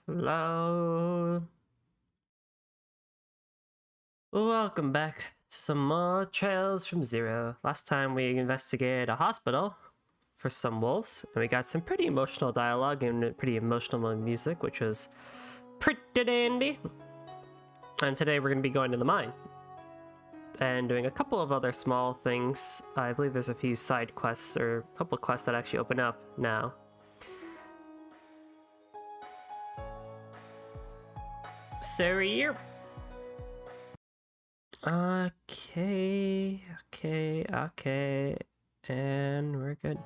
Hello. Welcome back to some more Trails from Zero. Last time we investigated a hospital for some wolves, and we got some pretty emotional dialogue and pretty emotional music, which was pretty dandy. And today we're going to be going to the mine and doing a couple of other small things. I believe there's a few side quests, or a couple of quests that actually open up now. So here. Okay, and we're good.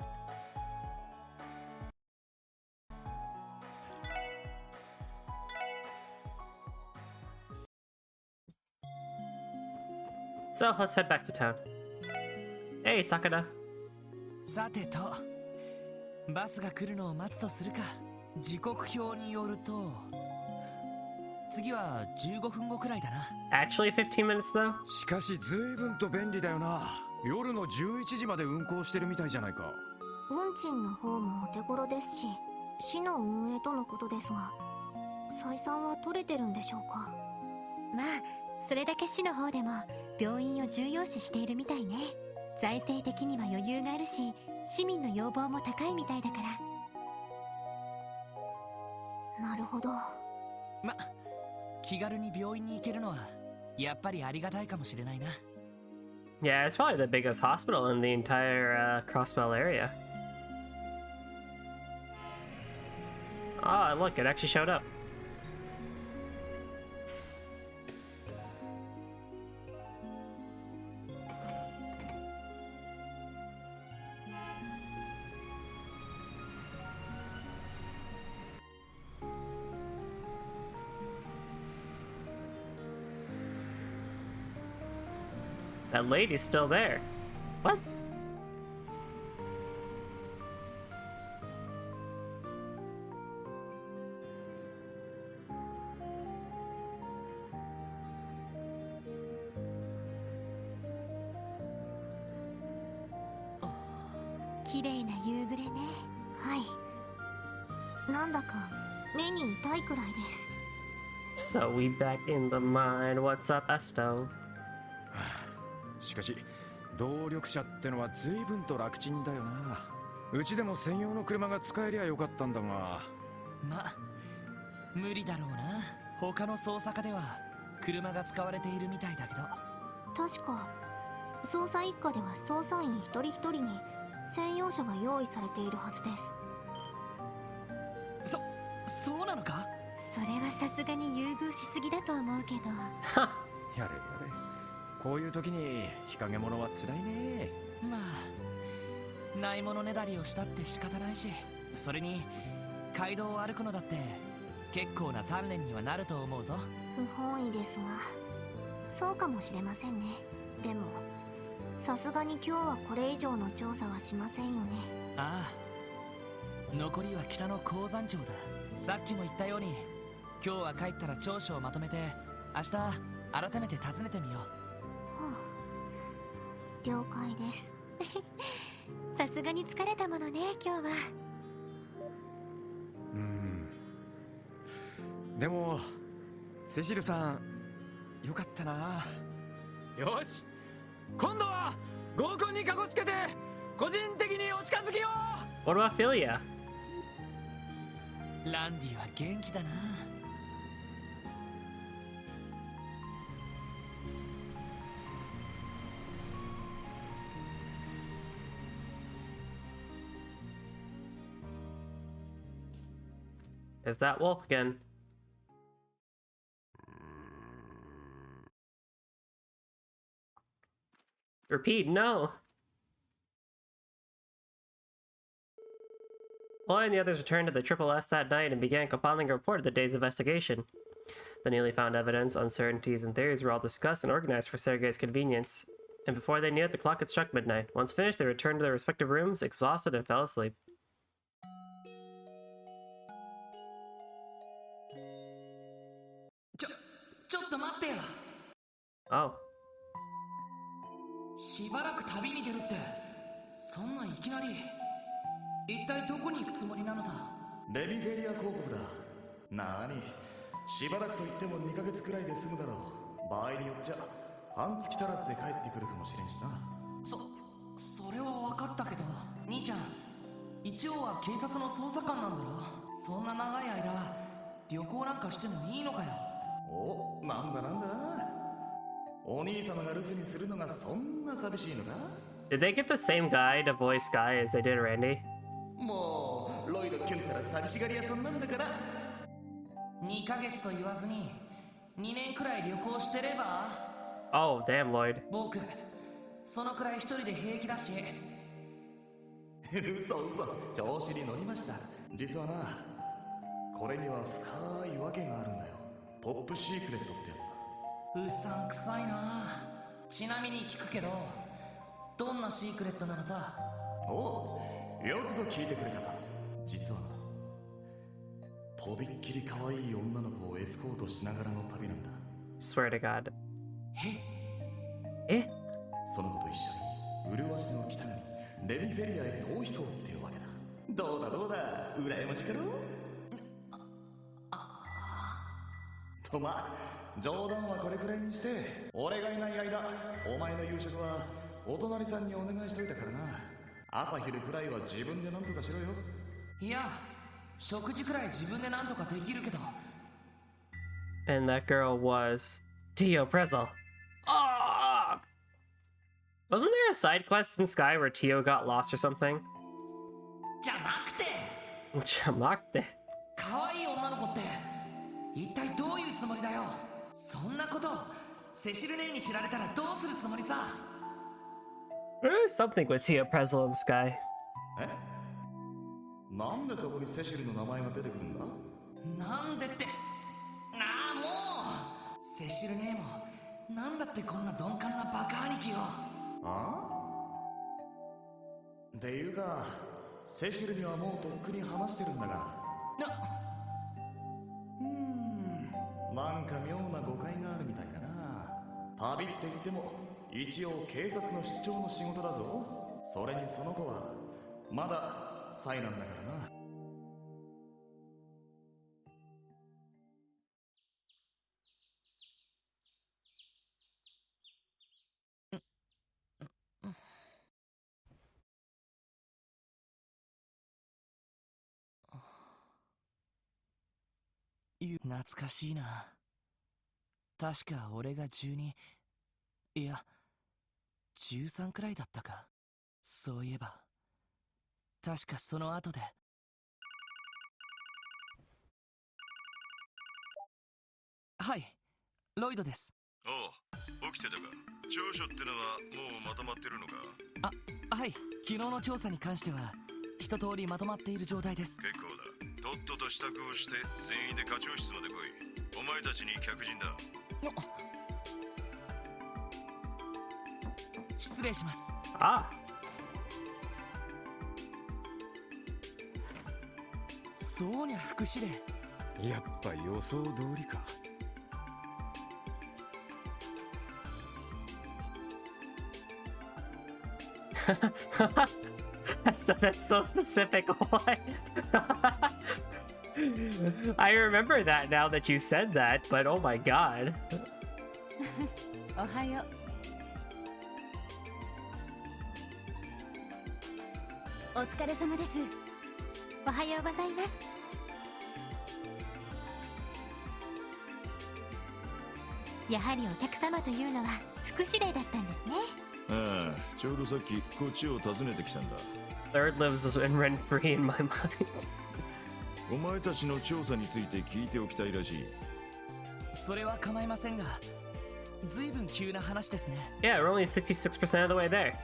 So let's head back to town. Hey, Takada. さてと、バスが来るのを待つとするか。時刻表によると、次は15分後くらいだな。Actually 15 minutes though? しかし随分と便利だよな。夜の11時まで運行してるみたいじゃないか。運賃の方もお手頃ですし、市の運営とのことですが、採算は取れてるんでしょうか。まあ、それだけ市の方でも病院を重要視しているみたいね。財政的には余裕があるし、市民の要望も高いみたいだから。なるほど。ま、気軽に病院に行けるのはやっぱりありがたいかもしれないな。Yeah, it's probably the biggest hospital in the entire Crossbell area. Ah, look, it actually showed up. That lady's still there. What? Oh, 綺麗な夕暮れね。はい。なんだか目に痛いくらいです。So we back in the mine. What's up, Esto? しかし動力車ってのは随分と楽ちんだよな。うちでも専用の車が使えりゃよかったんだが。ま、無理だろうな。他の捜査課では車が使われているみたいだけど。確か捜査一課では捜査員一人一人に専用車が用意されているはずです。そうなのか？それはさすがに優遇しすぎだと思うけど。やれやれ。こういう時に日陰者は辛いね。まあ、ないものねだりをしたって仕方ないし、それに街道を歩くのだって結構な鍛錬にはなると思うぞ。不本意ですが、そうかもしれませんね。でもさすがに今日はこれ以上の調査はしませんよね。ああ、残りは北の鉱山町だ。さっきも言ったように今日は帰ったら調書をまとめて明日改めて訪ねてみよう。了解です。さすがに疲れたものね、今日は。でもセシルさんよかったな。よし、今度は合コンにかこつけて個人的にお近づきを。 What about Philia? ランディは元気だな。Is that wolf again? Repeat, no! Lloyd and the others returned to the Triple S that night and began compiling a report of the day's investigation. The newly found evidence, uncertainties, and theories were all discussed and organized for Sergei's convenience. And before they knew it, the clock had struck midnight. Once finished, they returned to their respective rooms, exhausted, and fell asleep. Oh. しばらく旅に出るって、そんないきなり。一体どこに行くつもりなのさ。レビゲリア公国だ。なに、しばらくといっても2ヶ月くらいで済むだろう。場合によっちゃ半月足らずで帰ってくるかもしれんしな。それは分かったけど、兄ちゃん一応は警察の捜査官なんだろ。そんな長い間旅行なんかしてもいいのかよ。お、なんだなんだ、お兄様が留守にするのがそんな寂しいのか。 Did they get the same guy to voice Guy as they did Randy? もうロイドキュンったら寂しがり屋さんなんだから。2ヶ月と言わずに2年くらい旅行してれば。 Oh, damn, Lloyd. 僕そのくらい一人で平気だし。嘘調子に乗りました。実はな、これには深い訳があるんだよ。トップシークレットってやつだ。うさんくさいな。ちなみに聞くけど、どんなシークレットなのさ。おう、よくぞ聞いてくれた。実はな、とびっきり可愛い女の子をエスコートしながらの旅なんだ。 Swear to God. え、えその子と一緒に麗しの北国レミフェリアへ逃避行っていうわけだ。どうだどうだ、羨ましかろ。とまあ冗談はこれくらいにして、俺がいない間お前の夕食はお隣さんにお願いしといたからな。朝昼くらいは自分で何とかしろよ。いや、食事くらい自分でなんとかできるけど。 And that girl was Tio Prezzel. Oh! Wasn't there a side quest in Sky where Tio got lost or something? じゃなくて、 Chamakte. 可愛い女の子って一体どういうつもりだよ。そんなことセシル姉に知られたらどうするつもりさ。 There's something with Tio Prezzel and Sky. え、なんでそこにセシルの名前が出てくるんだ。なんでって、なあもう、セシル姉もなんだってこんな鈍感なバカ兄貴よ。あっていうか、セシルにはもうとっくに話してるんだが。なんか妙な誤解があるみたいだな。旅って言っても一応警察の出張の仕事だぞ。それにその子はまだサイなんだからな。懐かしいな。確か俺が12、いや13くらいだったか。そういえば確かその後で。はい、ロイドです。おう、起きてたか。調書ってのはもうまとまってるのか。はい、昨日の調査に関しては一通りまとまっている状態です。結構だ。とっとと支度をして全員で課長室まで来い。お前たちに客人だ。失礼します。Ah. そうにゃ副司令。やっぱ予想通りか。That's so specific. Why? I remember that now that you said that, but oh my god. おはよう。お疲れ様です。おはようございます。やはりお客様というのは副司令だったんですね。ああ、ちょうどさっきこっちを訪ねてきたんだ。Third lives in rent free in my mind. お前たちの調査について聞いておきたいらしい。それは構いませんが、ずいぶん急な話ですね。Yeah, we're only 66% of the way there.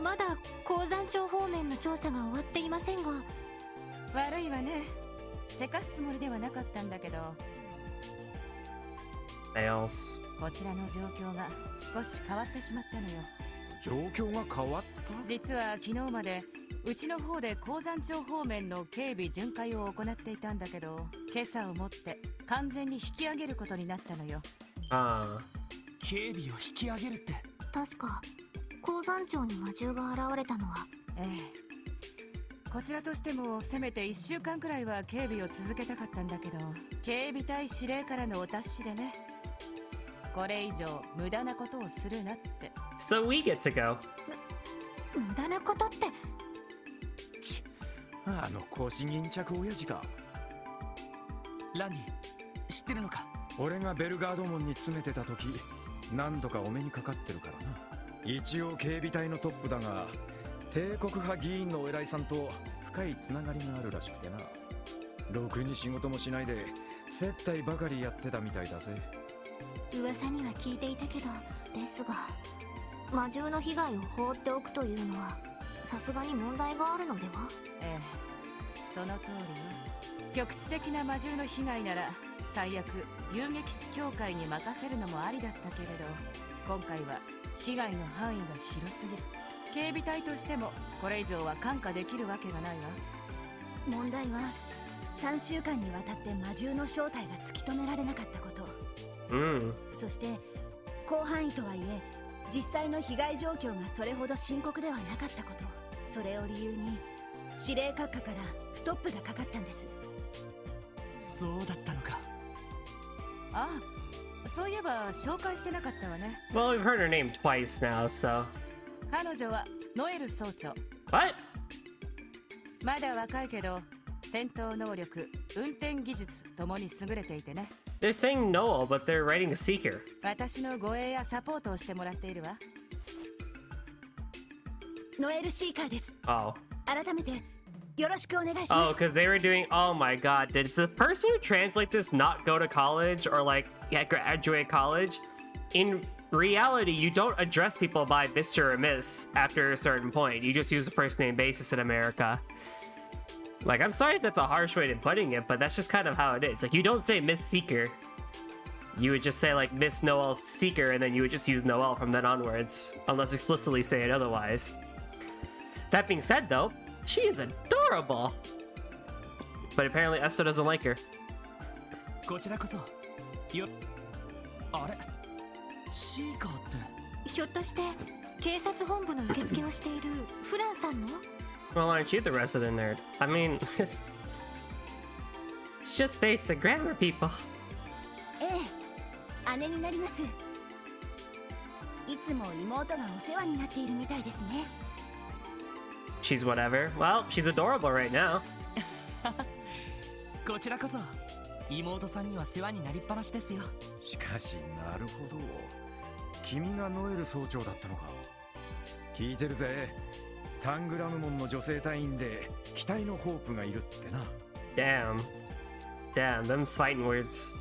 まだ鉱山町方面の調査が終わっていませんが。悪いわね。せかすつもりではなかったんだけど。Fails. こちらの状況が少し変わってしまったのよ。状況が変わった。実は昨日までうちの方で鉱山町方面の警備巡回を行っていたんだけど、今朝をもって完全に引き上げることになったのよ。Ah. 警備を引き上げるって。確か鉱山町に魔獣が現れたのは。ええ。こちらとしてもせめて1週間くらいは警備を続けたかったんだけど、警備隊司令からのお達しでね。これ以上無駄なことをするなって。 So we get to go. 無駄なことって。あの腰巾着親父か。ランニー知ってるのか。俺がベルガード門に詰めてた時何度かお目にかかってるからな。一応警備隊のトップだが帝国派議員のお偉いさんと深いつながりがあるらしくてな。ろくに仕事もしないで接待ばかりやってたみたいだぜ。噂には聞いていたけど。ですが魔獣の被害を放っておくというのはさすがに問題があるのでは。ええ、その通りよ。局地的な魔獣の被害なら最悪遊撃士協会に任せるのもありだったけれど、今回は被害の範囲が広すぎる。警備隊としてもこれ以上は看過できるわけがないわ。問題は3週間にわたって魔獣の正体が突き止められなかったこと、そして広範囲とはいえ実際の被害状況がそれほど深刻ではなかったこと、それを理由に司令閣下からストップがかかったんです。そうだったのか。ああ、そういえば紹介してなかったわね。 Well, we've heard her name twice now, so. 彼女はノエル総長。 What? まだ若いけど戦闘能力、運転技術ともに優れていてね。They're saying Noel, but they're writing Seeker. 私の護衛やサポートをしてもらっているわ。ノエルシーカーです。 Oh. 改めてよろしくお願いし Oh, ます。 because they were doing. Oh my god. Did the person who translate this not go to college or like graduate college? In reality, you don't address people by Mr. or Miss after a certain point. You just use a first name basis in America. Like, I'm sorry if that's a harsh way of putting it, but that's just kind of how it is. Like, you don't say Miss Seeker. You would just say like Miss Noel Seeker, and then you would just use Noel from then onwards, unless explicitly stated otherwise. That being said, though, she is adorable. But apparently Esther doesn't like her. こちらこそよ。あれシーカーって。ひょっとして警察本部の受付をしているフランさんの？ Well, aren't you the resident nerd? I mean, it's just basic grammar, people. ええ、姉になります。いつも妹がお世話になっているみたいですね。She's whatever. Well, she's adorable right now. こちらこそ妹さんには世話になりっぱなしですよ。しかしなるほど、君がノエル総長だったのか。聞いてるぜ。タングラム門の女性隊員で期待のホープがいるってな。Damn. Damn, them's fighting words.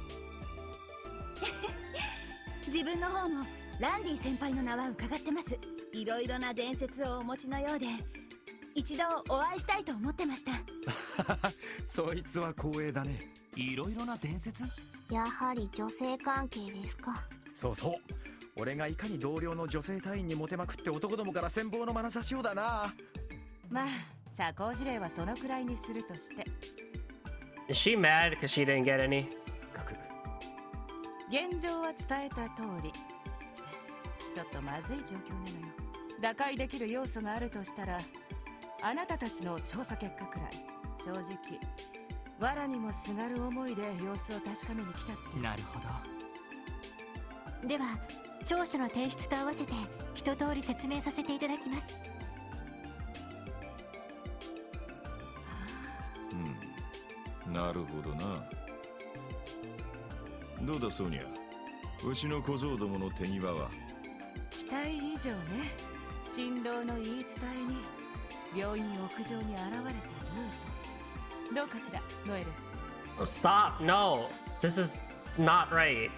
自分の方もランディ先輩の名は伺ってます。いろいろな伝説をお持ちのようで、一度お会いしたいと思ってました。そいつは光栄だね。いろいろな伝説。やはり女性関係ですか。そうそう、俺がいかに同僚の女性隊員にモテまくって男どもから羨望の眼差しをだな。まあ社交辞令はそのくらいにするとして。 Is she mad because she didn't get any? 現状は伝えた通り、ちょっとまずい状況なのよ。打開できる要素があるとしたら、あなたたちの調査結果くらい正直藁にもすがる思いで様子を確かめに来たって。なるほど。では調書の提出と合わせて一通り説明させていただきます。なるほどな。どうだソニア、うちの小僧どもの手際は。期待以上ね。新郎の言い伝えに病院屋上に現れたルート。どうかしらノエル。 Oh, stop. No. This is not right.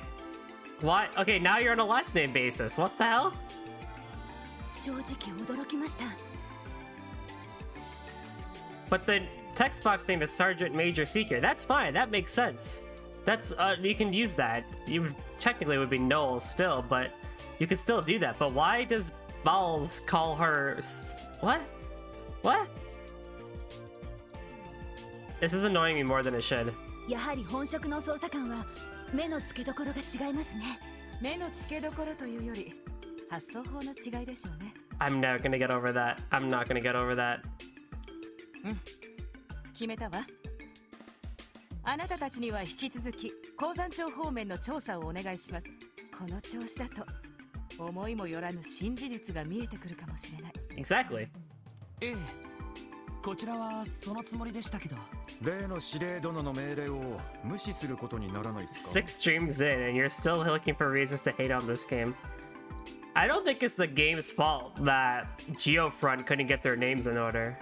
What? Okay, now you're on a last name basis. What the hell? 正直驚きました。But the text box name is Sergeant Major Seeker. That's fine. That makes sense. That's you can use that. You technically would be Noel still, but you could still do that. But why does Balls call her what? What? This is annoying me more than it should. やはり本職の捜査官は目の付けどころが違いますね。目の付けどころというより発想法の違いでしょうね。 I'm never gonna get over that. I'm not gonna get over that. 決めたわ。あなたたちには引き続き鉱山町方面の調査をお願いします。この調子だと思いもよらぬ新事実が見えてくるかもしれない。 Exactly. ええ、こちらはそのつもりでしたけど。例の司令殿の命令を無視することにならないですか？ 6 streams in and you're still looking for reasons to hate on this game. I don't think it's the game's fault that Geofront couldn't get their names in order.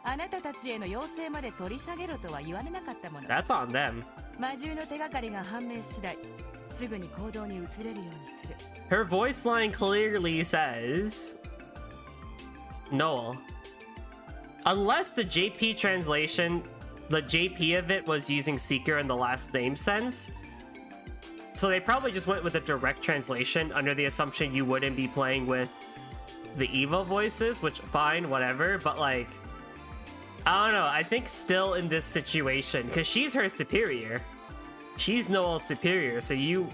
あなたたちへの要請まで取り下げろとは言われなかったもの。 That's on them. 魔獣の手がかりが判明次第、すぐに行動に移れるようにする。 Her voice line clearly says Noel. Unless the JP translation, the JP of it was using Seeker in the last name sense. So they probably just went with a direct translation under the assumption you wouldn't be playing with the Evo voices, which fine, whatever, but like, I don't know, I think still in this situation, because she's her superior. She's Noel's superior, so you,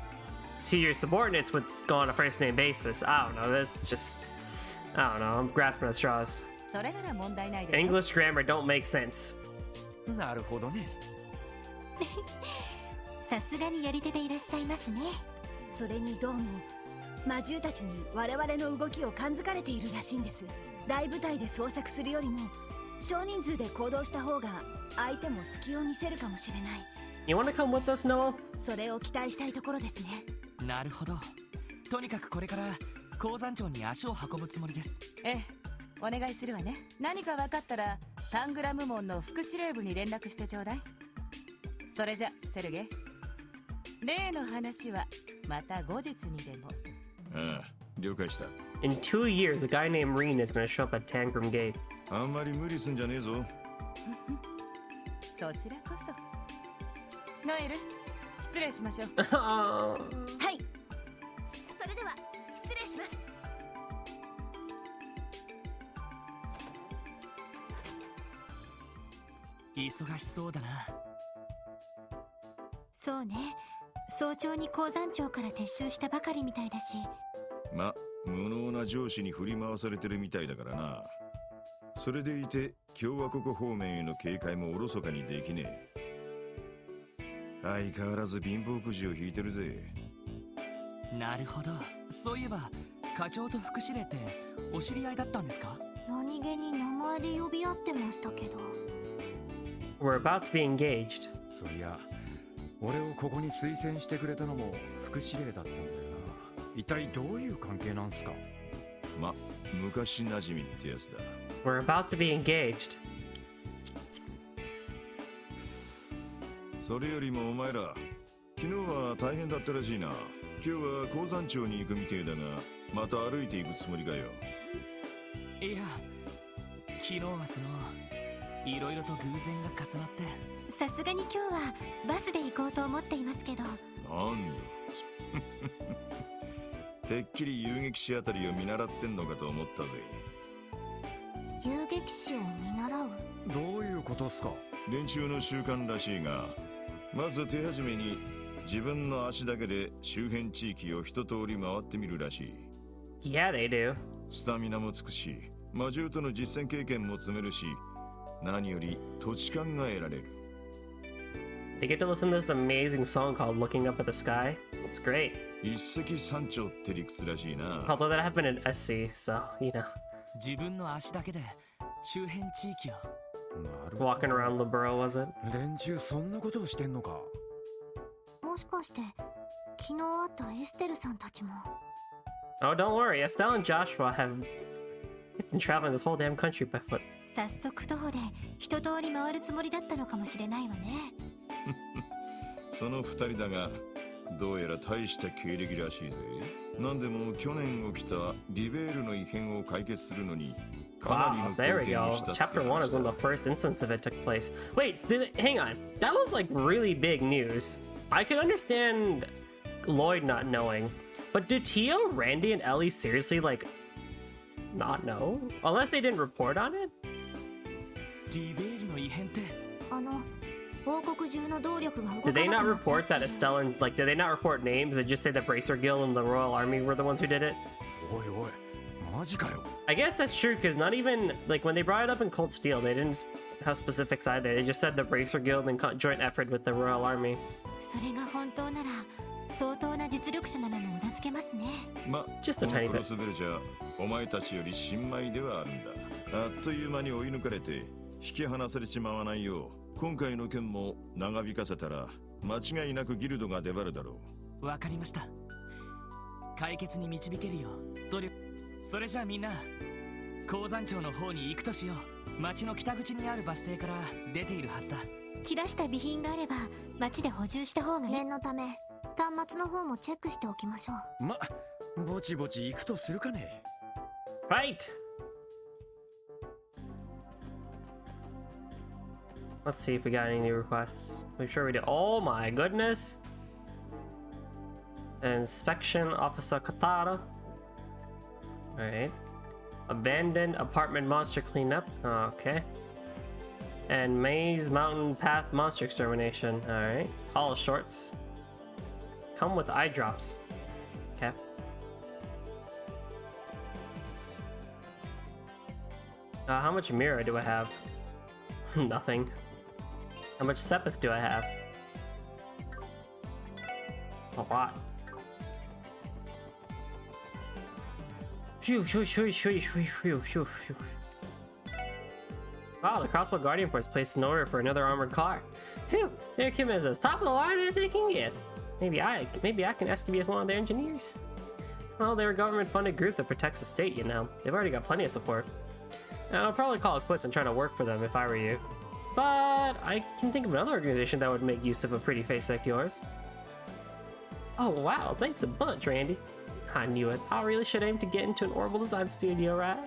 to your subordinates, would go on a first name basis. I don't know, this is just, I don't know, I'm grasping at straws. それなら問題ないでしょ。 English grammar don't make sense. なるほどね。さすがにやり手でいらっしゃいますね。それにどうも魔獣たちに我々の動きを感づかれているらしいんです。大部隊で捜索するよりも少人数で行動した方が相手も隙を見せるかもしれない。 You want to come with us, Noel? それを期待したいところですね。なるほど。とにかくこれから鉱山町に足を運ぶつもりです。ええ、お願いするわね。何か分かったらタングラム門の副司令部に連絡してちょうだい。それじゃセルゲ、例の話はまた後日にでも。ああ、了解した。 In 2 years, a guy named Reen is going to show up at Tangram Gate. あんまり無理すんじゃねえぞ。そちらこそ。ノエル、失礼しましょう。Oh. はい。それでは失礼します。忙しそうだな。そうね。早朝に鉱山町から撤収したばかりみたいだし。ま、無能な上司に振り回されてるみたいだからな。それでいて共和国方面への警戒もおろそかにできねえ。相変わらず貧乏くじを引いてるぜ。なるほど。そういえば課長と副司令ってお知り合いだったんですか？何気に名前で呼び合ってましたけど。 We're about to be engaged. そういや、俺をここに推薦してくれたのも副司令だったんだよな。一体どういう関係なんすか？ま、昔馴染みってやつだ。 We're about to be engaged. それよりもお前ら、昨日は大変だったらしいな。今日は鉱山町に行くみてえだが、また歩いていくつもりかよ。いや、昨日はいろいろと偶然が重なって。さすがに今日はバスで行こうと思っていますけど。なんだてっきり遊撃士あたりを見習ってんのかと思ったぜ。遊撃士を見習う？どういうことっすか？連中の習慣らしいが、まず手始めに自分の足だけで周辺地域を一通り回ってみるらしい。 Yeah, they do. スタミナもつくし、魔獣との実戦経験も積めるし、何より土地勘が得られる。 They get to listen to this amazing song called Looking Up at the Sky. It's great. 一石三鳥って理屈らしいな。 Although that happened in SC, so, you know. 自分の足だけで周辺地域を。なるほど。 Walking around the borough, was it? 連中そんなことをしてんのか？もしかして昨日会ったエステルさんたちも。 Oh, don't worry. Estelle and Joshua have been traveling this whole damn country by foot. 早速徒歩で一通り回るつもりだったのかもしれないわね。その二人だが、どうやら大した経歴らしいぜ。なんでも去年起きたリベールの異変を解決するのに、かなり Wow, の there 貢 we 献を go. したって Chapter 1 is when the first instance of it took place. Wait, hang on. That was like really big news. I could understand Lloyd not knowing, but do Tio, Randy, and Ellie seriously like not know? Unless they didn't report on it? リベールの異変って。王国中の動力が動か Did they な not くなった report that Estelle and did they not report names? They just say the Bracer Guild and the Royal Army were the ones who did it? おいおい、マジかよ。 I guess that's true, because not even, like, when they brought it up in Cold Steel, they didn't have specifics either. They just said the Bracer Guild and joint effort with the Royal Army. それが本当なら相当な実力者なのもうなずけますね。ま、 Just a この tiny クロ bit. スベルじゃお前たちより新米ではあるんだ。あっという間に追い抜かれて引き離されちまわないよう、今回の件も長引かせたら間違いなくギルドが出張るだろう。わかりました。解決に導けるよう努力。それじゃあみんな鉱山町の方に行くとしよう。町の北口にあるバス停から出ているはずだ。切らした備品があれば町で補充した方がいい。念のため端末の方もチェックしておきましょう。ま、ぼちぼち行くとするかね。 Right! Let's see if we got any new requests. I'm sure we did. Oh my goodness! Inspection Officer Katara. Alright. Abandoned apartment monster cleanup. Okay. And Maze Mountain Path monster extermination. Alright. All shorts. Come with eye drops. Okay. How much mirror do I have? Nothing. How much Sepith do I have? A lot. Phew, phew, phew, phew, phew, phew, phew, phew. Wow, the Crossbow Guardian Force placed an order for another armored car. Phew, their equipment is as top of the line as it can get. Maybe I can ask to be one of their engineers. Well, they're a government-funded group that protects the state, you know. They've already got plenty of support. I'll probably call it quits and try to work for them if I were you. But I can think of another organization that would make use of a pretty face like yours. Oh wow, thanks a bunch, Randy. I knew it. I really should aim to get into an orbital design studio, right?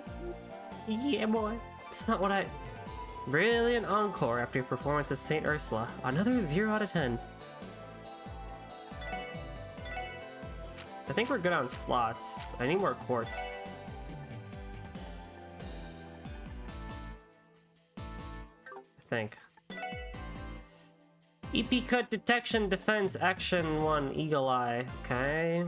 Yeah, boy. That's not what I... Brilliant encore after your performance at St. Ursula. Another 0 out of 10. I think we're good on slots. I need more quartz. I think. EP cut detection defense action 1 eagle eye. Okay.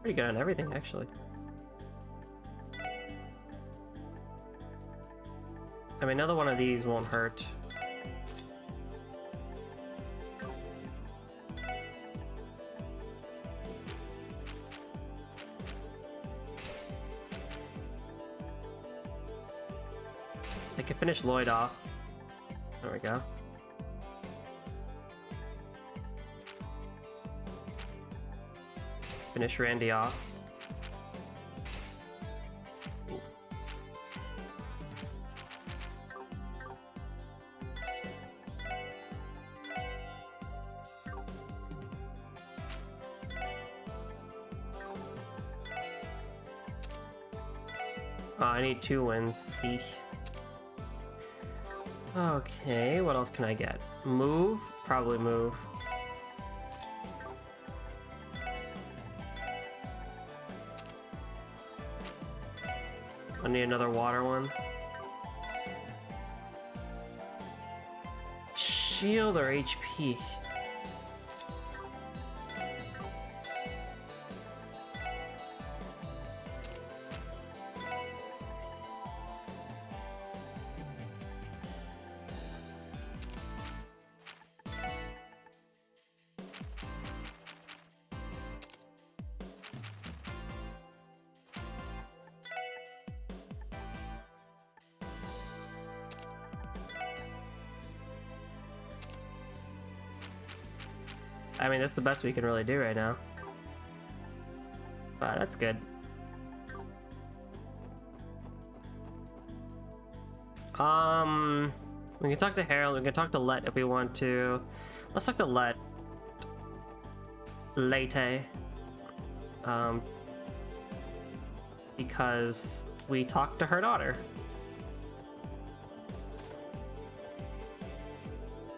Pretty good on everything, actually. I mean, another one of these won't hurt. I can finish Lloyd off. There we go. Finish Randy off. Ooh. Oh, I need 2 wins. Eek. Okay, what else can I get? Move? Probably move. I need another water one. Shield or HP? I mean, that's the best we can really do right now. But that's good. We can talk to Harold, we can talk to Let if we want to. Let's talk to Let. Late. Because we talked to her daughter.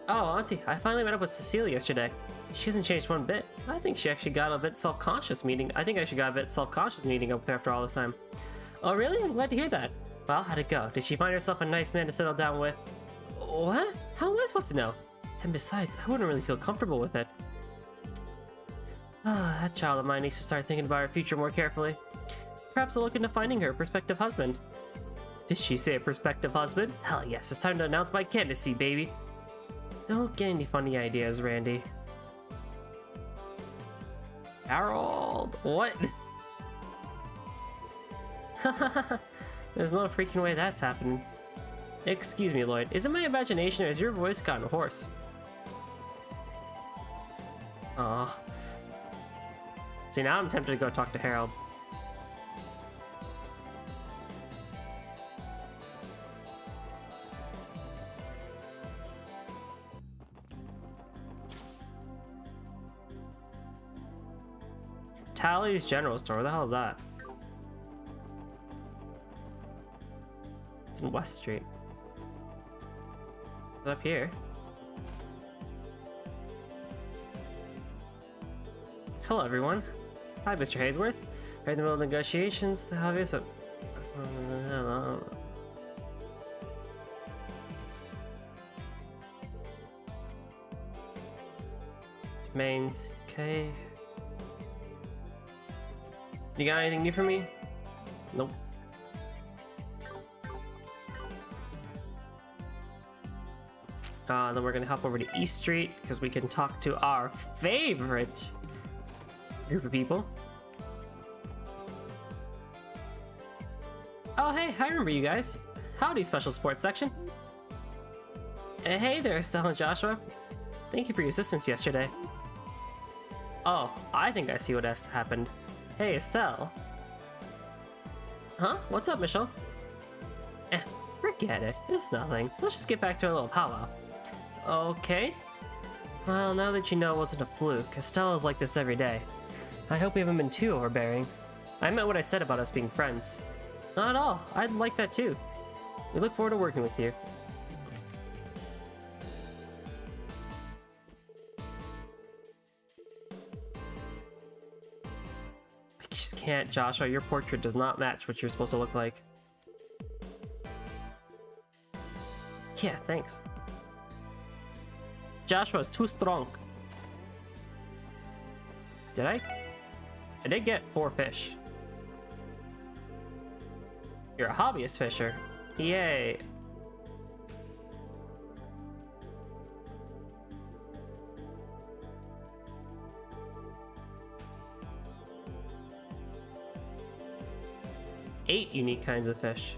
Oh, Auntie, I finally met up with Cecilia yesterday. She hasn't changed one bit. I think she actually got a bit self-conscious meeting. I think I actually got a bit self-conscious meeting up with her after all this time. Oh, really? I'm glad to hear that. Well, how'd it go? Did she find herself a nice man to settle down with? What? How am I supposed to know? And besides, I wouldn't really feel comfortable with it. Ah, that child of mine needs to start thinking about her future more carefully. Perhaps I'll look into finding her a prospective husband. Did she say a prospective husband? Hell yes, it's time to announce my candidacy, baby. Don't get any funny ideas, Randy. Harold, what? There's no freaking way that's happening. Excuse me, Lloyd. Is it my imagination or has your voice gotten hoarse? Aw. See, now I'm tempted to go talk to Harold. Tally's General Store, where the hell is that? It's in West Street. It's up here. Hello, everyone. Hi, Mr. Haysworth. Are you in the middle of negotiations? Obvious. Mains. Okay. You got anything new for me? Nope. Then we're gonna hop over to East Street because we can talk to our favorite group of people. Oh, hey, I remember you guys. Howdy, Special Sports Section. Hey there, Estelle and Joshua. Thank you for your assistance yesterday. Oh, I think I see what has happened. Hey, Estelle. Huh? What's up, Michelle? Forget it. It's nothing. Let's just get back to our little powwow. Okay. Well, now that you know it wasn't a fluke, Estella's like this every day. I hope we haven't been too overbearing. I meant what I said about us being friends. Not at all. I'd like that too. We look forward to working with you. I just can't, Joshua. Your portrait does not match what you're supposed to look like. Yeah, thanks. Joshua's too strong. Did I? I did get 4 fish. You're a hobbyist fisher. Yay. Eight unique kinds of fish.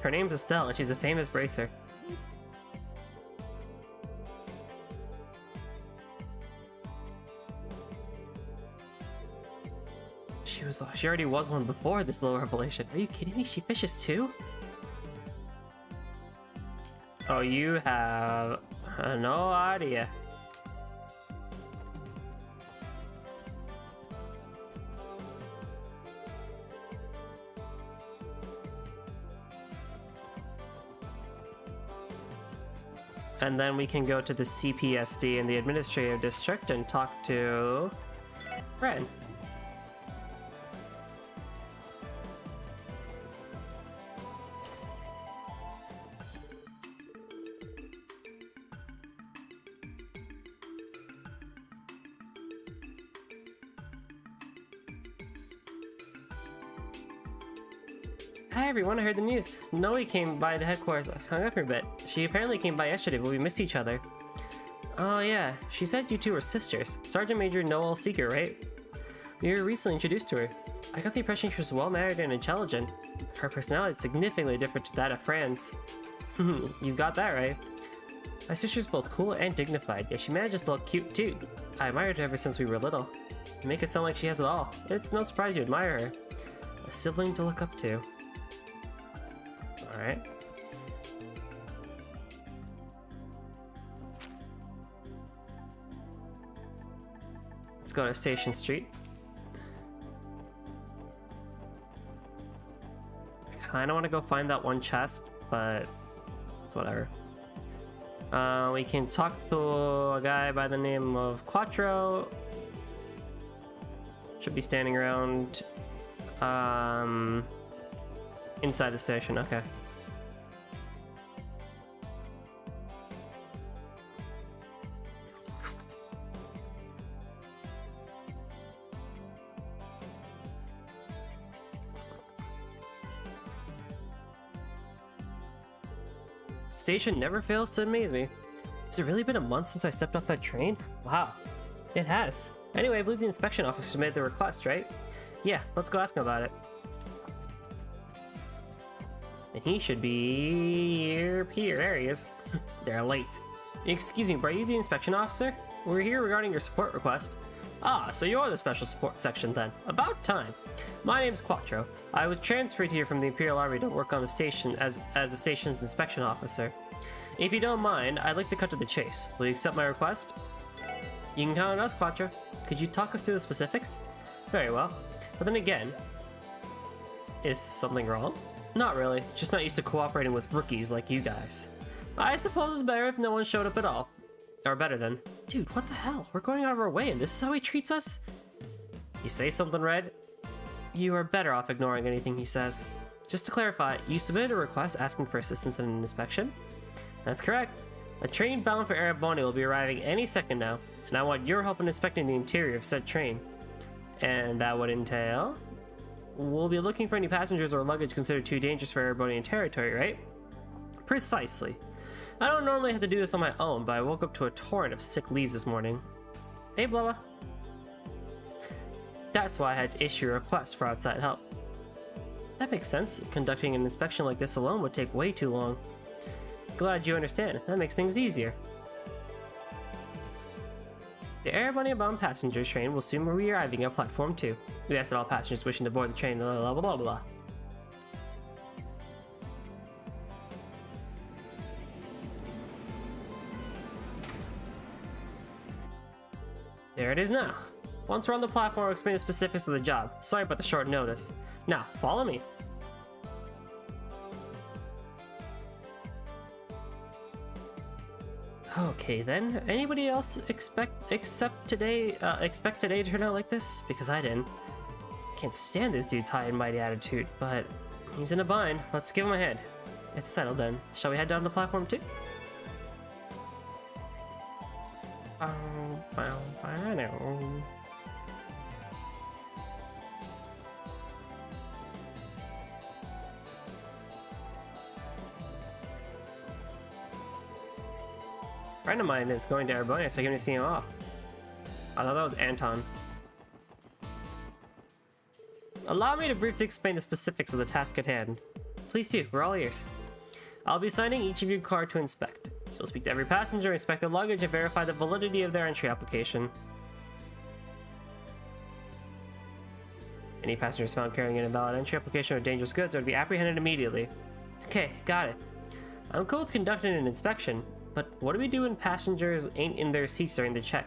Her name's Estelle and she's a famous bracer. She already was one before this little revelation. Are you kidding me? She fishes too? Oh, you have no idea. And then we can go to the CPSD in the administrative district and talk to Ren. Hi everyone, I heard the news. Noe came by the headquarters, hung up for a bit. She apparently came by yesterday, but we missed each other. Oh yeah, she said you two were sisters. Sergeant Major Noel Seeker, right? We were recently introduced to her. I got the impression she was well-mannered and intelligent. Her personality is significantly different to that of Fran's. You got that right. My sister's both cool and dignified, yet she manages to look cute too. I admired her ever since we were little. You make it sound like she has it all. It's no surprise you admire her. A sibling to look up to. Alright. Let's go to Station Street. I kind of want to go find that one chest, but it's whatever. We can talk to a guy by the name of Quattro. Should be standing around inside the station. Okay. Station never fails to amaze me. Has it really been a month since I stepped off that train? Wow, it has. Anyway, I believe the inspection officer made the request, right? Yeah, let's go ask him about it. And he should be here. There he is. They're late. Excuse me, are you the inspection officer? We're here regarding your support request. Ah, so you're the special support section then. About time. My name's Quattro. I was transferred here from the Imperial Army to work on the station as the station's inspection officer. If you don't mind, I'd like to cut to the chase. Will you accept my request? You can count on us, Quattro. Could you talk us through the specifics? Very well. But then again, is something wrong? Not really. Just not used to cooperating with rookies like you guys. I suppose it's better if no one showed up at all. Or better then. Dude, what the hell? We're going out of our way and this is how he treats us? You say something, Red? You are better off ignoring anything he says. Just to clarify, you submitted a request asking for assistance in an inspection? That's correct. A train bound for Ereboni will be arriving any second now, and I want your help in inspecting the interior of said train. And that would entail? We'll be looking for any passengers or luggage considered too dangerous for Erebonian territory, right? Precisely. I don't normally have to do this on my own, but I woke up to a torrent of sick leaves this morning. Hey, Bloa. That's why I had to issue a request for outside help. That makes sense. Conducting an inspection like this alone would take way too long. Glad you understand. That makes things easier. The Ereboni bound passenger train will soon be arriving at platform 2. We ask that all passengers wishing to board the train, blah blah blah blah. There it is now. Once we're on the platform, I'll explain the specifics of the job. Sorry about the short notice. Now, follow me. Okay then, anybody else expect today to turn out like this? Because I didn't. Can't stand this dude's high and mighty attitude, but he's in a bind. Let's give him a hand. It's settled then. Shall we head down to platform 2? A friend of mine is going to Ereboni, so I'm going to see him off. I thought that was Anton. Allow me to briefly explain the specifics of the task at hand. Please do, we're all ears. I'll be assigning each of your car to inspect. You'll speak to every passenger, inspect their luggage, and verify the validity of their entry application. Any passengers found carrying an invalid entry application or dangerous goods are to be apprehended immediately. Okay, got it. I'm cool with conducting an inspection, but what do we do when passengers ain't in their seats during the check?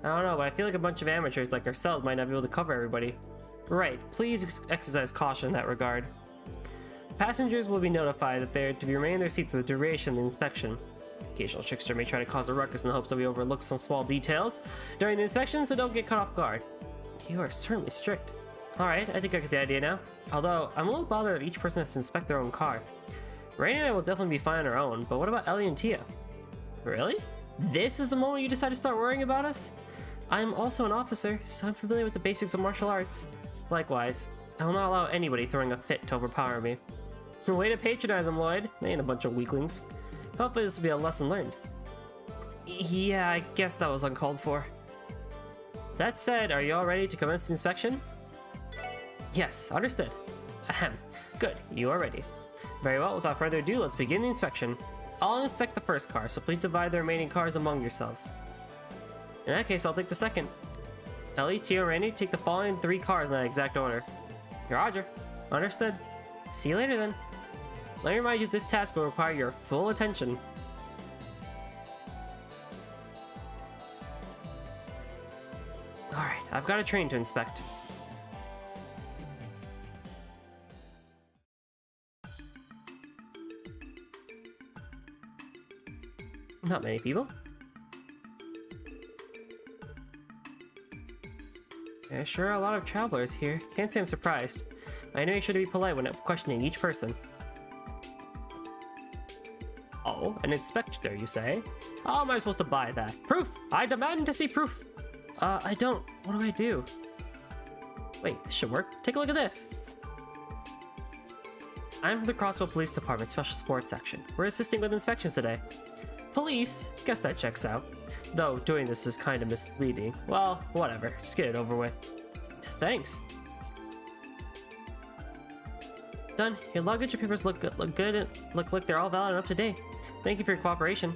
I don't know, but I feel like a bunch of amateurs like ourselves might not be able to cover everybody. Right, please exercise caution in that regard. Passengers will be notified that they are to remain in their seats for the duration of the inspection. Occasional trickster may try to cause a ruckus in the hopes that we overlook some small details during the inspection, so don't get caught off guard. You are certainly strict. Alright, I think I get the idea now. Although, I'm a little bothered that each person has to inspect their own car. Rain and I will definitely be fine on our own, but what about Ellie and Tia? Really? This is the moment you decide to start worrying about us? I'm also an officer, so I'm familiar with the basics of martial arts. Likewise, I will not allow anybody throwing a fit to overpower me. Way to patronize them, Lloyd. They ain't a bunch of weaklings. Hopefully this will be a lesson learned. Yeah, I guess that was uncalled for. That said, are you all ready to commence the inspection? Yes, understood. Ahem. Good, you are ready. Very well, without further ado, let's begin the inspection. I'll inspect the first car, so please divide the remaining cars among yourselves. In that case, I'll take the second. Ellie, Tia, and Randy, take the following 3 cars in that exact order. Roger. Understood. See you later then. Let me remind you that this task will require your full attention. Alright, I've got a train to inspect. Not many people. There sure are a lot of travelers here. Can't say I'm surprised. I know you should be polite when questioning each person. Oh, an inspector, you say? How am I supposed to buy that? Proof! I demand to see proof! I don't. What do I do? Wait, this should work. Take a look at this. I'm from the Crossville Police Department Special Sports Section. We're assisting with inspections today. Police? Guess that checks out. Though doing this is kind of misleading. Well, whatever. Just get it over with. Thanks. Done. Your luggage and papers look good. Look like they're all valid and up to date. Thank you for your cooperation.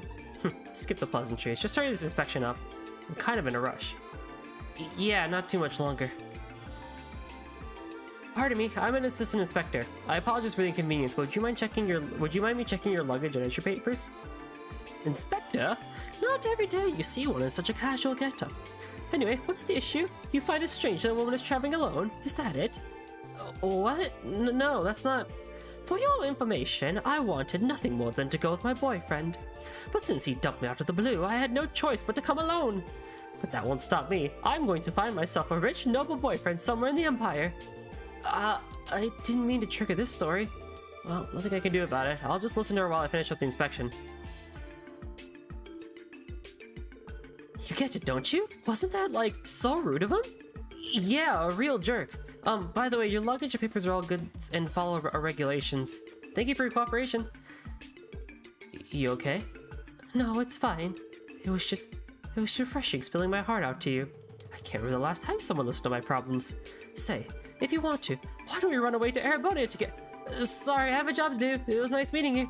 Skip the pleasantries. Just starting this inspection up. I'm kind of in a rush. Yeah, not too much longer. Pardon me, I'm an assistant inspector. I apologize for the inconvenience, but would you mind me checking your luggage and entry papers? Inspector? Not every day you see one in such a casual getup. Anyway, what's the issue? You find it strange that a woman is traveling alone? Is that it? What? No, that's not... For your information, I wanted nothing more than to go with my boyfriend. But since he dumped me out of the blue, I had no choice but to come alone. But that won't stop me. I'm going to find myself a rich, noble boyfriend somewhere in the Empire. I didn't mean to trigger this story. Well, nothing I can do about it. I'll just listen to her while I finish up the inspection. You get it, don't you? Wasn't that, like, so rude of him? Yeah, a real jerk. By the way, your luggage and papers are all good and follow our regulations. Thank you for your cooperation. You okay? No, it's fine. It was refreshing spilling my heart out to you. I can't remember the last time someone listened to my problems. Say, if you want to, why don't we run away to Erebone to get... sorry, I have a job to do. It was nice meeting you.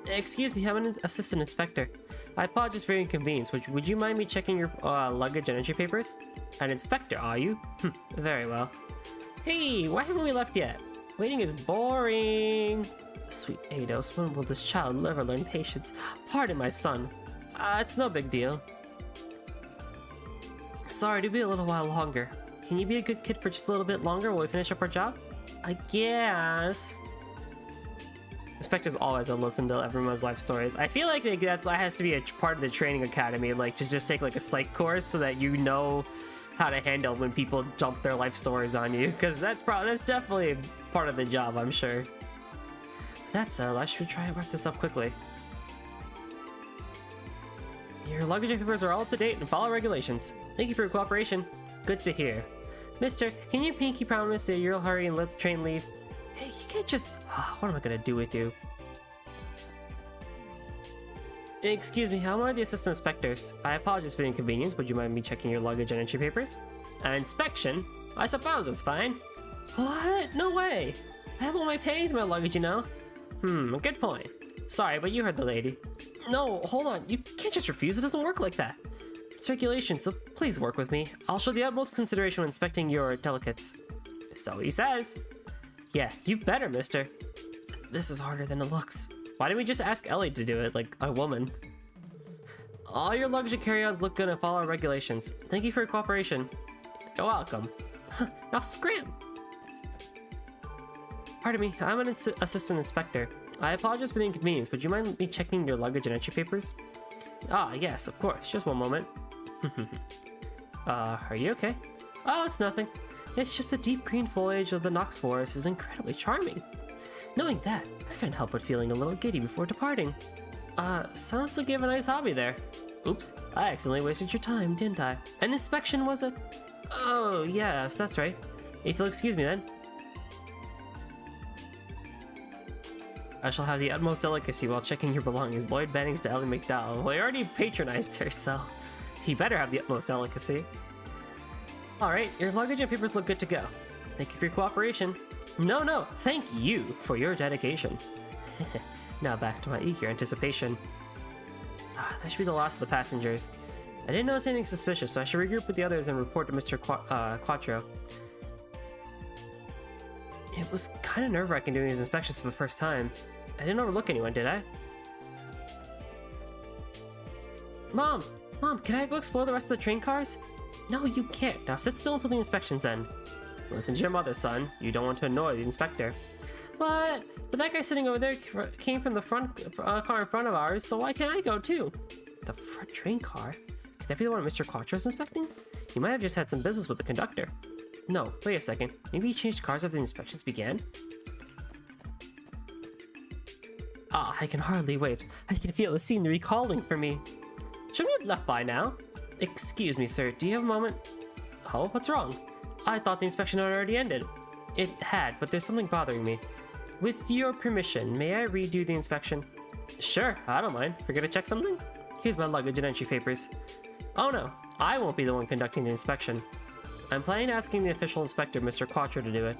Excuse me, I'm an assistant inspector. I apologize for your inconvenience. Would you mind me checking your luggage and entry papers? An inspector, are you? Very well. Hey, why haven't we left yet? Waiting is boring. Sweet Eidos, when will this child ever learn patience? Pardon my son. It's no big deal. Sorry, do be a little while longer. Can you be a good kid for just a little bit longer while we finish up our job? I guess. Inspectors always listen to everyone's life stories. I feel like that has to be a part of the training academy, like to just take like a psych course so that you know how to handle when people dump their life stories on you, because that's definitely part of the job, I'm sure. That said, I should try and wrap this up quickly. Your luggage and papers are all up to date and follow regulations. Thank you for your cooperation. Good to hear. Mister, can you pinky promise that you'll hurry and let the train leave? Hey, you can't just... what am I gonna do with you? Excuse me, I'm one of the assistant inspectors. I apologize for the inconvenience. Would you mind me checking your luggage and entry papers? An inspection? I suppose it's fine. What? No way! I have all my panties in my luggage, you know? Good point. Sorry, but you heard the lady. No, hold on. You can't just refuse. It doesn't work like that. It's regulation, so please work with me. I'll show the utmost consideration when inspecting your delicates. So he says. Yeah, you better, mister. This is harder than it looks. Why didn't we just ask Ellie to do it, like a woman? All your luggage and carry-ons look good and follow our regulations. Thank you for your cooperation. You're welcome. Now scram! Pardon me, I'm an assistant inspector. I apologize for the inconvenience. Would you mind me checking your luggage and entry papers? Ah, yes, of course. Just one moment. Are you okay? Oh, it's nothing. It's just the deep green foliage of the Nox Forest is incredibly charming. Knowing that, I couldn't help but feeling a little giddy before departing. Sounds like you have a nice hobby there. Oops, I accidentally wasted your time, didn't I? An inspection, was it? Oh, yes, that's right. If you'll excuse me then. I shall have the utmost delicacy while checking your belongings. Lloyd Bennings to Ellie McDowell. Well, he already patronized her, so he better have the utmost delicacy. Alright, your luggage and papers look good to go. Thank you for your cooperation. No, thank you for your dedication. Now back to my eager anticipation. That should be the last of the passengers. I didn't notice anything suspicious, so I should regroup with the others and report to Mr. Quattro. It was kind of nerve-wracking doing these inspections for the first time. I didn't overlook anyone, did I? Mom, can I go explore the rest of the train cars? No, you can't. Now sit still until the inspections end. Listen to your mother, son. You don't want to annoy the inspector. But that guy sitting over there came from the front car in front of ours, so why can't I go too? The front train car? Could that be the one Mr. Quattro's inspecting? He might have just had some business with the conductor. No, wait a second. Maybe he changed cars after the inspections began? Ah, I can hardly wait. I can feel the scenery calling for me. Shouldn't we have left by now? Excuse me, sir. Do you have a moment? Oh, what's wrong? I thought the inspection had already ended. It had, but there's something bothering me. With your permission, may I redo the inspection? Sure, I don't mind. Forget to check something? Here's my luggage and entry papers. Oh no, I won't be the one conducting the inspection. I'm planning on asking the official inspector, Mr. Quattro, to do it.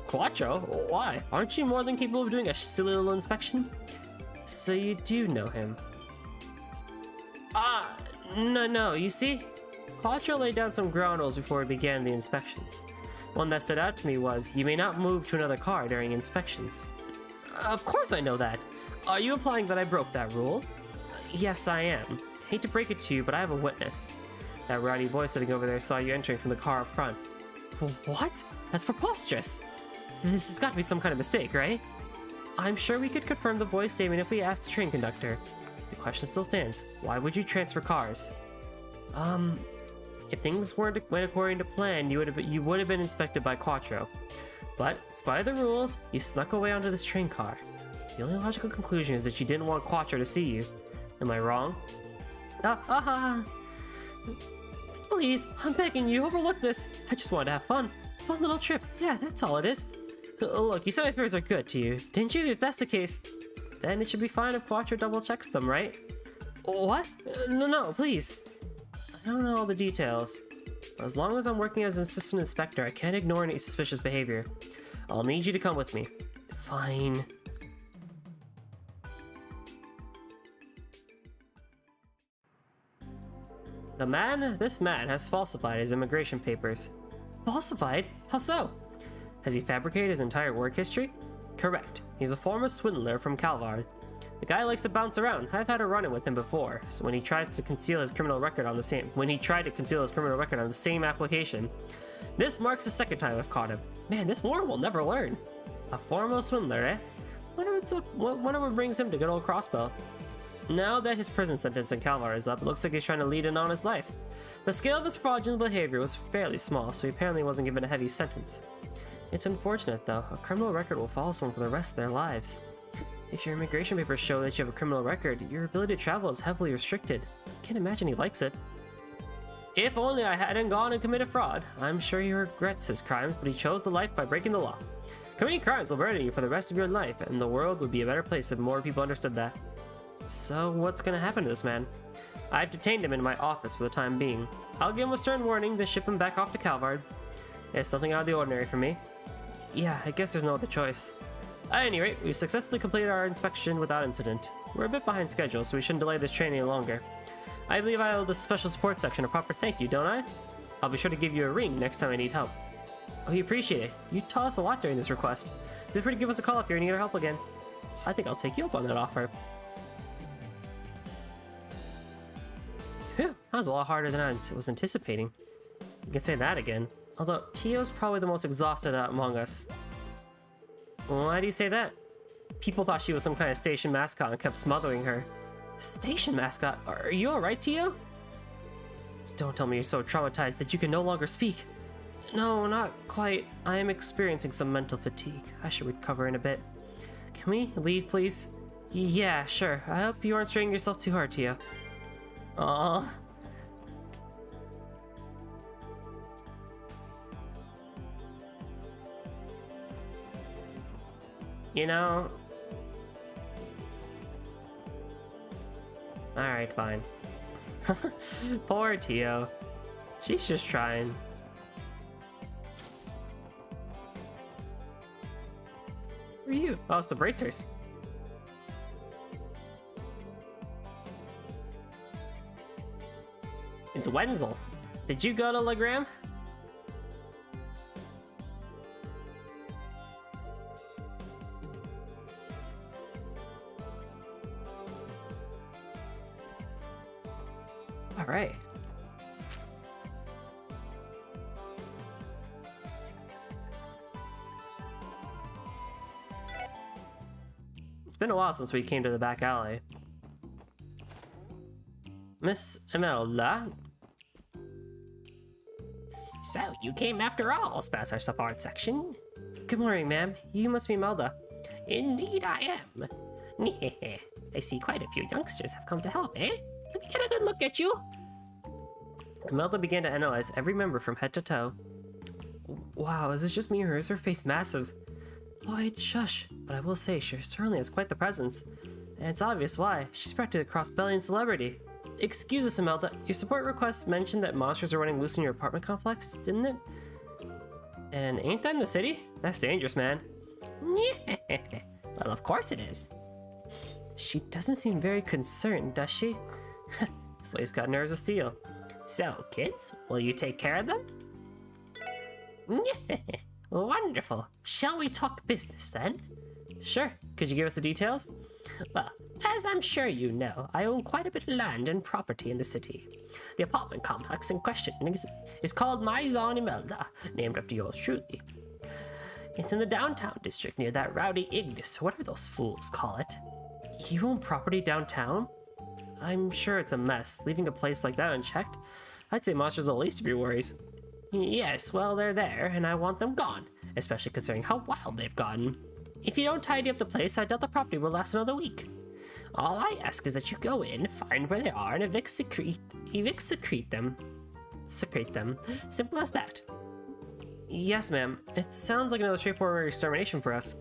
Quattro? Why? Aren't you more than capable of doing a silly little inspection? So you do know him? No, you see? Quattro laid down some ground rules before we began the inspections. One that stood out to me was, you may not move to another car during inspections. Of course I know that. Are you implying that I broke that rule? Yes, I am. Hate to break it to you, but I have a witness. That rowdy boy sitting over there saw you entering from the car up front. What? That's preposterous. This has got to be some kind of mistake, right? I'm sure we could confirm the boy's statement if we asked the train conductor. The question still stands. Why would you transfer cars? If things went according to plan, you would have been inspected by Quattro. But, in spite of the rules, you snuck away onto this train car. The only logical conclusion is that you didn't want Quattro to see you. Am I wrong? Please, I'm begging you, overlook this. I just wanted to have fun. Fun little trip. Yeah, that's all it is. Look, you said my favors are good to you, didn't you? If that's the case, then it should be fine if Quattro double checks them, right? What? No, please. I don't know all the details. But as long as I'm working as an assistant inspector, I can't ignore any suspicious behavior. I'll need you to come with me. Fine. This man has falsified his immigration papers. Falsified? How so? Has he fabricated his entire work history? Correct. He's a former swindler from Calvard. The guy likes to bounce around. I've had a run-in with him before. So when he tried to conceal his criminal record on the same application. This marks the second time I've caught him. Man, this moron will never learn. A former swindler, eh? Wonder what brings him to good old Crossbow. Now that his prison sentence in Calvar is up, it looks like he's trying to lead an honest life. The scale of his fraudulent behavior was fairly small, so he apparently wasn't given a heavy sentence. It's unfortunate, though. A criminal record will follow someone for the rest of their lives. If your immigration papers show that you have a criminal record, your ability to travel is heavily restricted. Can't imagine he likes it. If only I hadn't gone and committed fraud. I'm sure he regrets his crimes, but he chose the life by breaking the law. Committing crimes will burden you for the rest of your life, and the world would be a better place if more people understood that. So what's gonna happen to this man? I've detained him in my office for the time being. I'll give him a stern warning, then ship him back off to Calvard. It's nothing out of the ordinary for me. Yeah, I guess there's no other choice. At any rate, we've successfully completed our inspection without incident. We're a bit behind schedule, so we shouldn't delay this train any longer. I believe I owe the special support section a proper thank you, don't I? I'll be sure to give you a ring next time I need help. Oh, we appreciate it. You taught us a lot during this request. Feel free to give us a call if you need our help again. I think I'll take you up on that offer. Phew, that was a lot harder than I was anticipating. You can say that again. Although, Tio's probably the most exhausted among us. Why do you say that? People thought she was some kind of station mascot and kept smothering her. Station mascot? Are you alright, Tio? Don't tell me you're so traumatized that you can no longer speak. No, not quite. I am experiencing some mental fatigue. I should recover in a bit. Can we leave, please? Yeah, sure. I hope you aren't straining yourself too hard, Tio. Aww. You know... Alright, fine. Poor Tio. She's just trying. Who are you? Oh, it's the bracers. It's Wenzel. Did you go to Legram? All right. been a while since we came to the back alley. Miss Imelda? So, you came after all, spouts our support section. Good morning, ma'am. You must be Imelda. Indeed I am. I see quite a few youngsters have come to help, eh? Let me get a good look at you. Imelda began to analyze every member from head to toe. Wow, is this just me or is her face massive? Lloyd, shush. But I will say, she certainly has quite the presence. And it's obvious why. She's practically a cross-bellion celebrity. Excuse us, Imelda. Your support request mentioned that monsters are running loose in your apartment complex, didn't it? And ain't that in the city? That's dangerous, man. Well, of course it is. She doesn't seem very concerned, does she? This lady's got nerves of steel. So, kids, will you take care of them? Wonderful. Shall we talk business then? Sure. Could you give us the details? Well, as I'm sure you know, I own quite a bit of land and property in the city. The apartment complex in question is called Maison Imelda, named after yours truly. It's in the downtown district near that rowdy Ignis, or whatever those fools call it. You own property downtown? I'm sure it's a mess, leaving a place like that unchecked. I'd say monsters are the least of your worries. Yes, well, they're there, and I want them gone, especially considering how wild they've gotten. If you don't tidy up the place, I doubt the property will last another week. All I ask is that you go in, find where they are, and secrete them. Simple as that. Yes, ma'am. It sounds like another straightforward extermination for us.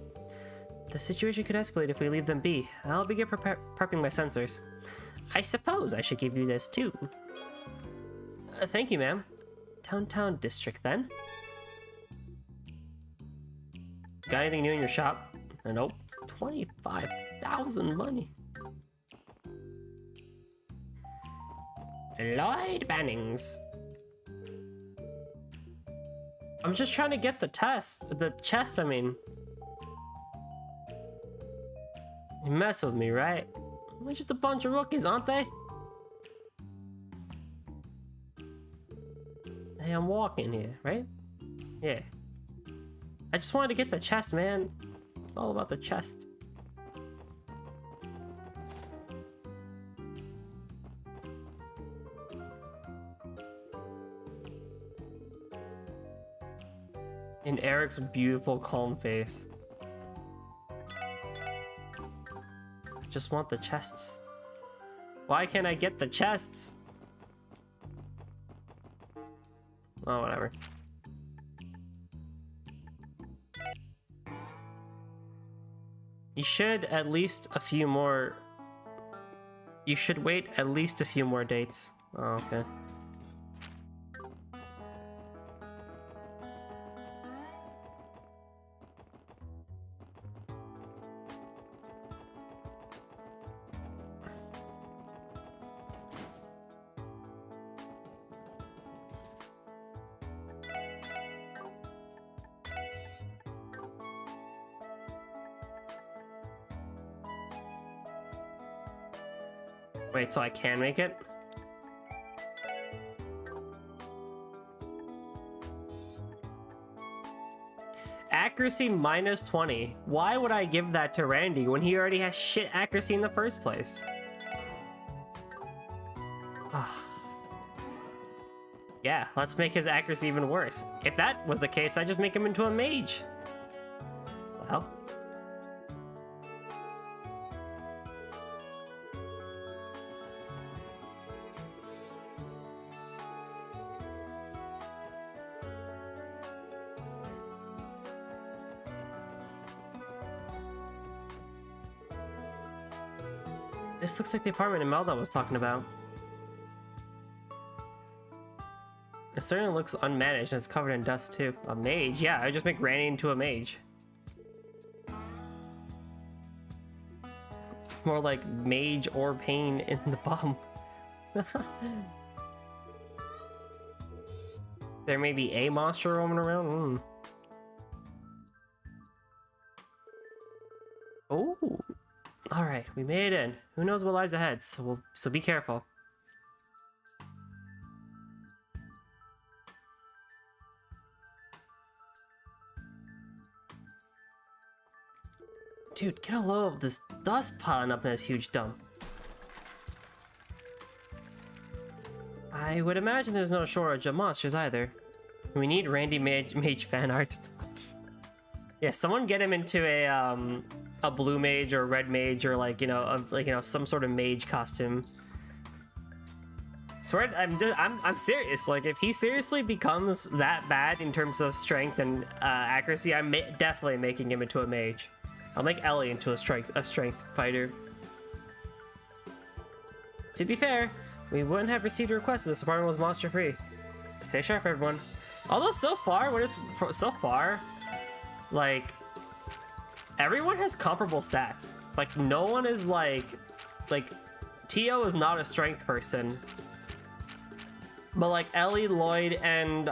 The situation could escalate if we leave them be. I'll begin prepping my sensors. I suppose I should give you this too. Thank you, ma'am. Downtown district, then. Got anything new in your shop? Nope. 25,000 money. Lloyd Bannings. I'm just trying to get the chest, I mean. You mess with me, right? They're just a bunch of rookies, aren't they? Hey, I'm walking here, right? Yeah. I just wanted to get the chest, man. It's all about the chest. In Eric's beautiful, calm face. Just want the chests. Why can't I get the chests? Oh, whatever. You should at least a few more... You should wait at least a few more dates. Oh, okay. Wait, so I can make it? Accuracy minus 20. Why would I give that to Randy when he already has shit accuracy in the first place? Ugh. Yeah, let's make his accuracy even worse. If that was the case, I'd just make him into a mage. What the hell? This looks like the apartment Imelda was talking about. It certainly looks unmanaged and it's covered in dust too. A mage? Yeah, I just make Randy into a mage. More like mage or pain in the bum. There may be a monster roaming around. Oh. All right, we made it in. Who knows what lies ahead? So be careful. Dude, get a load of this dust piling up in this huge dump. I would imagine there's no shortage of monsters either. We need Randy Mage fan art. Yeah, someone get him into a blue mage or a red mage or like some sort of mage costume. Swear, I'm serious. Like, if he seriously becomes that bad in terms of strength and accuracy, I'm definitely making him into a mage. I'll make Ellie into a strength fighter. To be fair, we wouldn't have received a request if this apartment was monster free. Stay sharp, everyone. Although so far, like everyone has comparable stats. Like no one is like Tio is not a strength person. But like Ellie, Lloyd, and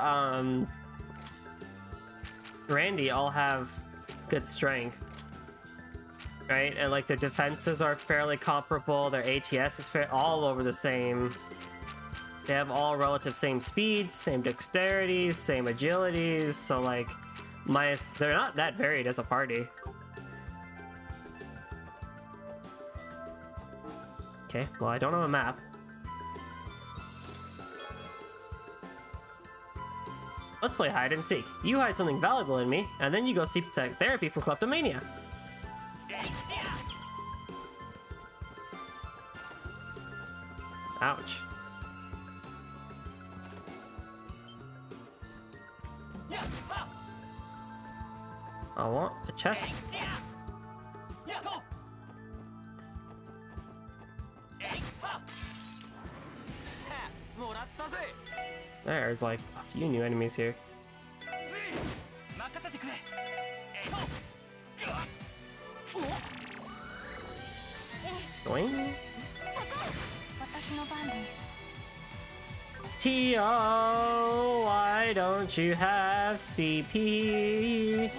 Randy all have good strength. Right? And like their defenses are fairly comparable, their ATS is all over the same. They have all relative same speeds, same dexterities, same agilities, so like they're not that varied as a party. Okay, well I don't have a map. Let's play hide and seek. You hide something valuable in me, and then you go seek therapy for kleptomania. Ouch. I want a chest. There's like a few new enemies here. Doing? Tio, why don't you have CP?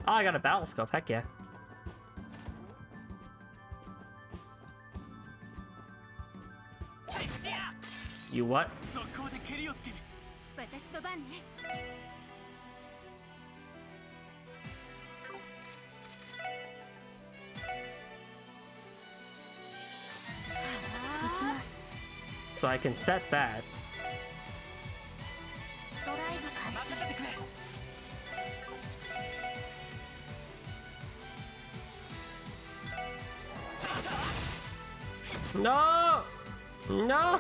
Oh, I got a battle scope, heck yeah. You what? So I can set that. No! No!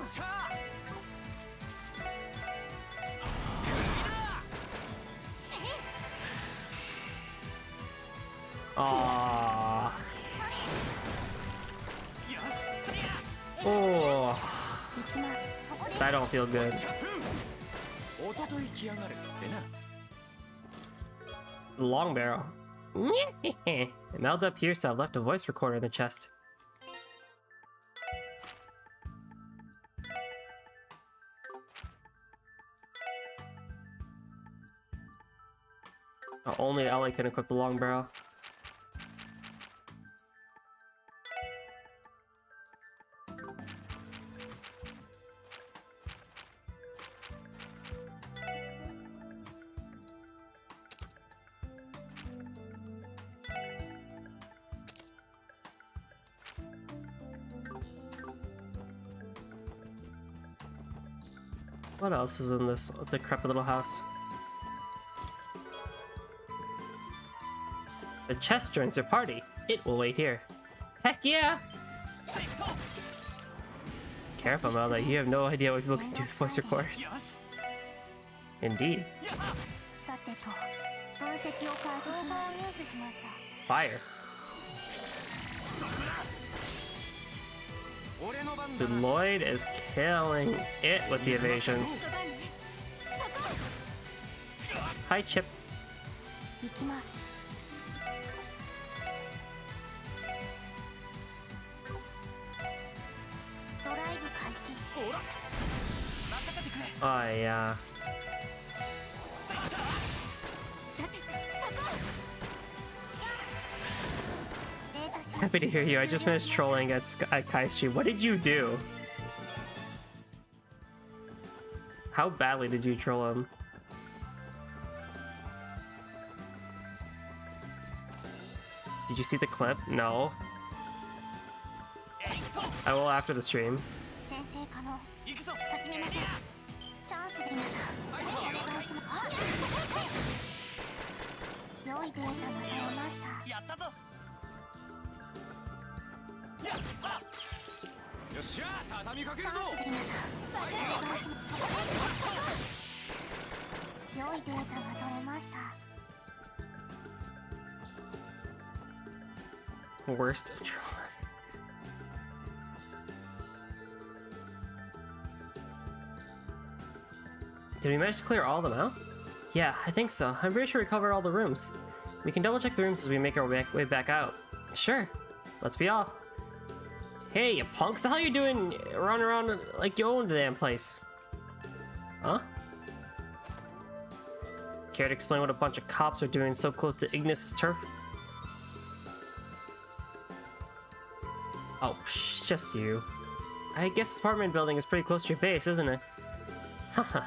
Aww. Oh. I don't feel good. Long barrel. Imelda appears to have left a voice recorder in the chest. Only Ellie can equip the long barrel. What else is in this decrepit little house? The chest joins your party. It will wait here. Heck yeah! Careful, Melda. You have no idea what people can do with voice recorders. Indeed. Fire. Dude, Lloyd is killing it with the evasions. Hi, Chip. 行きます。ドライブ開始。 Oh, yeah. Happy to hear you. I just finished trolling at Kaishi. What did you do? How badly did you troll him? Did you see the clip? No. I will after the stream. 先生可能。始めましょう。チャンスで皆さん。お願いします。良いデータが取れました。やったぞ。よっしゃ畳みかけるぞ。チャンスで皆さん。お願いします。良いデータが取れました。 Worst troll ever. Did we manage to clear all of them out? Yeah, I think so. I'm pretty sure we covered all the rooms. We can double check the rooms as we make our way back out. Sure. Let's be off. Hey, you punks! The hell you doing running around like you own the damn place? Huh? Care to explain what a bunch of cops are doing so close to Ignis's turf? Oh, psh, just you. I guess this apartment building is pretty close to your base, isn't it? Haha.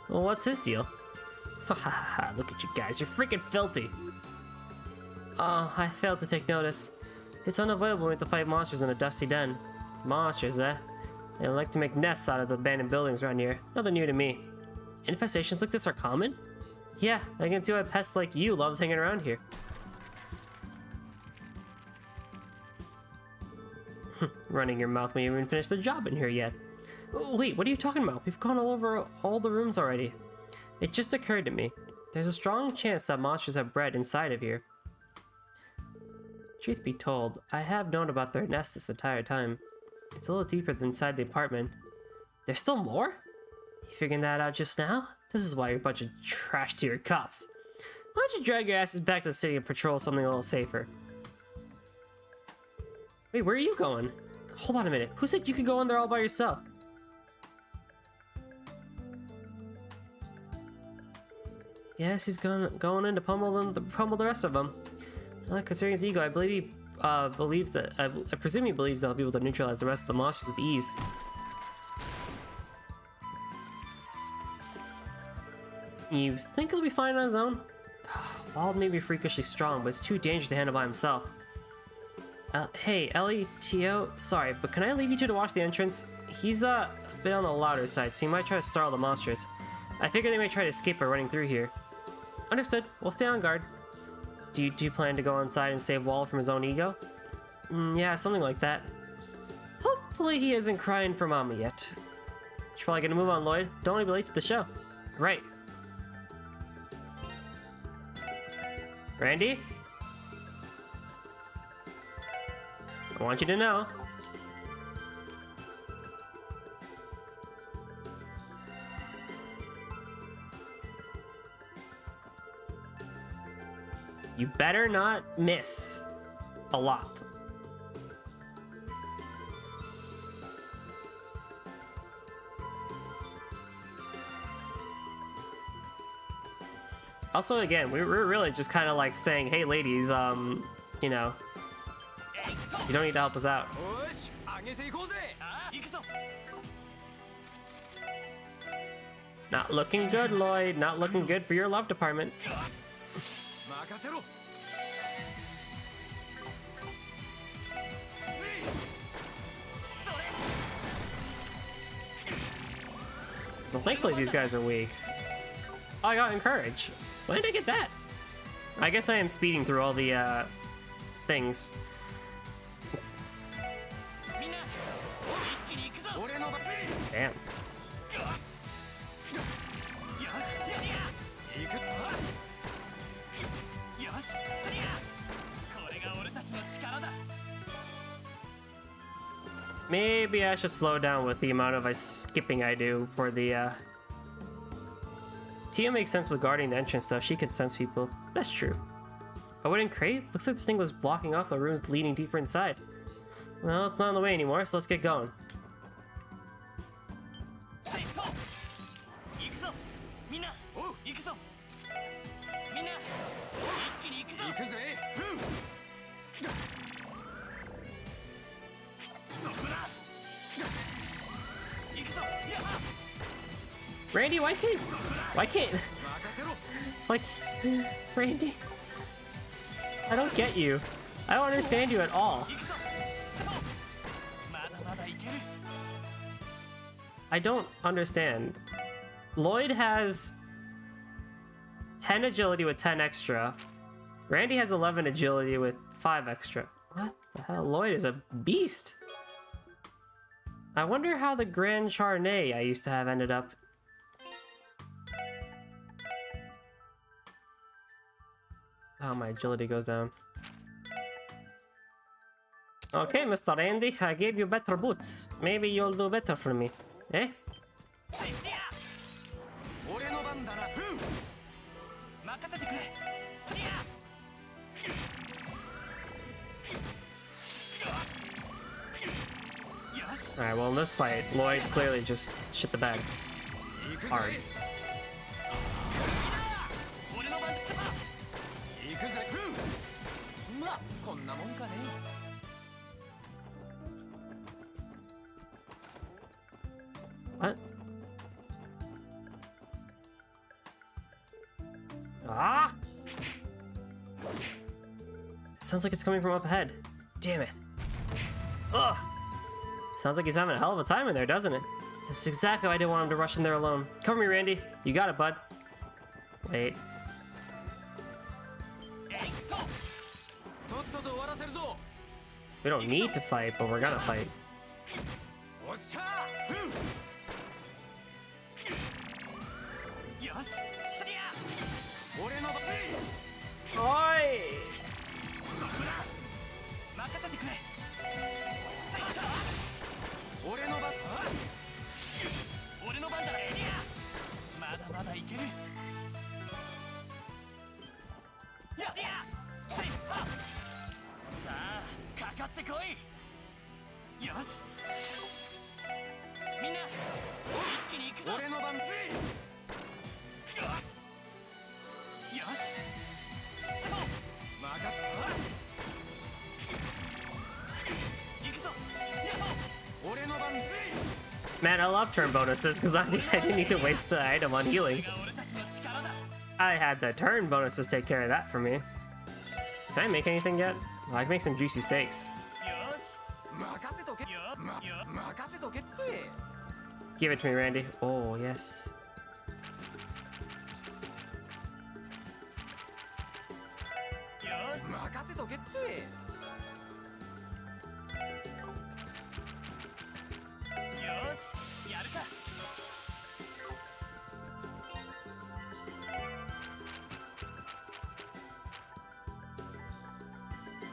Well, what's his deal? Hahaha, look at you guys, you're freaking filthy. Oh, I failed to take notice. It's unavoidable when we have to fight monsters in a dusty den. Monsters, eh? They like to make nests out of the abandoned buildings around here. Nothing new to me. Infestations like this are common? Yeah, I can see why pests like you loves hanging around here. Running your mouth when you haven't even finished the job in here yet. Oh, wait, what are you talking about? We've gone all over all the rooms already. It just occurred to me. There's a strong chance that monsters have bred inside of here. Truth be told, I have known about their nest this entire time. It's a little deeper than inside the apartment. There's still more? You figuring that out just now? This is why you're a bunch of trash-tier cops. Why don't you drag your asses back to the city and patrol something a little safer? Wait, where are you going? Hold on a minute. Who said you could go in there all by yourself? Yes, he's going in to pummel the rest of them. Concerning his ego, I believe he believes that I presume he believes that he'll be able to neutralize the rest of the monsters with ease. You think he'll be fine on his own? Wald may be freakishly strong, but it's too dangerous to handle by himself. Hey, Ellie, Tio, sorry, but can I leave you two to watch the entrance? He's a bit on the louder side, so he might try to startle the monsters. I figure they may try to escape by running through here. Understood. We'll stay on guard. Do you plan to go inside and save Wald from his own ego? Yeah, something like that. Hopefully he isn't crying for Mama yet. Should probably get a move on, Lloyd. Don't want to be late to the show. Right. Randy? I want you to know. You better not miss a lot. Also, again, we're really just kind of like saying, hey ladies, you know, you don't need to help us out. Not looking good, Lloyd. Not looking good for your love department. Well, thankfully these guys are weak. Oh, I got encouraged. When did I get that? I guess I am speeding through all the things. Damn. Maybe I should slow down with the amount of skipping I do for the Tia makes sense with guarding the entrance though. She can sense people. That's true. A wooden crate? Looks like this thing was blocking off the rooms leading deeper inside. Well, it's not in the way anymore, so let's get going. Randy, why can't, like, Randy, I don't get you. I don't understand you at all. I don't understand. Lloyd has 10 agility with 10 extra. Randy has 11 agility with 5 extra. What the hell? Lloyd is a beast. I wonder how the Grand Charnay I used to have ended up. Oh, my agility goes down. Okay, Mr. Randy, I gave you better boots. Maybe you'll do better for me. Eh? Alright, well in this fight, Lloyd clearly just shit the bed. Hard. What? Ah! Sounds like it's coming from up ahead. Damn it. Ugh! Sounds like he's having a hell of a time in there, doesn't it? This is exactly why I didn't want him to rush in there alone. Cover me, Randy. You got it, bud. Wait. We don't need to fight, but we're gonna fight. Oi! Man, I love turn bonuses because I didn't need to waste an item on healing. I had the turn bonuses take care of that for me. Can I make anything yet? Well, I can make some juicy steaks. Give it to me, Randy. Oh, yes.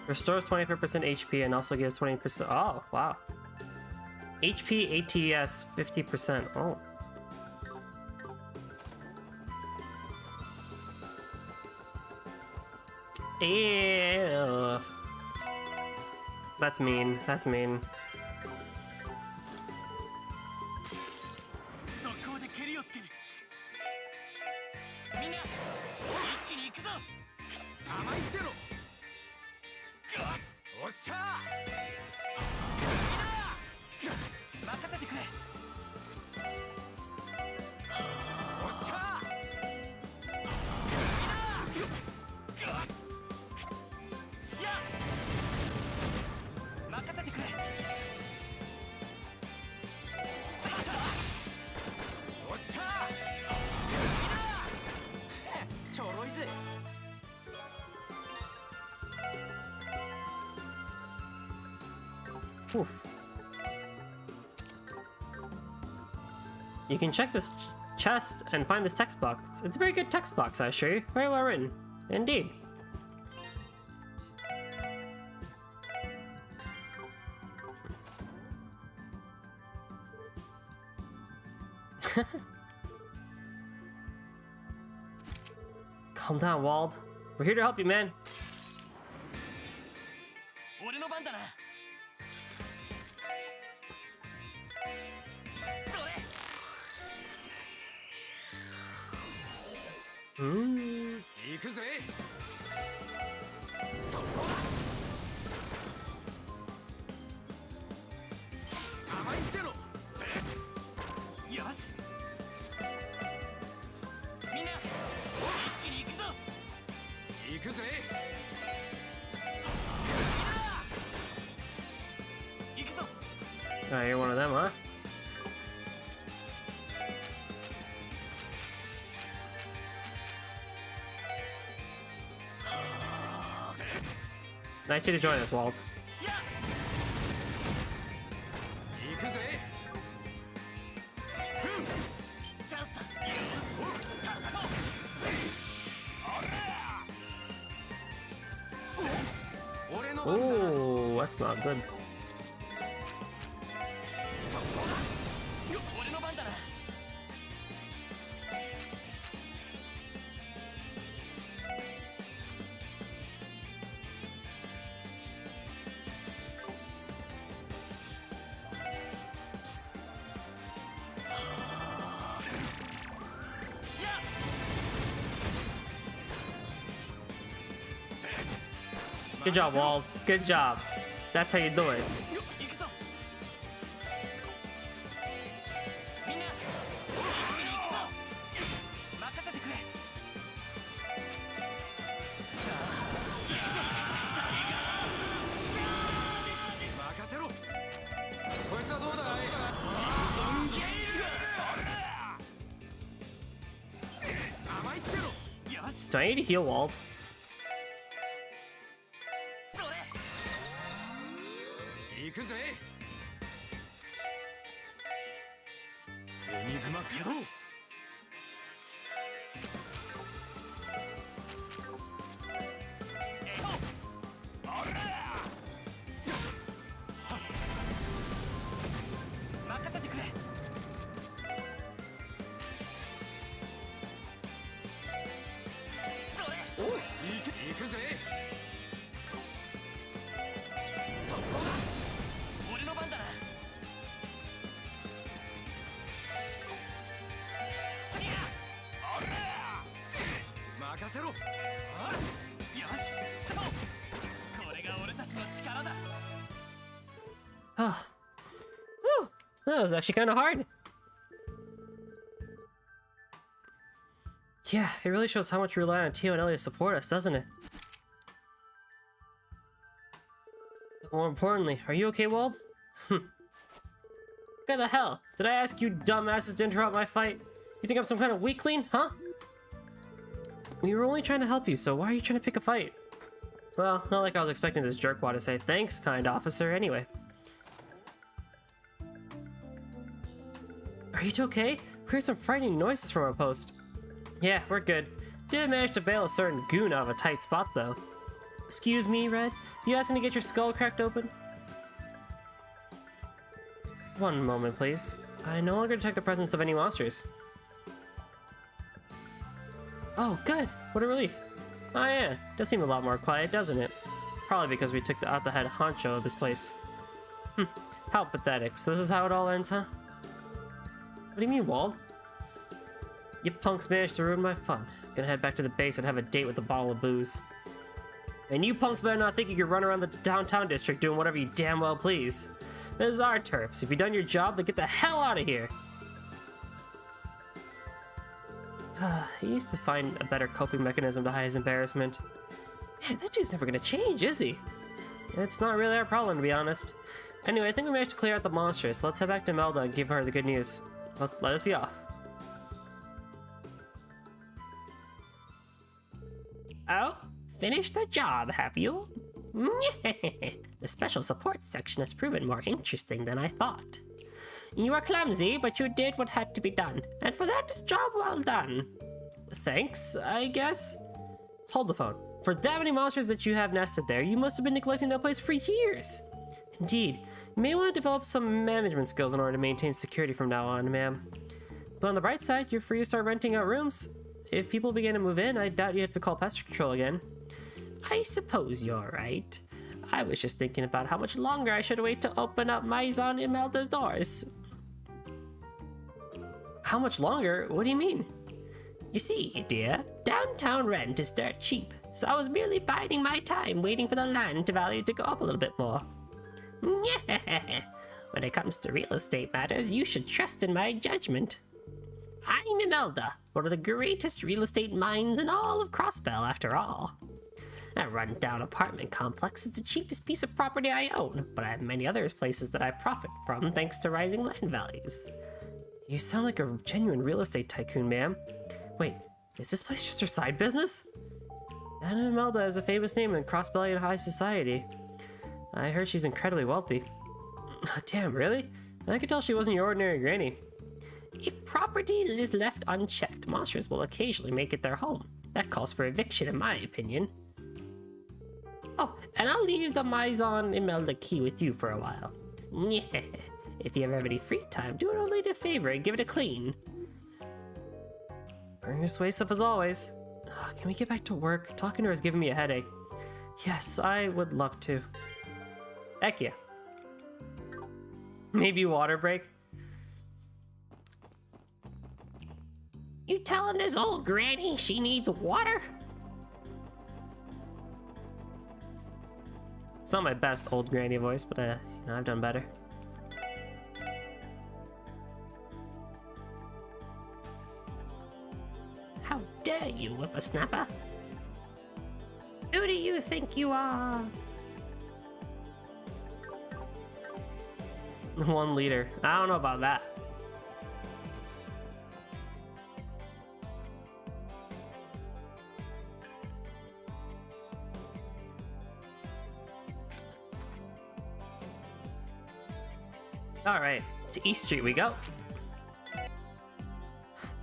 Restores 25% HP and also gives 20%. Oh, wow. HP, ATS, 50%. Oh. Ew. That's mean. That's mean. Oof. You can check this chest and find this text box. It's a very good text box, I assure you. Very well written. Indeed. Calm down, Wald. We're here to help you, man. 俺の番だな。それ。行くぜ。そこだ。甘いってろ。よし。みんな、一気に行くぞ。行くぜ。行くぞ。Oh, you're one of them, huh? Nice of you to join us, Wald. 行くぜ。チャンスだ。よし。戦おう。俺の番だ。 Oh, that's not good. 俺の番だな。Good job, Wald. Good job. That's how you do it. 行くぞ。みんな、一気に行くぞ。任せてくれ。さあ、任せろ。こいつはどうだい。甘いってろ。よし。 Do I need to heal Wald? それ。行くぜ。エニグマ起動。任せてくれ。それ。行くぜ。そこだ。俺の番だな。次だ。任せろ。よし。そう。これが俺たちの力だ。 Oh. Whew. That was actually kind of hard. Yeah, it really shows how much we rely on Tio and Ellie to support us, doesn't it? More importantly, are you okay, Wald? What the hell? Did I ask you dumbasses to interrupt my fight? You think I'm some kind of weakling, huh? We were only trying to help you, so why are you trying to pick a fight? Well, not like I was expecting this jerkwad to say thanks, kind officer, anyway. Are you two okay? We heard some frightening noises from our post. Yeah, we're good. Did manage to bail a certain goon out of a tight spot, though. Excuse me, Red? You asking to get your skull cracked open? One moment, please. I no longer detect the presence of any monsters. Oh, good! What a relief. Oh yeah, does seem a lot more quiet, doesn't it? Probably because we took out the head honcho of this place. How pathetic. So this is how it all ends, huh? What do you mean, Wald? You punks managed to ruin my fun. Gonna head back to the base and have a date with a bottle of booze. And you punks better not think you can run around the downtown district doing whatever you damn well please. This is our turf, so if you've done your job, then get the hell out of here! He used to find a better coping mechanism to hide his embarrassment. Man, that dude's never gonna change, is he? It's not really our problem, to be honest. Anyway, I think we managed to clear out the monsters, so let's head back to Melda and give her the good news. Let us be off. Oh? Finished the job, have you? The special support section has proven more interesting than I thought. You are clumsy, but you did what had to be done, and for that, job well done. Thanks, I guess? Hold the phone. For that many monsters that you have nested there, you must have been neglecting that place for years. Indeed, you may want to develop some management skills in order to maintain security from now on, ma'am. But on the bright side, you're free to start renting out rooms. if people began to move in, I doubt you'd have to call pest control again. I suppose you're right. I was just thinking about how much longer I should wait to open up Maison Imelda's doors. How much longer? What do you mean? You see, dear, downtown rent is dirt cheap, so I was merely biding my time waiting for the land value to go up a little bit more. When it comes to real estate matters, you should trust in my judgment. I'm Imelda, one of the greatest real estate minds in all of Crossbell, after all. A run-down apartment complex is the cheapest piece of property I own, but I have many other places that I profit from thanks to rising land values. You sound like a genuine real estate tycoon, ma'am. Wait, is this place just her side business? Anna Imelda is a famous name in Crossbellian high society. I heard she's incredibly wealthy. Damn, really? I could tell she wasn't your ordinary granny. If property is left unchecked, monsters will occasionally make it their home. That calls for eviction, in my opinion. Oh, and I'll leave the Maison Imelda key with you for a while. If you ever have any free time, do an old lady a favor and give it a clean. Bring your sway stuff as always. Can we get back to work? Talking to her is giving me a headache. Yes, I would love to. Heck yeah. Maybe water break? You telling this old granny she needs water? It's not my best old granny voice, but you know, I've done better. How dare you, whippersnapper? Who do you think you are? 1 liter. I don't know about that. All right, to East Street we go.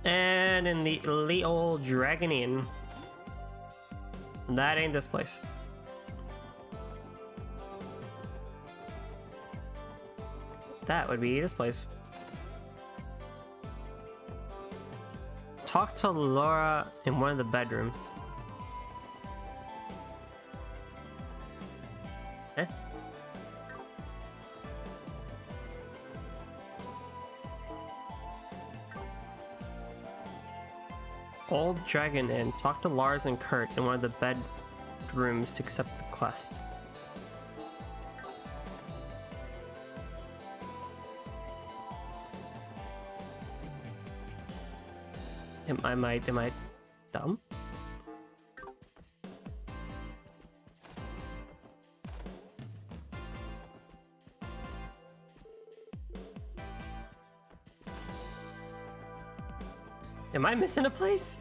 And in the old Dragon Inn. That ain't this place. That would be this place. Talk to Laura in one of the bedrooms. Eh? Old Dragon Inn. Talk to Lars and Kurt in one of the bedrooms to accept the quest. Am I dumb? Am I missing a place?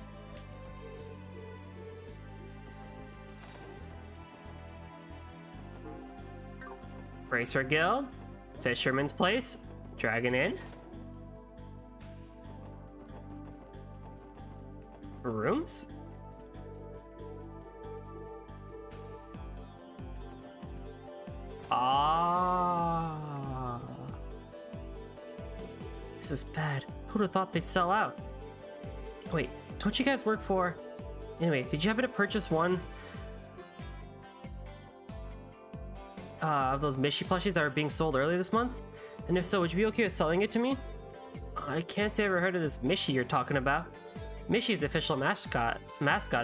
Racer Guild, Fisherman's Place, Dragon Inn. Rooms? Ah. This is bad. Who'd have thought they'd sell out? Wait, don't you guys work for... Anyway, did you happen to purchase one of those Mishy plushies that were being sold earlier this month? And if so, would you be okay with selling it to me? I can't say I ever heard of this Mishy you're talking about. Mishy's the official mascot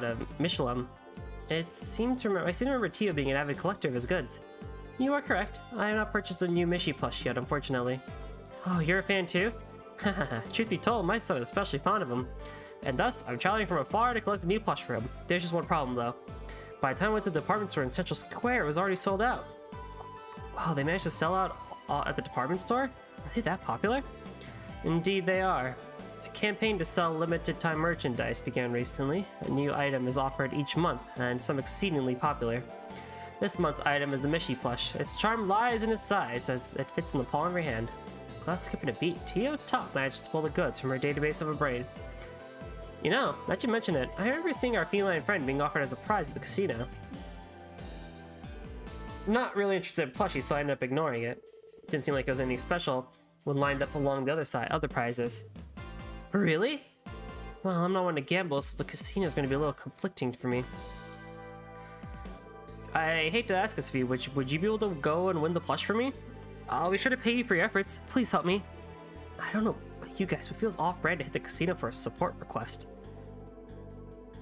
of Michelin. I seem to remember Tio being an avid collector of his goods. You are correct. I have not purchased the new Mishy plush yet, unfortunately. Oh, you're a fan too? Truth be told, my son is especially fond of him. And thus, I'm traveling from afar to collect a new plush for him. There's just one problem though. By the time I went to the department store in Central Square, it was already sold out. Wow, they managed to sell out at the department store? Are they that popular? Indeed they are. A campaign to sell limited time merchandise began recently. A new item is offered each month, and some exceedingly popular. This month's item is the Mishy plush. Its charm lies in its size, as it fits in the palm of your hand. Without skipping a beat, Tio Top managed to pull the goods from her database of a brain. You know, that you mention it, I remember seeing our feline friend being offered as a prize at the casino. Not really interested in plushies, so I ended up ignoring it. Didn't seem like it was anything special when lined up along the other side, other prizes. Really? Well, I'm not one to gamble, so the casino is going to be a little conflicting for me. I hate to ask this of you, would you be able to go and win the plush for me? I'll be sure to pay you for your efforts. Please help me. I don't know about you guys, but it feels off-brand to hit the casino for a support request.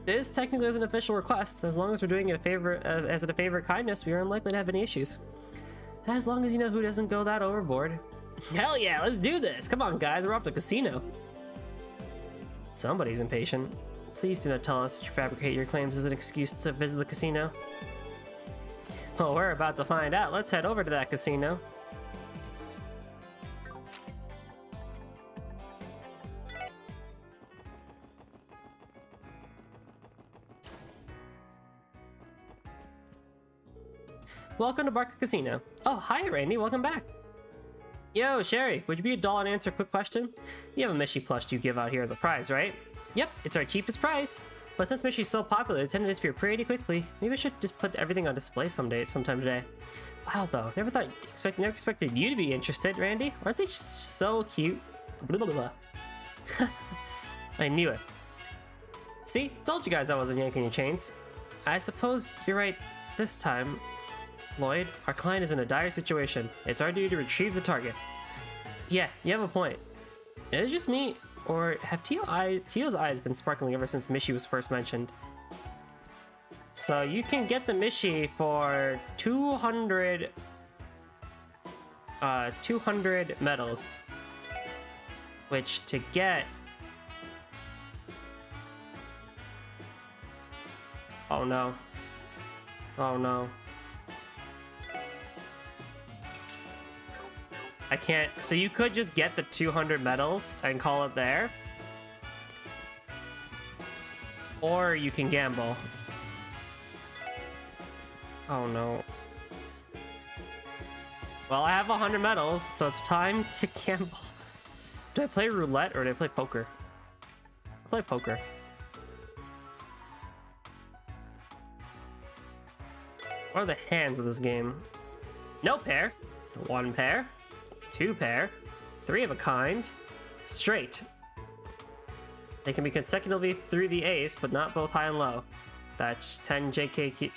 This technically is an official request. As long as we're doing it as a favor of kindness, we are unlikely to have any issues. As long as you know who doesn't go that overboard. Hell yeah, let's do this! Come on, guys, we're off to the casino. Somebody's impatient. Please do not tell us that you fabricate your claims as an excuse to visit the casino. Well, we're about to find out. Let's head over to that casino. Welcome to Barca Casino. Oh, hi, Randy. Welcome back. Yo, Sherry, would you be a doll and answer a quick question? You have a Mishy plush you give out here as a prize, right? Yep, it's our cheapest prize. But since Mishy's so popular, it tended to disappear pretty quickly. Maybe I should just put everything on display sometime today. Wow, though, never expected you to be interested, Randy. Aren't they just so cute? Blah, blah, blah. I knew it. See, told you guys I wasn't yanking your chains. I suppose you're right this time. Lloyd, our client is in a dire situation. It's our duty to retrieve the target. Yeah, you have a point. Is it just me, or have Tio's eyes been sparkling ever since Mishy was first mentioned? So you can get the Mishy for 200 medals, which to get... Oh no. Oh no. I can't, so you could just get the 200 medals and call it there. Or you can gamble. Oh no. Well, I have 100 medals, so it's time to gamble. Do I play roulette or do I play poker? I play poker. What are the hands of this game? No pair. One pair. Two pair, three of a kind, straight. They can be consecutively through the ace, but not both high and low. That's 10 JK Q,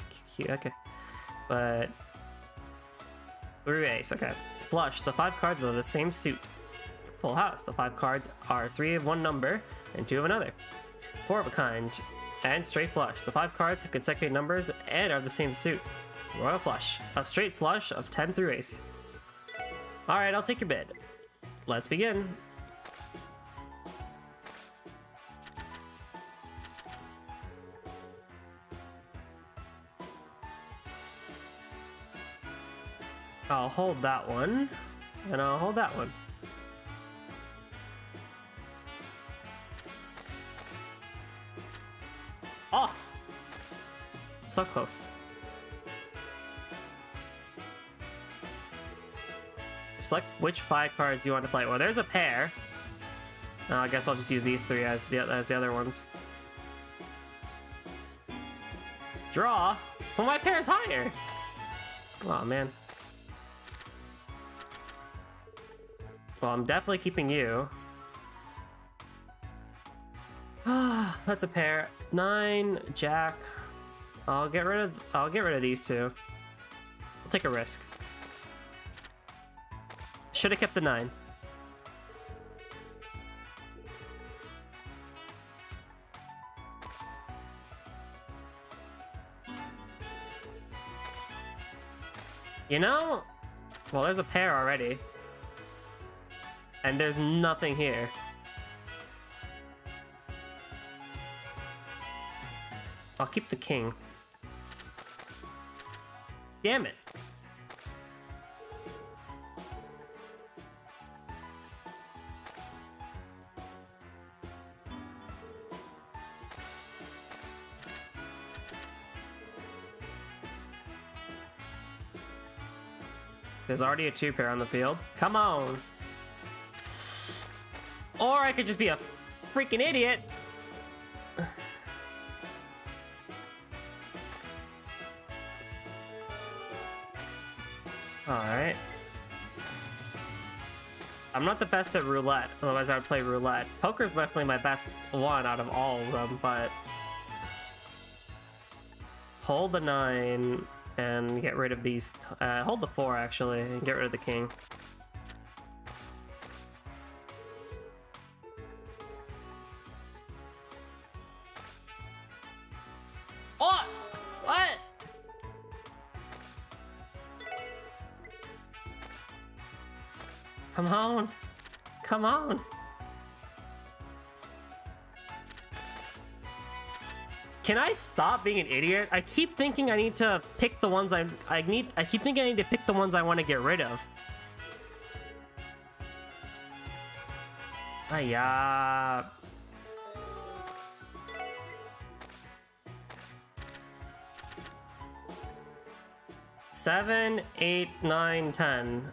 okay. But through ace, okay. Flush, the 5 cards are the same suit. Full house, the 5 cards are 3 of one number and 2 of another. 4 of a kind, and straight flush. The 5 cards have consecutive numbers and are the same suit. Royal flush, a straight flush of 10 through ace. Alright, I'll take your bid. Let's begin. I'll hold that one, and I'll hold that one. Oh! So close. Select which 5 cards you want to play. Well, there's a pair. I guess I'll just use these 3 as the other ones. Draw? Well, my pair is higher. Oh man. Well, I'm definitely keeping you. That's a pair. 9, Jack. I'll get rid of these 2. I'll take a risk. Should have kept the 9. You know? Well, there's a pair already. And there's nothing here. I'll keep the king. Damn it. There's already a 2 pair on the field. Come on. Or I could just be a freaking idiot. Alright. I'm not the best at roulette, otherwise I would play roulette. Poker's definitely my best one out of all of them, but... Hold the 9 and get rid of these... hold the 4, actually, and get rid of the king. Oh! What? Come on. Come on. Can I stop being an idiot? I keep thinking I need to pick the ones I keep thinking I need to pick the ones I want to get rid of. Yeah. Seven, 8, 9, 10.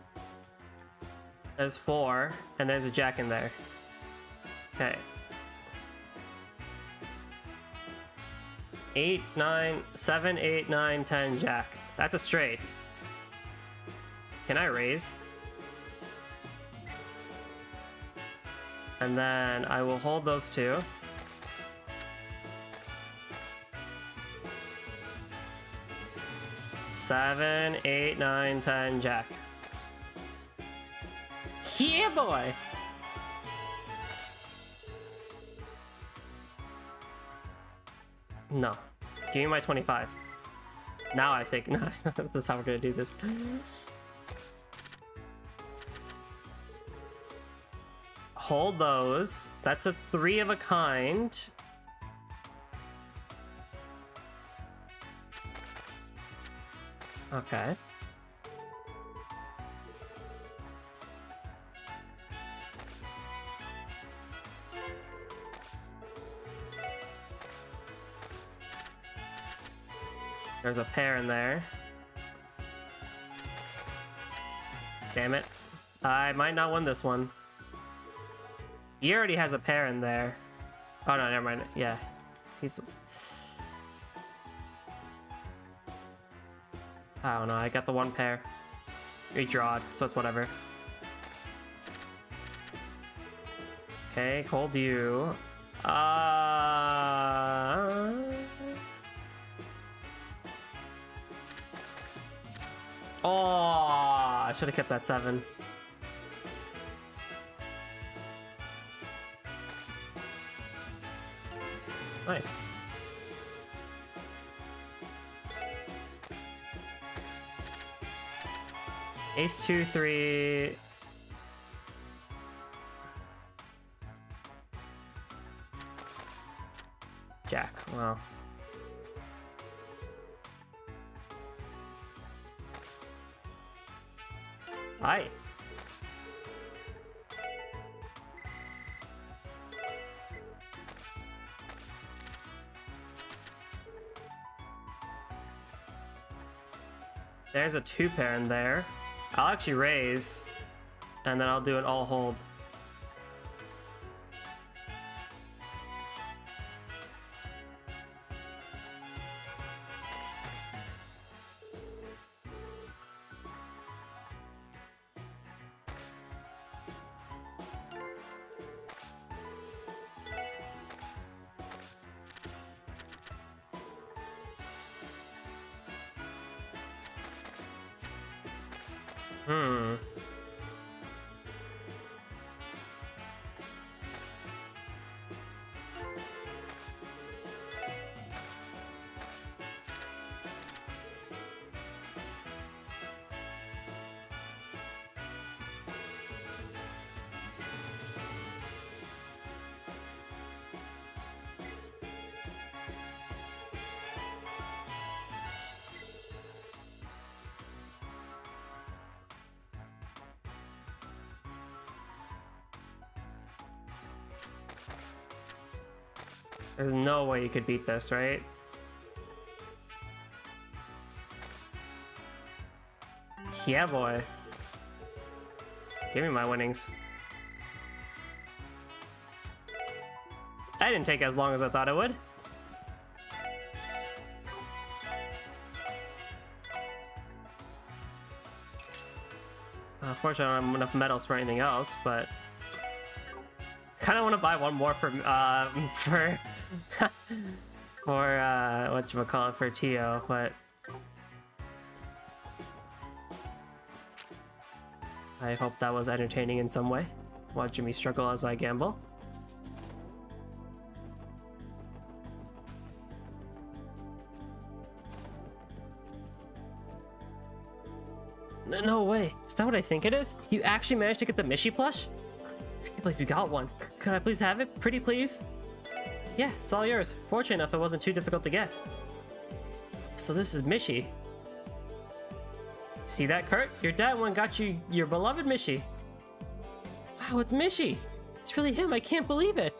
There's 4, and there's a jack in there. Okay. 8, 9, 7, 8, 9, 10, jack. That's a straight. Can I raise? And then I will hold those 2. Seven, 8, 9, 10, jack. Yeah, boy! No. Give me my 25. Now I think... No, that's how we're gonna do this. Hold those. That's a 3 of a kind. Okay. There's a pair in there. Damn it. I might not win this one. He already has a pair in there. Oh no, never mind. Yeah. He's... I don't know, I got the 1 pair. We drawed, so it's whatever. Okay, hold you. Oh, I should have kept that 7. Nice. Ace 2, 3. Jack. Wow. Hi. There's a 2 pair in there. I'll actually raise, and then I'll do an all hold. There's no way you could beat this, right? Yeah, boy. Give me my winnings. That didn't take as long as I thought it would. Unfortunately, I don't have enough metals for anything else, but kind of want to buy one more for for whatchamacallit, for Tio, but I hope that was entertaining in some way, watching me struggle as I gamble. No way. Is that what I think it is? You actually managed to get the Mishi plush? I can't believe you got one. Could I please have it? Pretty please? Yeah, it's all yours. Fortunate enough it wasn't too difficult to get. So this is Mishi. See that, Kurt? Your dad one got you your beloved Mishi. Wow, it's Mishi. It's really him. I can't believe it.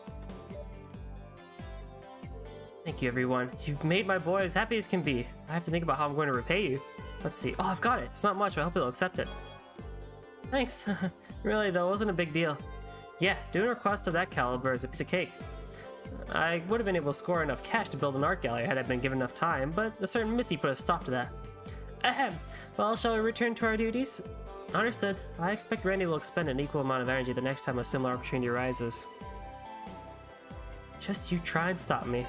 Thank you, everyone. You've made my boy as happy as can be. I have to think about how I'm going to repay you. Let's see. Oh, I've got it. It's not much, but I hope you'll accept it. Thanks. Really, though, it wasn't a big deal. Yeah, doing a request of that caliber is a piece of cake. I would have been able to score enough cash to build an art gallery had I been given enough time, but a certain Missy put a stop to that. Ahem. Well, shall we return to our duties? Understood. I expect Randy will expend an equal amount of energy the next time a similar opportunity arises. Just you try and stop me.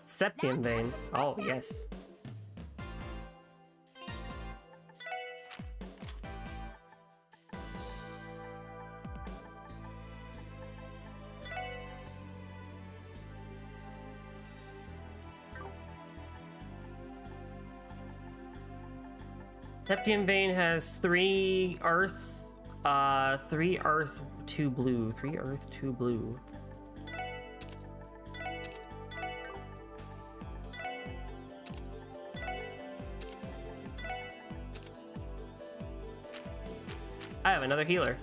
Septium vein. Oh, yes. Septium vein has 3 earth, 3 earth, 2 blue. 3 earth, 2 blue. I have another healer.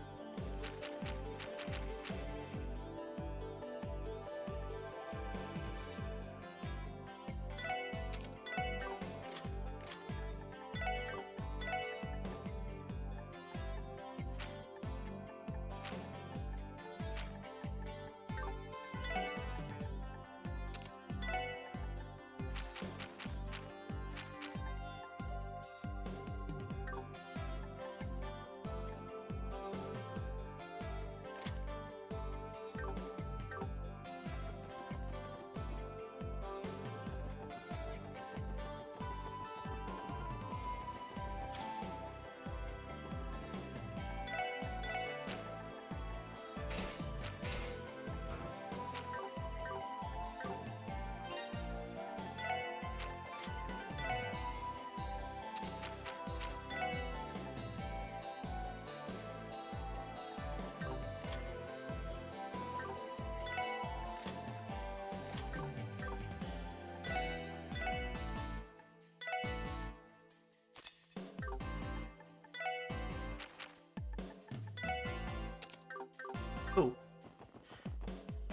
Ooh.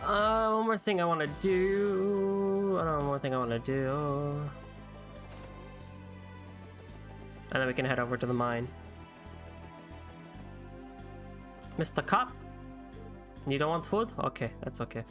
One more thing I want to do. I don't know, one more thing I want to do. And then we can head over to the mine. Mr. Cop? You don't want food? Okay, that's okay.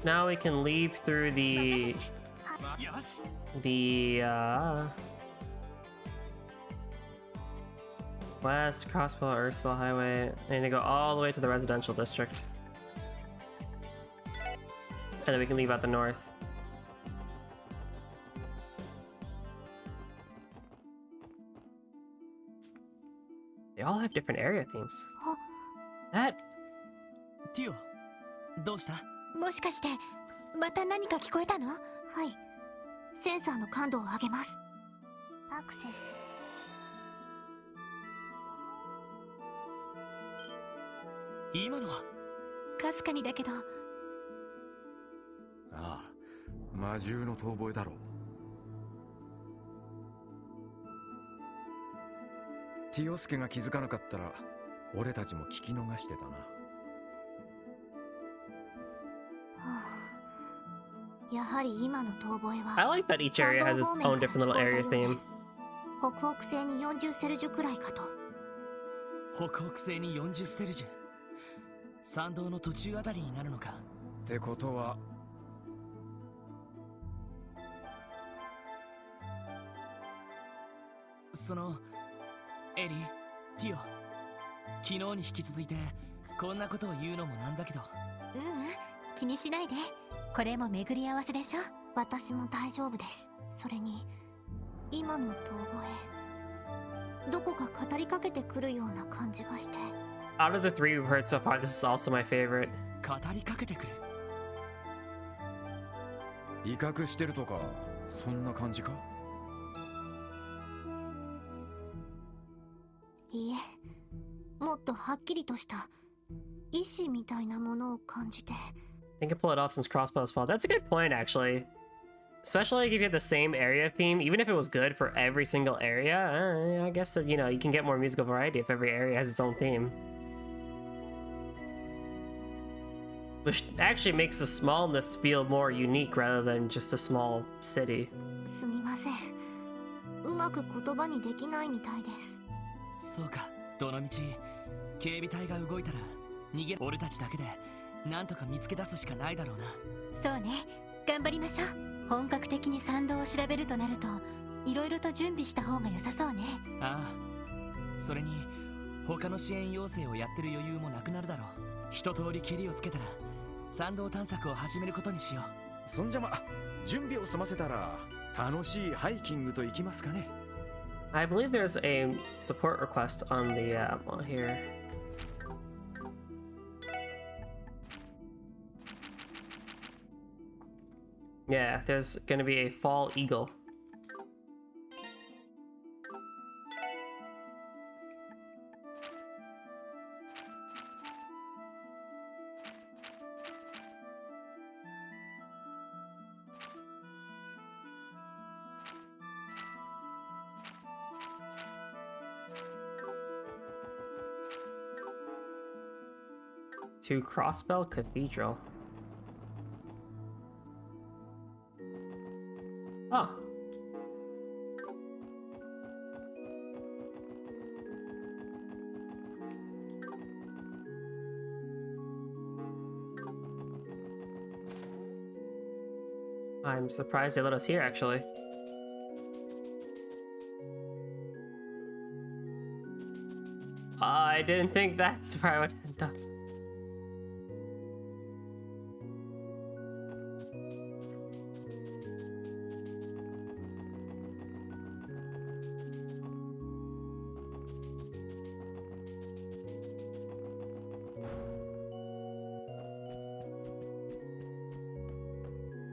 Now we can leave through the West Crossbow Ursula Highway. I need to go all the way to the residential district, and then we can leave out the north. They all have different area themes. あ、 That ティオ、どうした？もしかしてまた何か聞こえたの？はい。センサーの感度を上げます。アクセス。今のは？かすかにだけど。ああ、魔獣の遠吠えだろう。ティオスケが気づかなかったら俺たちも聞き逃してたな。はあ、やはり今の遠吠えは I like that each area has its own different little area theme. 北北西に40セルジュくらいかと。北北西に40セルジュ。参道の途中あたりになるのか。ってことはそのエリ、ティオ、昨日に引き続いてこんなことを言うのもなんだけど。ううん、気にしないで。これも巡り合わせでしょ。私も大丈夫です。それに今の遠吠え、どこか語りかけてくるような感じがして。 Out of the three we've heard so far, this is also my favorite. 語りかけてくる。威嚇してるとかそんな感じか？いいえ、もっとはっきりとした意志みたいなものを感じて。 I can pull it off since crossbows fall. That's a good point, actually. Especially like if you had the same area theme, even if it was good for every single area, I guess that, you know, you can get more musical variety if every area has its own theme. Which actually makes the smallness feel more unique rather than just a small city. すみません。うまく言葉にできないみたいです。そうか、どのみち警備隊が動いたら逃げ、俺たちだけでなんとか見つけ出すしかないだろうな。そうね、頑張りましょう。本格的に参道を調べるとなるといろいろと準備した方が良さそうね。ああ、それに他の支援要請をやってる余裕もなくなるだろう。一通りケリをつけたら参道探索を始めることにしよう。そんじゃま、準備を済ませたら楽しいハイキングと行きますかね。 I believe there's a support request on the well, here. Yeah, there's gonna be a fall eagle. To Crossbell Cathedral. Ah. I'm surprised they let us here, actually. I didn't think that's where I would end up.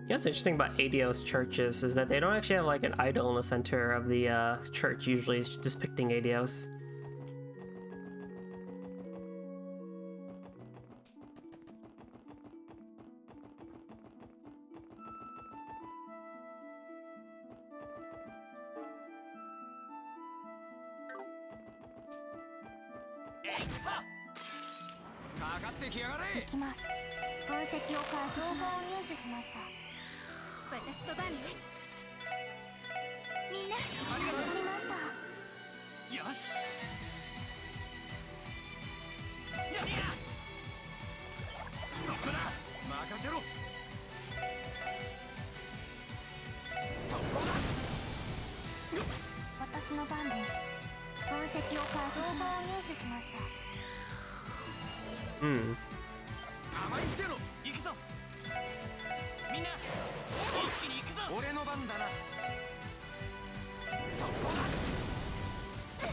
You know what's interesting about ADO's churches is that they don't actually have like an idol in the center of the church, usually depicting ADOs.行きます。分析を開始します。情報を入手しました。私とバンね。みんなわかりました。よし。そこだ。任せろ。そこだ。私の番です。分析を開始します。情報を入手しました。Hmm. 甘いってろ。行くぞ。みんな一気に行くぞ。俺の番だな。そこだ。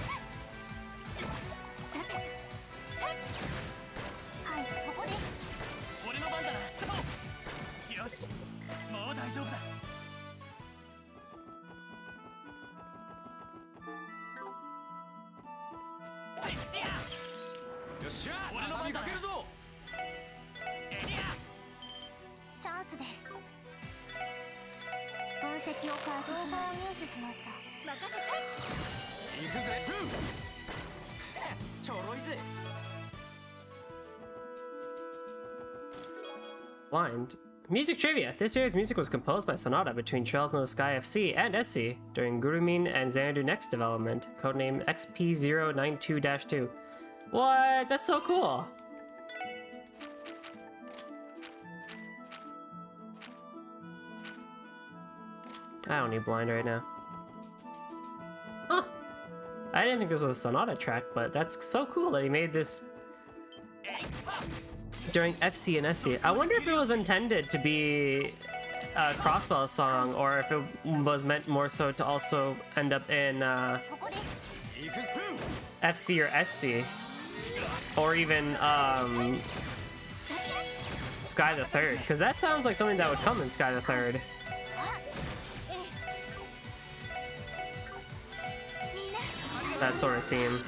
チャンスです。分析を開始します。情報を入手しました。任せて。行くぜ。ちょろいぜ。Blind. Music trivia. This series' music was composed by Sonata between Trails in the Sky FC and SC during Gurumin and Xanadu Next development, codename XP092-2. What? That's so cool. I don't need blind right now. Huh. I didn't think this was a Sonata track, but that's so cool that he made this during FC and SC. I wonder if it was intended to be a Crossbell song, or if it was meant more so to also end up in FC or SC, or even Sky the Third, because that sounds like something that would come in Sky the Third. That sort of theme.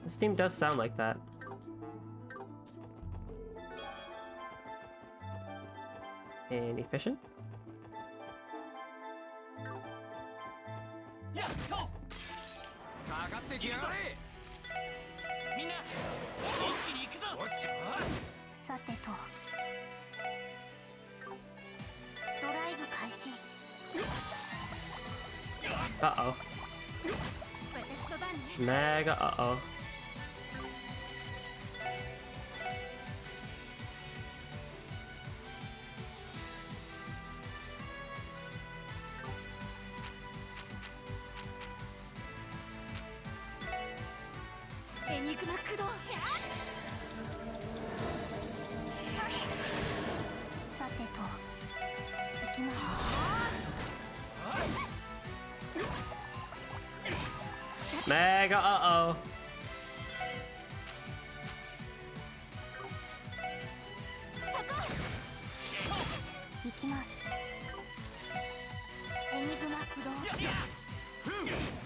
This theme does sound like that. And efficient? Uh-oh. Mega uh-oh. Mega uh-oh.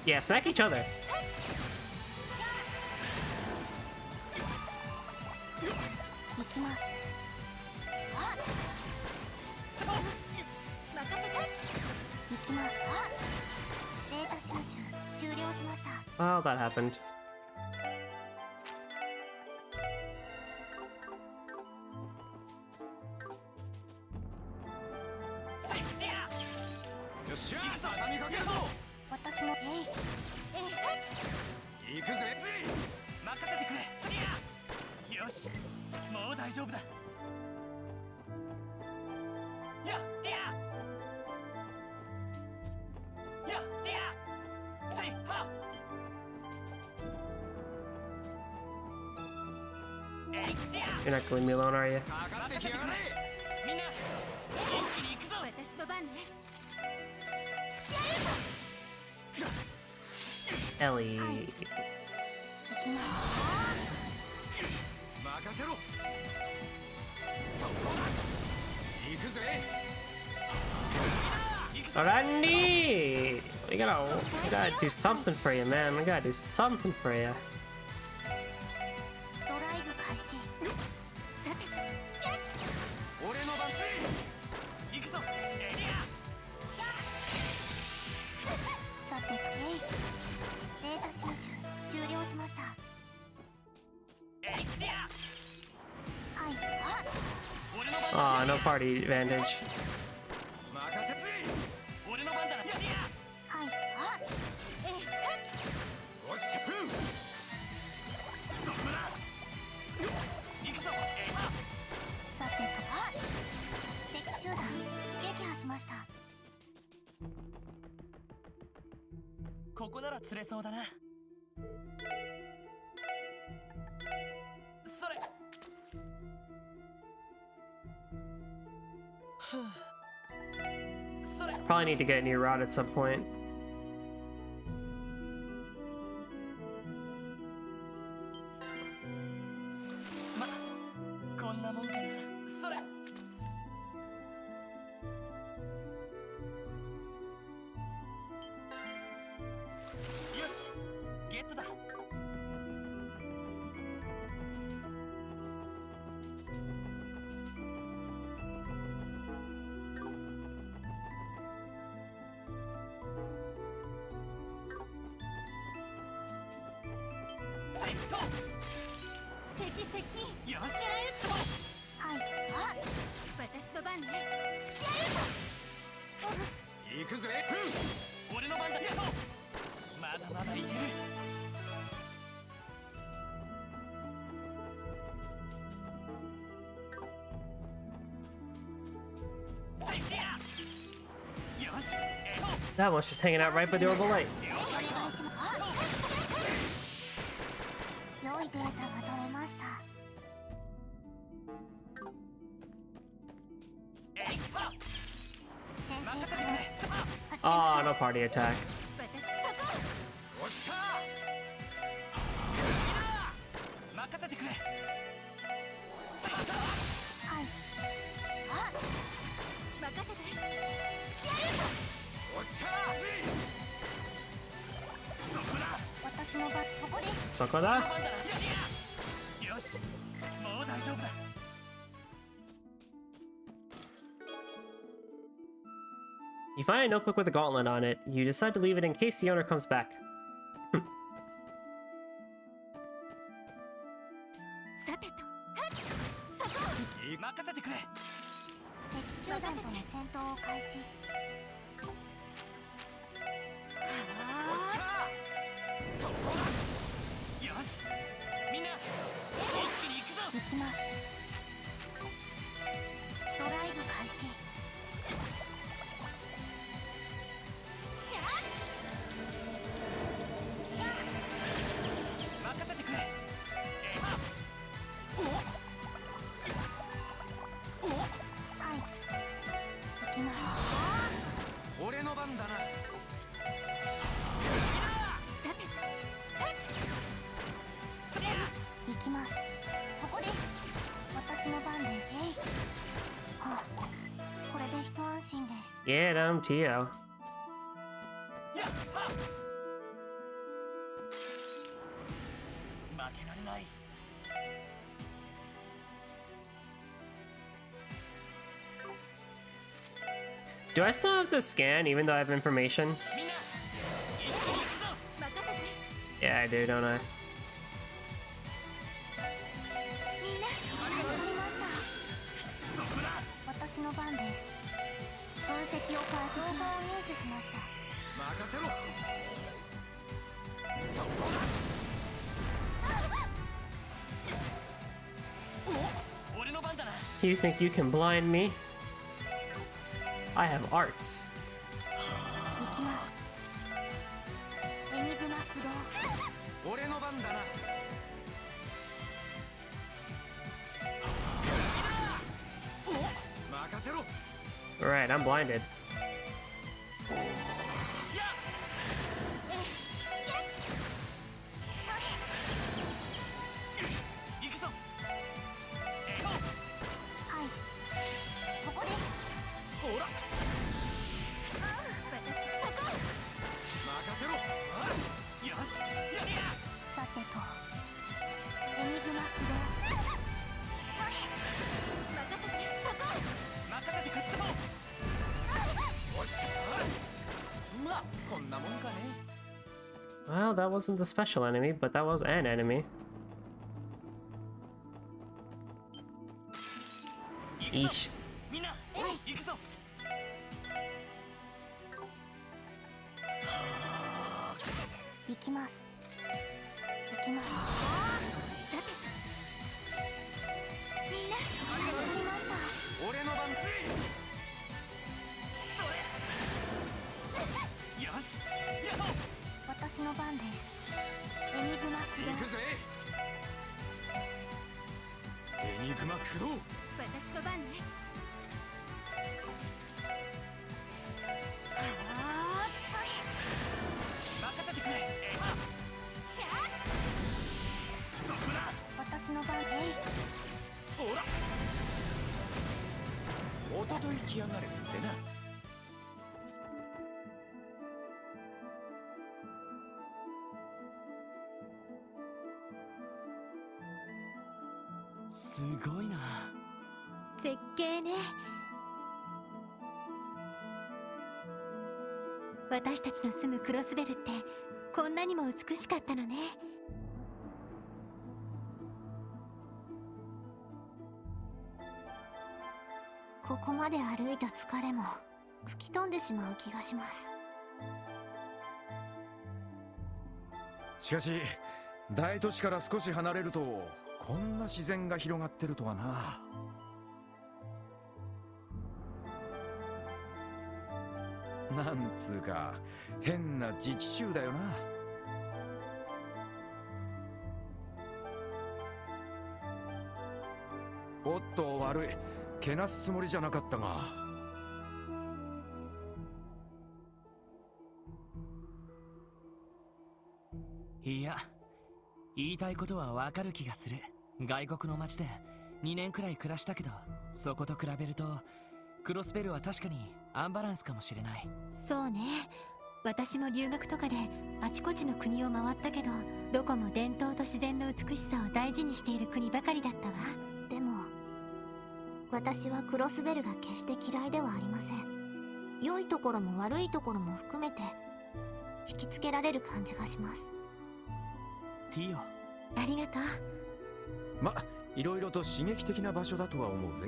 Yeah, smack each other. Well, that happened. You're not gonna leave me alone, are you? Ellie. Randy! We gotta do something for you, man. We gotta do something for you. Aw, no party advantage. Probably need to get a new rod at some point. それ。よし、ゲットだ。敵接近。よし。はい。あ、私の番ね。行くぜ。俺の番だ。まだまだいける。よし。That one's just hanging out right by the orbital light. 良いデータが取れました。先生から Oh, no party attack. おっしゃー。任せてくれ。はい。あ、任せて。おっしゃ私の番、そこです。そこだ。ー。よし、もう大丈夫だ。You find a notebook with a gauntlet on it. You decide to leave it in case the owner comes back. さてと。任せてくれ。敵集団との戦闘を開始。おっしゃー。そこだ。よし、みんな一気に行くぞ。行きます。ドライブ開始。任せてくれ。はい。行きます。俺の番だな。行きます。そこです。私の番です。えい。はあ、これで一安心です。 Get him, Tio. やっは。負けられない。 Do I still have to scan even though I have information? みんな一気に行くぞ。任せて。 Yeah, I do, don't I? みんな。わかりました。私の番です。分析を開始します。入手しました。任せろ。そこだ。俺の番だな。 You think you can blind me? I have arts. 行きます。エニグマ駆動。俺の番だな。任せろ。 Alright, I'm blinded. 行くぞ。はい。そこです。ほら。任せろ。よし。やりや。さてと。エニグマ駆動。任せてくれ。おっしゃー。まあこんなもんかね。 Well, that wasn't the special enemy, but that was an enemy. Eesh. みんな行くぞ。行きます。行きます。みんな。わかりました。俺の番。よし。やろう。私の番です。エニグマ駆動。行くぜ。エニグマ駆動。私の番ね。任せてくれ。私の番。えい。ほら。ととい来やがれってな。すごいな。絶景ね。私たちの住むクロスベルってこんなにも美しかったのね。ここまで歩いた疲れも吹き飛んでしまう気がします。しかし大都市から少し離れるとこんな自然が広がってるとはな。なんつうか変な自治州だよな。おっと悪い、けなすつもりじゃなかったが。いや、言いたいことはわかる気がする。外国の街で2年くらい暮らしたけど、そこと比べるとクロスベルは確かにアンバランスかもしれない。そうね。私も留学とかであちこちの国を回ったけど、どこも伝統と自然の美しさを大事にしている国ばかりだったわ。でも私はクロスベルが決して嫌いではありません。良いところも悪いところも含めて引きつけられる感じがします。ティオ、ありがとう。ま、いろいろと刺激的な場所だとは思うぜ。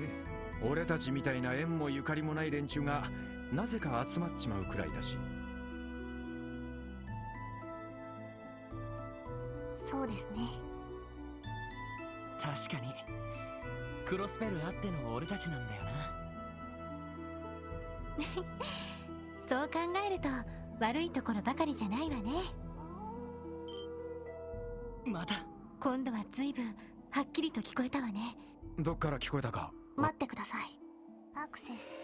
俺たちみたいな縁もゆかりもない連中がなぜか集まっちまうくらいだし。そうですね。確かにクロスベルあっての俺たちなんだよな。そう考えると悪いところばかりじゃないわね。また今度は随分はっきりと聞こえたわね。どっから聞こえたか。待ってください。アクセス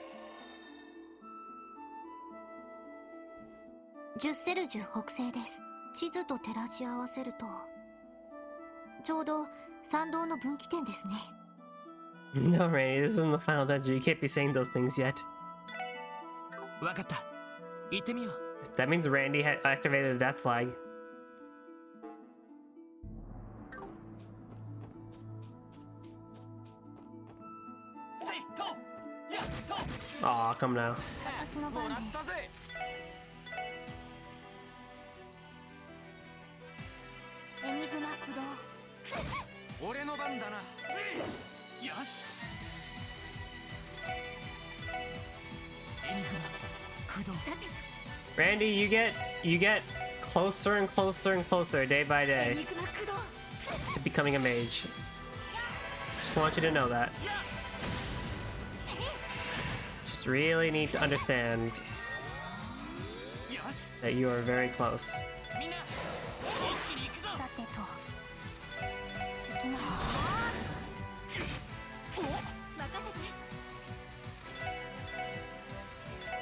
10セルジュ北西です。地図と照らし合わせるとちょうど参道の分岐点ですね。No, Randy, this isn't the final dungeon. You can't be saying those things yet. わかった、行ってみよう。 That means Randy had activated a death flag. Aw, come now. 私の番です。エニグマ駆動。俺の番だな。よし。エニグマ駆動。 Randy, you get closer and closer and closer day by エ day ニグマ駆動。 to becoming a mage. Just want you to know that. Just really need to understand that you are very close. さてと行きます。お、任せ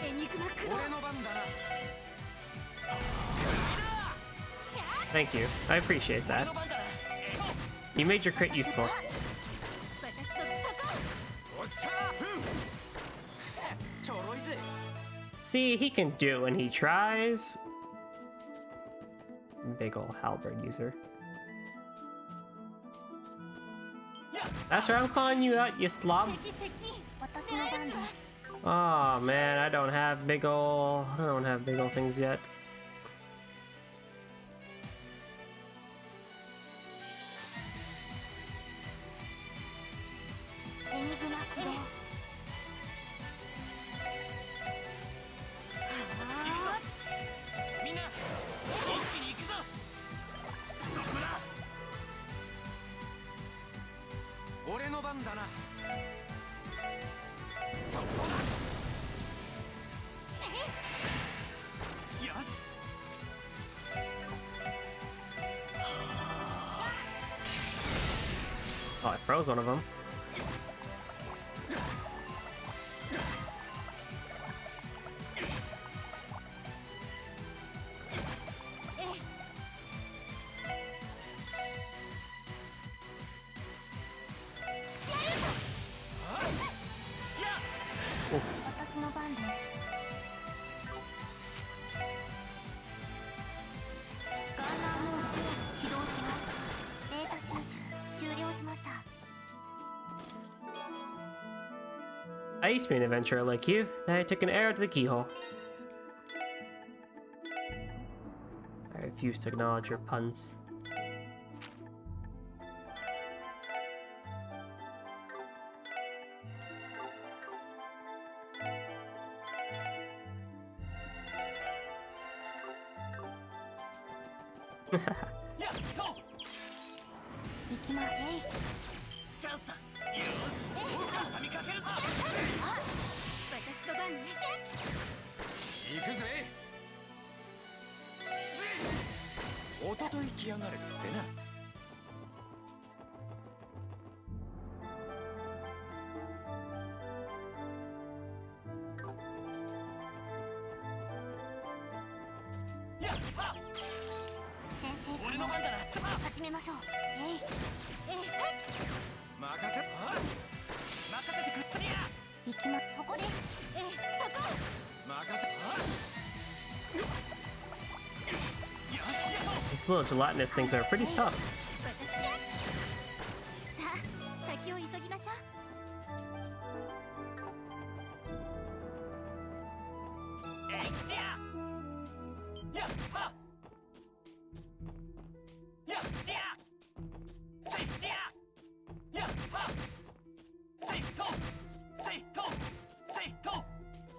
て。エニグマ駆動。俺の番だな。 Thank you. I appreciate that. You made your crit useful. 私と戦う。おっしゃちょろいぜ。 See, he can do it when he tries. Big ol' halberd user. That's right, I'm calling you out, you slob. 私の番です。 Oh man, I don't have big ol' things yet. エニグマ駆動。みんな一気に行くぞ。俺の番だな。そこだ。よし。 Oh, I froze one of them. I used to be an adventurer like you, then I took an arrow to the keyhole. I refuse to acknowledge your puns. These little gelatinous things are pretty tough.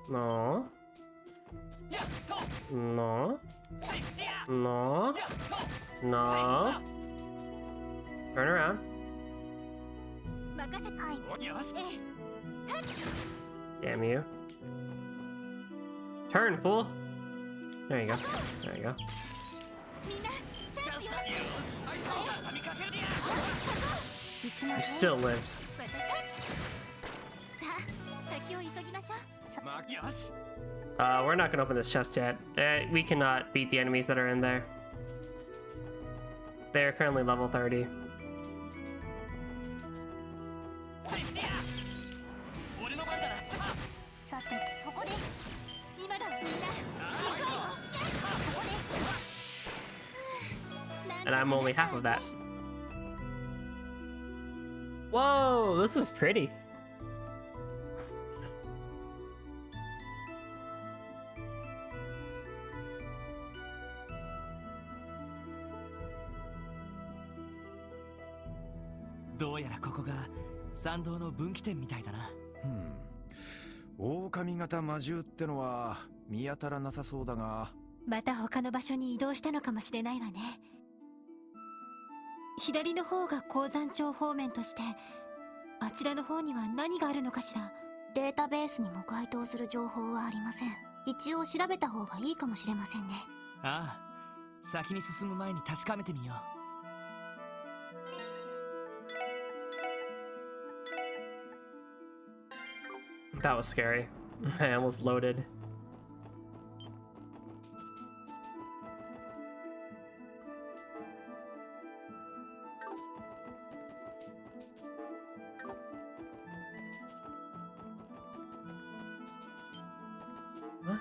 No. No. No. No. Turn around. Damn you. Turn, fool. There you go. There you go. You still lived. We're not gonna open this chest yet. We cannot beat the enemies that are in there. They're currently level 30. And I'm only half of that. Whoa, this is pretty. Hmm. 狼型魔獣ってのは見当たらなさそうだが。また他の場所に移動したのかもしれないわね。左の方が鉱山町方面として、あちらの方には何があるのかしら。データベースにも該当する情報はありません。一応調べた方がいいかもしれませんね。ああ、先に進む前に確かめてみよう。That was scary. I almost loaded. What?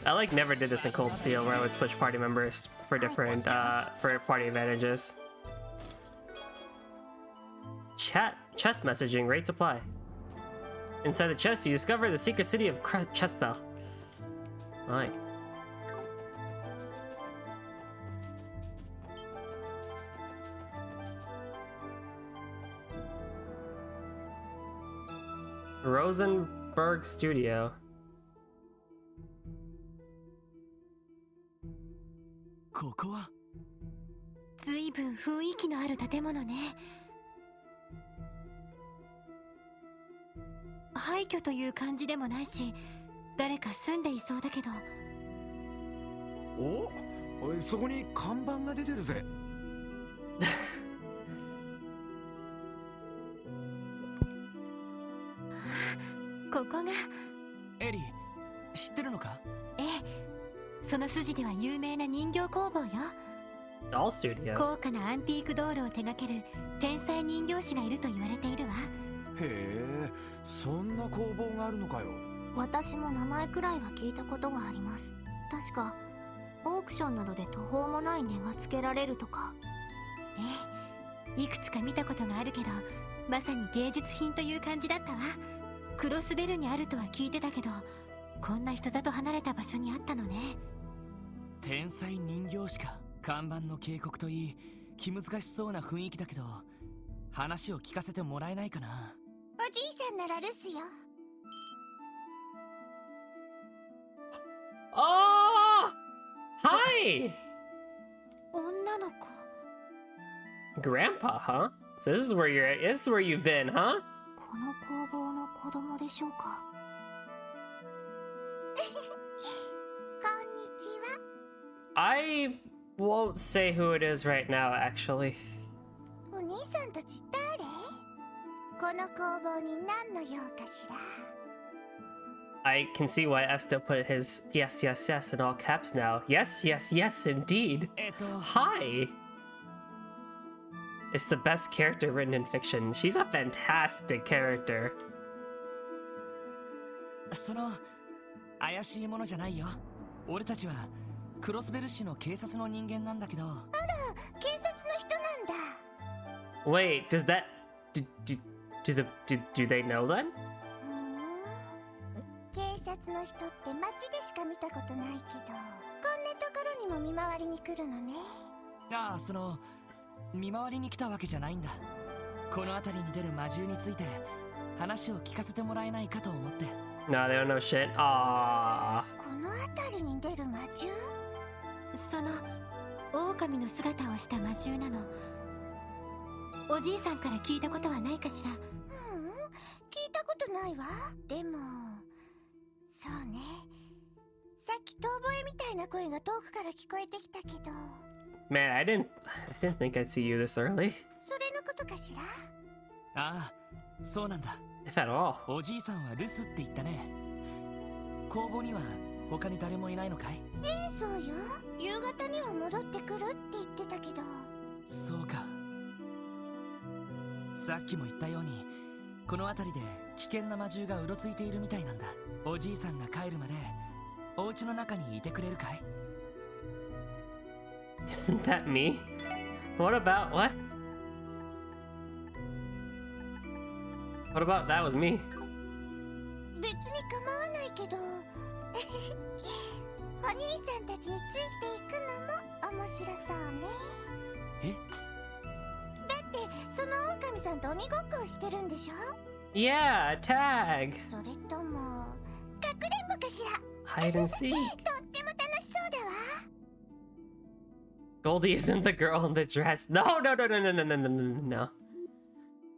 I like never did this in Cold Steel where I would switch party members for different for party advantages. Chest messaging rates apply. Inside the chest you discover the secret city of Chestbell. Right. Rosenberg Studio. ここは随分雰囲気のある建物ね。廃墟という感じでもないし、誰か住んでいそうだけど。お、そこに看板が出てるぜ。ここが。エリ知ってるのか？ええ、その筋では有名な人形工房よ。Doll Studio. 高価なアンティークドールを手掛ける天才人形師がいると言われているわ。へえ、そんな工房があるのかよ。私も名前くらいは聞いたことがあります。確かオークションなどで途方もない値がつけられるとか。ええ、いくつか見たことがあるけど、まさに芸術品という感じだったわ。クロスベルにあるとは聞いてたけど、こんな人里離れた場所にあったのね。天才人形師か。看板の警告といい気難しそうな雰囲気だけど、話を聞かせてもらえないかな。おじいさんなら留守よ。Oh! Hi! 女の子。 Grandpa, huh? So this is where you've been, huh? この工房の子供でしょうか。こんにちは。I won't say who it is right now, actually. お兄さんたち誰？この工房に何の用かしら。I can see why Esto put his yes, yes, yes in all caps now. Yes, yes, yes, indeed. Hi! It's the best character written in fiction. She's a fantastic character. その怪しいものじゃないよ。俺たちはクロスベル市の警察の人間なんだけど。警察の人なんだ。Wait, does that do they know then? 警察の人って街でしか見たことないけど、こんなところにも見回りに来るのね。ああ、その見回りに来たわけじゃないんだ。この辺りに出る魔獣について話を聞かせてもらえないかと思って。No, they don't know shit. Aww. この辺りに出る魔獣？その狼の姿をした魔獣なの。おじいさんから聞いたことはないかしら。聞いたことないわ。でもそうね、さっき遠吠えみたいな声が遠くから聞こえてきたけど。 Man, I didn't think I'd see you this early. それのことかしら。ああ、そうなんだ。If at all. おじいさんは留守って言ったね。工房には他に誰もいないのかい？そうよ、夕方には戻ってくるって言ってたけど。そうか。さっきも言ったように、この辺りで危険な魔獣がうろついているみたいなんだ。おじいさんが帰るまでお家の中にいてくれるかい？ Isn't that me? What about what? What about that was me? 別に構わないけどお兄さんたちについていくのも面白そうね。え？だってその狼さんと鬼ごっこをしてるんでしょ？ Yeah, tag. それともかくれんぼかしら。 Hide and seek. とっても楽しそうだわ。 Goldie isn't the girl in the dress. No, no, no, no, no, no, no, no, no, no.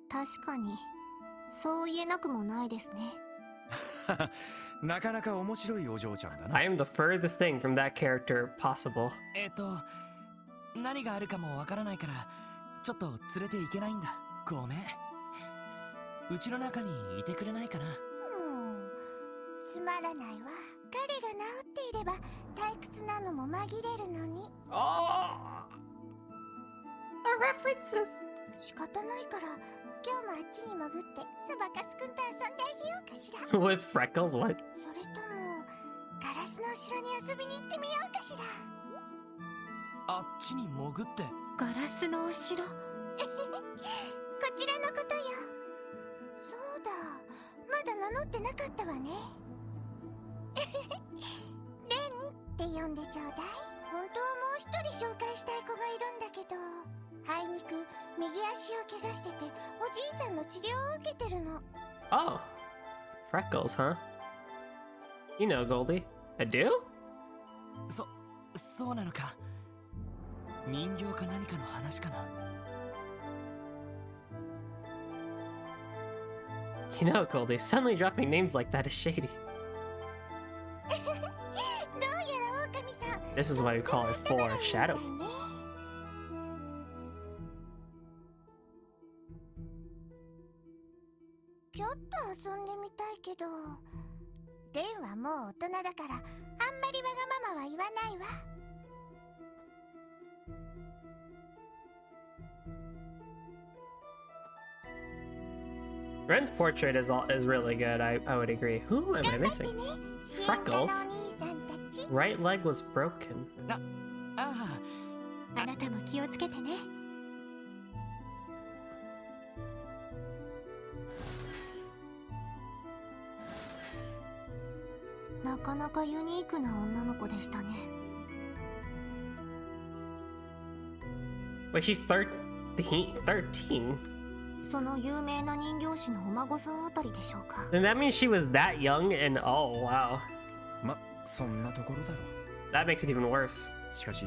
確かにそう言えなくもないですね。なかなか面白いお嬢ちゃんだな。 I am the furthest thing from that character possible. 何があるかもわからないからちょっと連れて行けないんだ。ごめん。うちの中にいてくれないかな。つまらないわ。彼が治っていれば退屈なのも紛れるのに。 Oh, the references. 仕方ないから今日もあっちに潜ってサバカスくんと遊んであげようかしら。 With freckles, what? それともガラスの後ろに遊びに行ってみようかしら。あっちに潜って。ガラスの後ろ。こちらのことよ。そうだ、まだ名乗ってなかったわね。レンって呼んでちょうだい。本当はもう一人紹介したい子がいるんだけど、あいにく右足を怪我してておじいさんの治療を受けてるの。 Oh, freckles, huh? You know, Goldie. I do? そうなのか。人形か何かの話かな。 You know, Goldie, suddenly dropping names like that is shady. どうやら狼さん、 This is why we call it foreshadow. 今ちょっと遊んでみたいけど、レンはもう大人だからあんまりわがままは言わないわ。Ren's portrait is really good. I would agree. Who am I missing? Freckles. Right leg was broken. ああなたも気をつけてね。なかなかユニークな女の子でしたね。Wait, she's 13? その有名な人形師のお孫さんあたりでしょうか。 Then that means she was that young and oh wow. ま、そんなところだろ That makes it even worse. う。しかし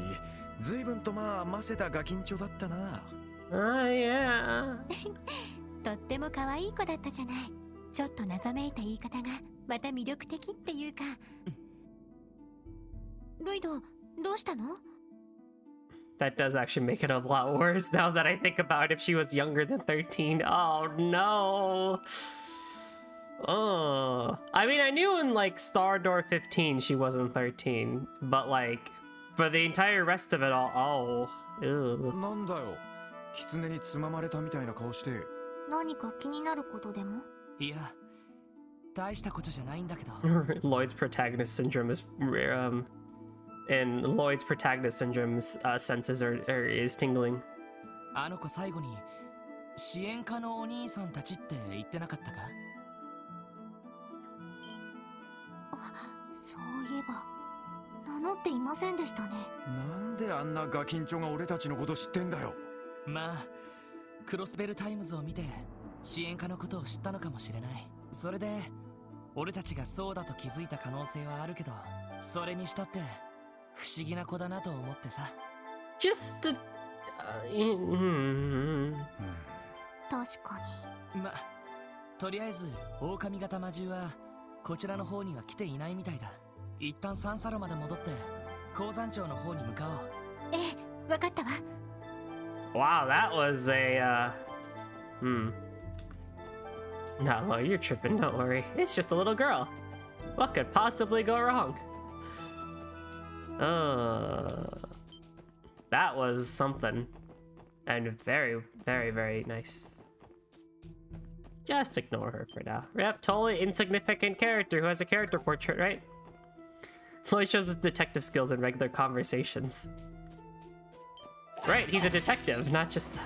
随分とませたガキンチョだったな。Yeah. とっても可愛い子だったじゃない。ちょっと謎めいた言い方がまた魅力的っていうか。ロイド、どうしたの？ That does actually make it a lot worse now that I think about if she was younger than 13. Oh no. Oh. I mean, I knew in like Star Door 15 she wasn't 13, but like for the entire rest of it all, oh. Ew. なんだよ。狐につままれたみたいな顔して。何か気になることでも？いや、大したことじゃないんだけど。Lloyd's protagonist syndrome is and Lloyd's protagonist syndrome's senses is tingling. あの子最後に支援家のお兄さんたちって言ってなかったか？あ、そういえば名乗っていませんでしたね。なんであんなガキンチョが俺たちのこと知ってんだよ。まあ、クロスベルタイムズを見て支援家のことを知ったのかもしれない。それで俺たちがそうだと気づいた可能性はあるけど、それにしたって不思議な子だなと思ってさ。Just a, 確かに。ま、とりあえず狼型魔獣はこちらの方には来ていないみたいだ。一旦サンサロまで戻って鉱山町の方に向かおう。ええ、わかったわ。wow, that was a No, Lloyd, you're tripping, don't worry. It's just a little girl. What could possibly go wrong? That was something. And very, very, very nice. Just ignore her for now. Yep, totally insignificant character who has a character portrait, right? Lloyd shows his detective skills in regular conversations. Right, he's a detective, not just...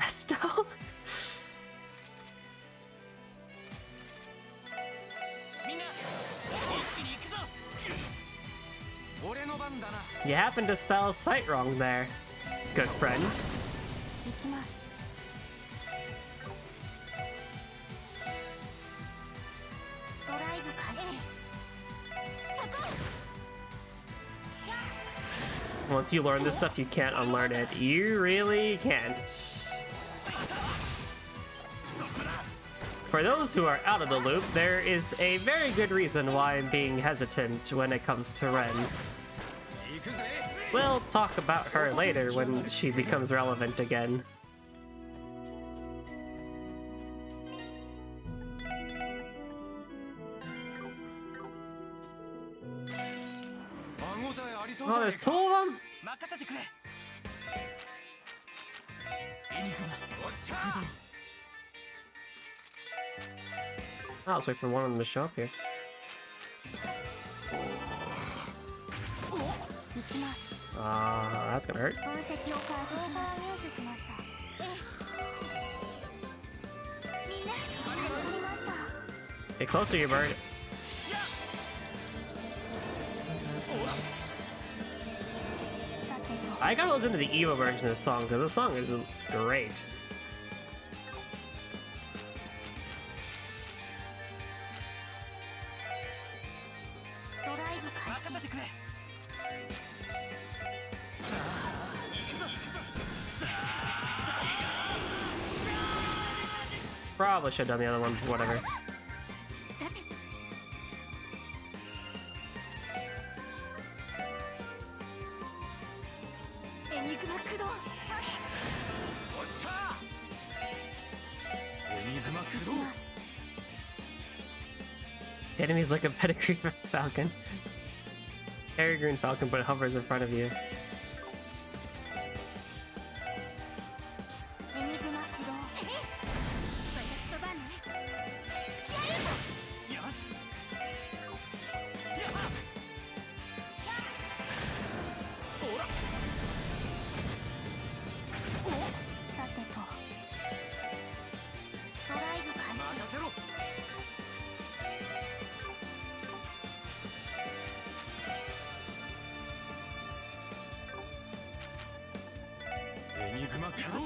Esto? You happened to spell sight wrong there, good friend. 行きます。ドライブ開始。 Once you learn this stuff, you can't unlearn it. You really can't. For those who are out of the loop, there is a very good reason why I'm being hesitant when it comes to Ren. We'll talk about her later when she becomes relevant again. Oh, there's two of them? Oh, let's wait for one of them to show up here. 行きます。 That's gonna hurt. 分析を開始します。入手しました。みんな、戻りました。 Get closer, you bird. I gotta listen to the Evo version of this song because this song is great. Probably should have done the other one, whatever. The enemy's like a pedigree falcon. Peregrine falcon, but it hovers in front of you. エニグマ駆動私の番ねよしさてとドライブ開始。任せろエニグマ駆動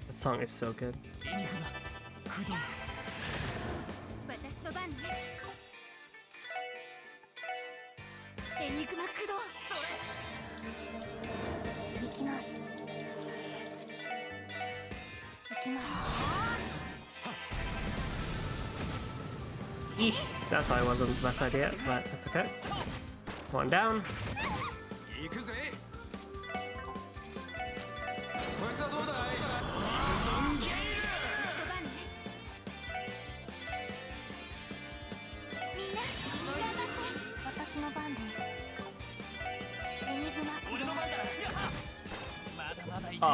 That song is so good. エニグマ駆動私の番ねエニグマ駆動行きます。行きます。 Eesh, that probably wasn't the best idea, but that's okay. One down. 行くぜこいつはどうだいみんな頑張って。私の番です。エニグマ駆動。まだまだいけ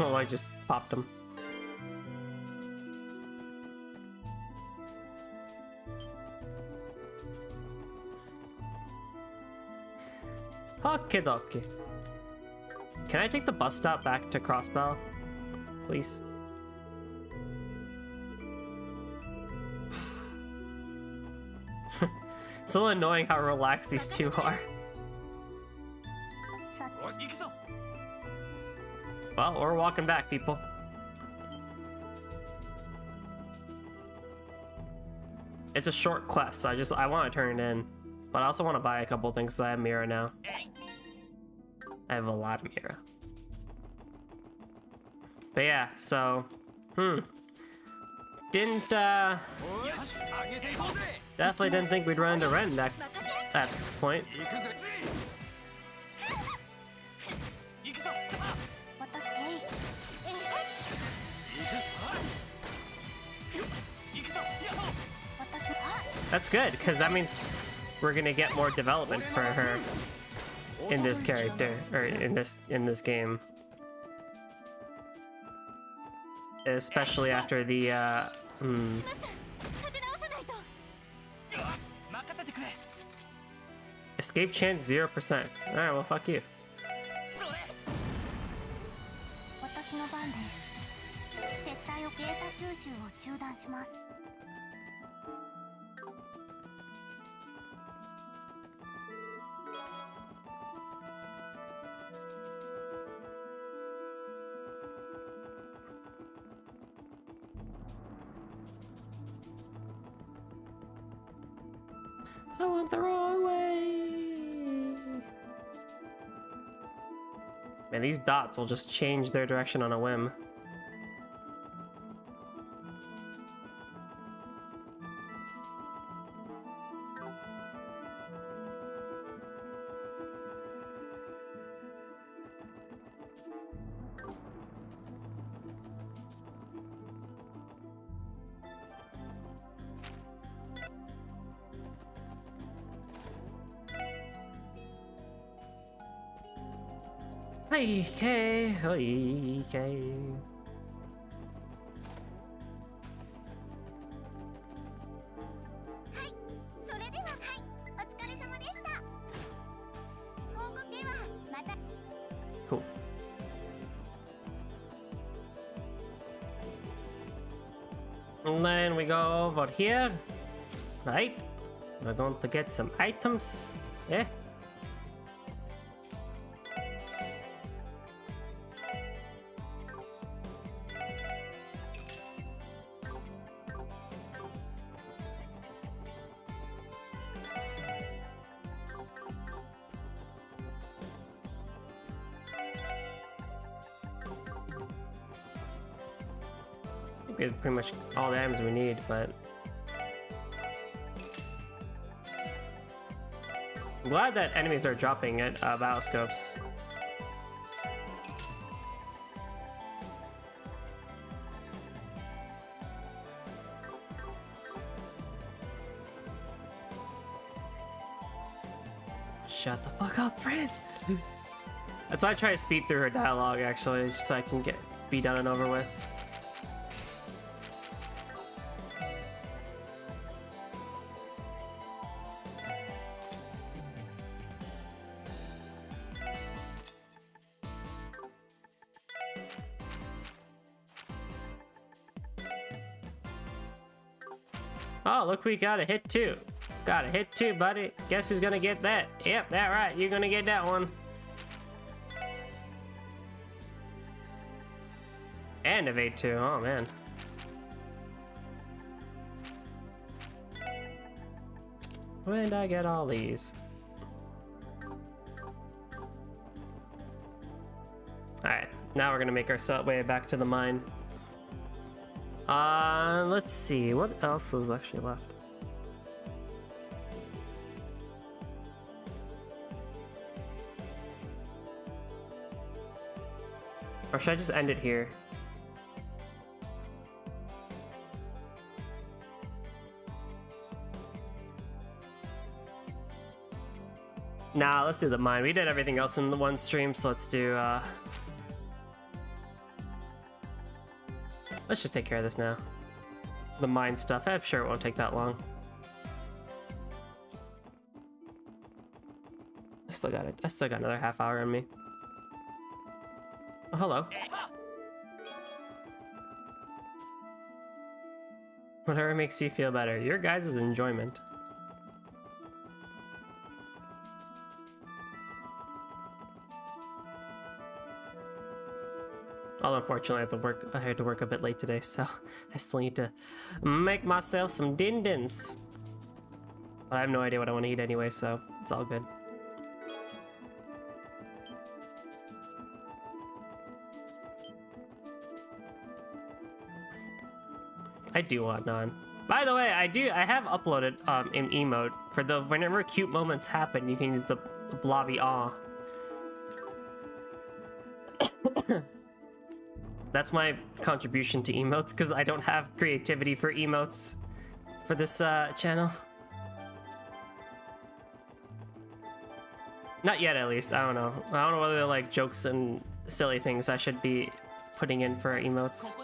Oh, I just popped him. Okie dokie. Can I take the bus stop back to Crossbell? Please? It's a little annoying how relaxed these two are. さよし行くぞ Well, we're walking back, people. It's a short quest, so I want to turn it in. But I also want to buy a couple things because I have Mira now. I have a lot of Mira. But yeah, so... Didn't, definitely didn't think we'd run into Ren at this point. 行くぜ行くぞ私行くぞ 私 That's good, because that means we're gonna get more development for her in this character, or in this game. Especially after the, 立て直さないと 任せてくれ escape chance 0%. Alright, well, fuck you. それ私の番です。撤退をデータ収集を中断します。 I went the wrong way. Man, these dots will just change their direction on a whim. Okay, okay. それでははいお疲れ様でした。報告ではまた。 Cool. And then we go over here. Right? We're going to get some items. Yeah. We have pretty much all the items we need, but I'm glad that enemies are dropping at battle scopes. Shut the fuck up, friend. That's why I try to speed through her dialogue, actually, just so I can be done and over with. Oh, look, we got a hit too. Got a hit too, buddy. Guess who's gonna get that? Yep, that right. You're gonna get that one. And evade too. Oh man. When did I get all these? Alright, now we're gonna make our way back to the mine. Let's see, what else is actually left? Or should I just end it here? Nah, let's do the mine. We did everything else in the one stream, so let's do, let's just take care of this now. The mine stuff, I'm sure it won't take that long. I still got it. I still got another half hour in me. Oh, hello. Whatever makes you feel better. Your guys' enjoyment. Although unfortunately I had to work a bit late today, so I still need to make myself some din-dins. But I have no idea what I want to eat anyway, so it's all good. I do want none. By the way, I have uploaded an emote for the whenever cute moments happen, you can use the blobby aw. That's my contribution to emotes, because I don't have creativity for emotes for this channel. Not yet, at least. I don't know. I don't know whether they're like jokes and silly things I should be putting in for emotes.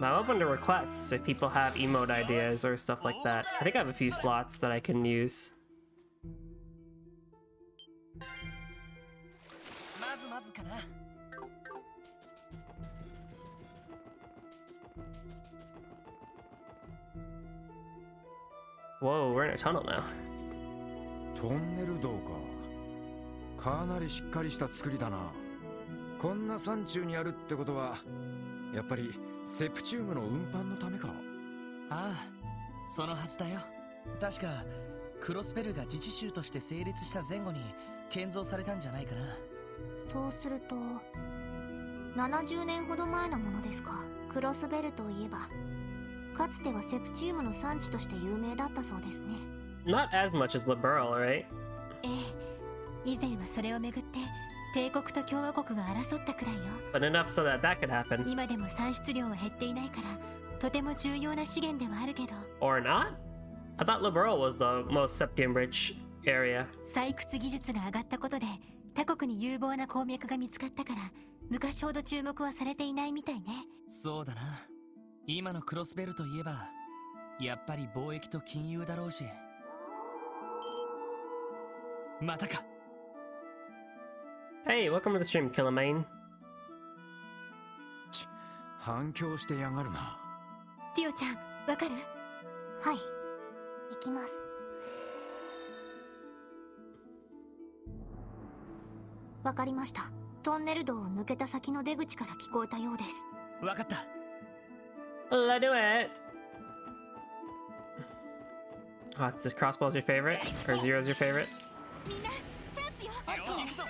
I'm open to requests if people have emote ideas or stuff like that. I think I have a few slots that I can use. Whoa, we're in a tunnel now. トンネル道か。かなりしっかりした作りだな。こんな山中にあるってことは、やっぱりセプチウムの運搬のためか。ああ、そのはずだよ。確かクロスベルが自治州として成立した前後に建造されたんじゃないかな。そうすると70年ほど前のものですか。クロスベルといえばかつてはセプチウムの産地として有名だったそうですね。Not as much as liberal, right? ええ、以前はそれをめぐって帝国と共和国が争ったくらいよ。But enough so that that could happen. 今でも産出量は減っていないからとても重要な資源ではあるけど。Or not? I thought liberal was the most septium rich area. 採掘技術が上がったことで他国に有望な鉱脈が見つかったから昔ほど注目はされていないみたいね。そうだな。今のクロスベルといえばやっぱり貿易と金融だろうし。またか。Hey, welcome to the stream, Killamane. 反響してやがるな。ティオちゃん、わかる？はい、行きます。わかりました。トンネル道を抜けた先の出口から聞こえたようです。わかった。Let's do it. Oh, it's this crossbow's your favorite? Or Zero's your favorite? みんな、チャンスよ。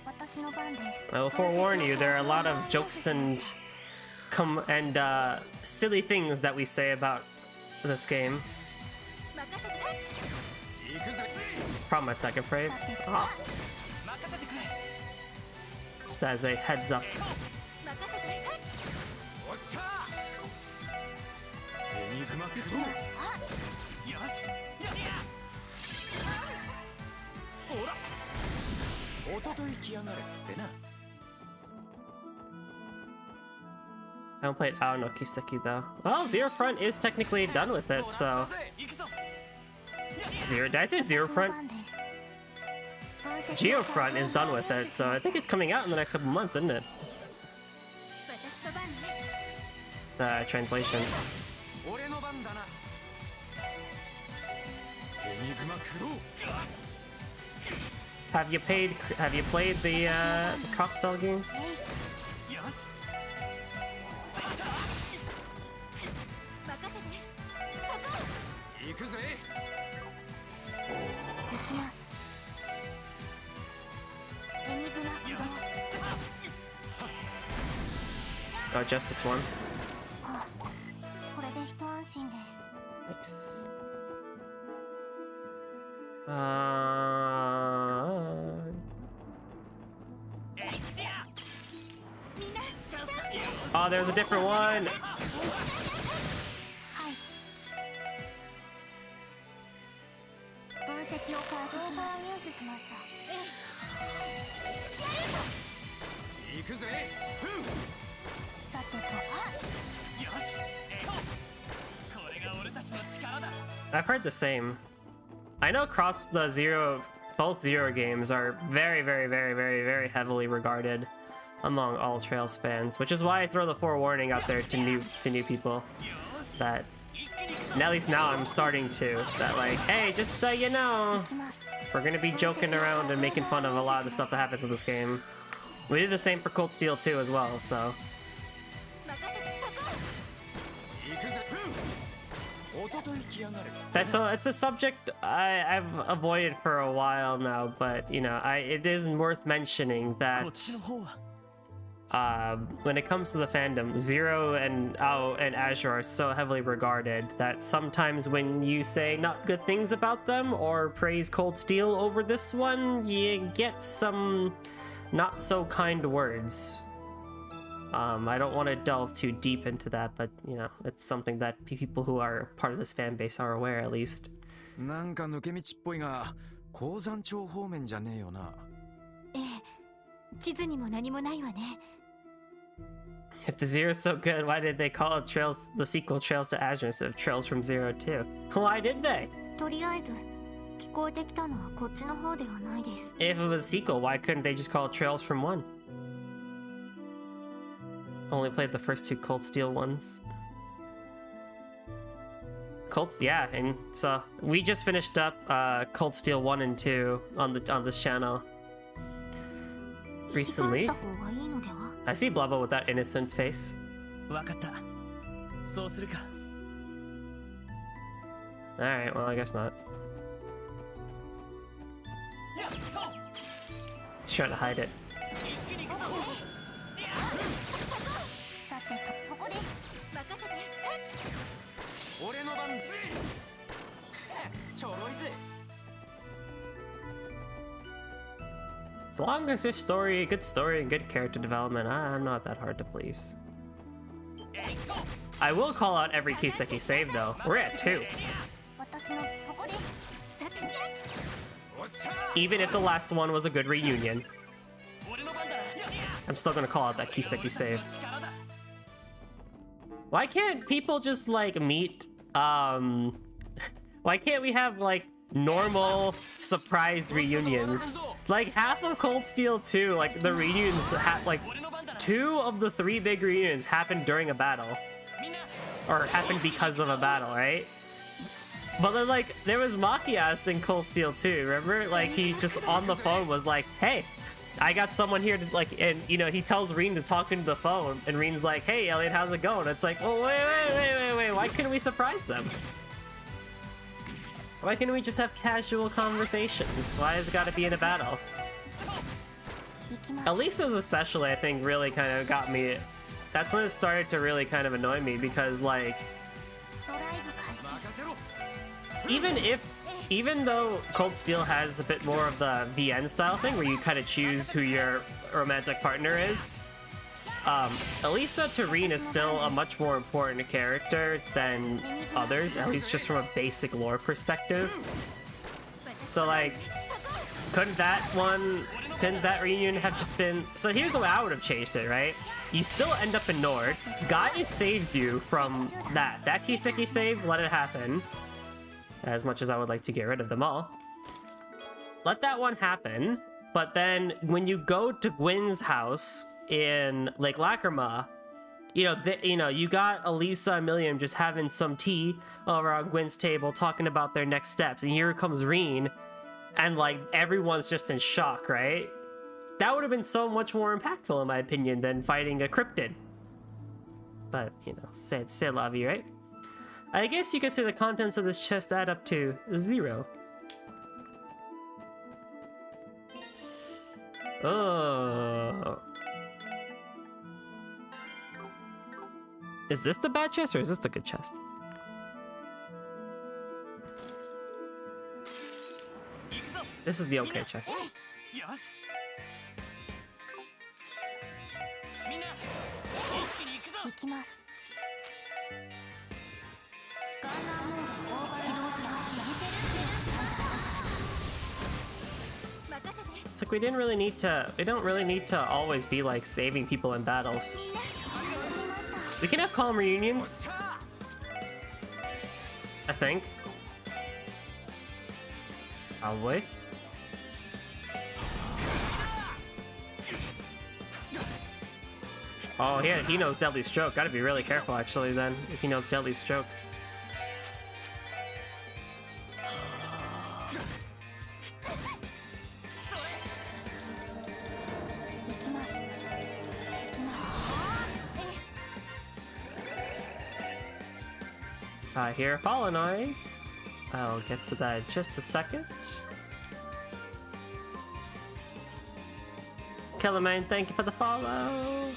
私の番です。 I will forewarn you, there are a lot of jokes and silly things that we say about this game. Probably my second frame. Oh. Just as a heads up. I haven't played Ao no Kiseki though. Well, Zero Front is technically done with it, so... Did I say Zero Front? Geofront is done with it, so I think it's coming out in the next couple months, isn't it? Translation. Have you played the cross-spell games? Oh, just this one. Nice. Oh, there's a different one. I've heard the same. I know both Zero games are very, very, very, very, very heavily regarded among all Trails fans, which is why I throw the forewarning out there to new people that, and at least now I'm starting to, that like, hey, just so you know, we're gonna be joking around and making fun of a lot of the stuff that happens in this game. We did the same for Cold Steel 2 as well, so. It's a subject I've avoided for a while now, but you know, it is worth mentioning that when it comes to the fandom, Zero and Ao and Azure are so heavily regarded that sometimes when you say not good things about them or praise Cold Steel over this one, you get some not so kind words. I don't want to delve too deep into that, but you know, it's something that people who are part of this fan base are aware at least. If the Zero's so good, why did they call it the sequel Trails to Azure instead of Trails from Zero 2? Why did they? If it was a sequel, why couldn't they just call it Trails from 1? Only played the first 2 Cold Steel ones. Yeah, and so we just finished up Cold Steel 1 and 2 on this channel recently. I see Blubba with that innocent face. Alright, well, I guess not. He's trying to hide it. As long as there's good story and good character development, I'm not that hard to please. I will call out every Kiseki save though. We're at 2. Even if the last one was a good reunion, I'm still gonna call out that Kiseki save. Why can't people just like meet, why can't we have like normal surprise reunions? Like half of Cold Steel 2, like the reunions like 2 of the 3 big reunions happened during a battle. Or happened because of a battle, right? But then like there was Machias in Cold Steel 2, remember? Like he just on the phone was like, hey, I got someone here to like, and you know, he tells Reen to talk into the phone, and Reen's like, hey Elliot, how's it going? It's like, oh wait, why couldn't we surprise them? Why can't we just have casual conversations? Why has it got to be in a battle? Elisa's especially, I think, really kind of got me that's when it started to really kind of annoy me because like, even though Cold Steel has a bit more of the VN style thing where you kind of choose who your romantic partner is, Elisa Terene is still a much more important character than others, at least just from a basic lore perspective. So like, couldn't that reunion have just been... So here's the way I would have changed it, right? You still end up in Nord. Guy saves you from that. That Kiseki save, let it happen. As much as I would like to get rid of them all. Let that one happen. But then when you go to Gwyn's house in Lake Lacrima, you got Elisa and Milliam just having some tea over on Gwyn's table talking about their next steps. And here comes Reen. And like everyone's just in shock, right? That would have been so much more impactful in my opinion than fighting a cryptid. But, c'est la vie, right? I guess you could say the contents of this chest add up to 0. Oh. Is this the bad chest or is this the good chest? This is the okay chest. 行きます。 It's like we don't really need to always be like saving people in battles. We can have calm reunions, I think. Probably. Oh, yeah, he knows Deadly Stroke. Gotta be really careful, actually, then, if he knows Deadly Stroke. I hear follow noise. I'll get to that in just a second. Killerman, thank you for the follow.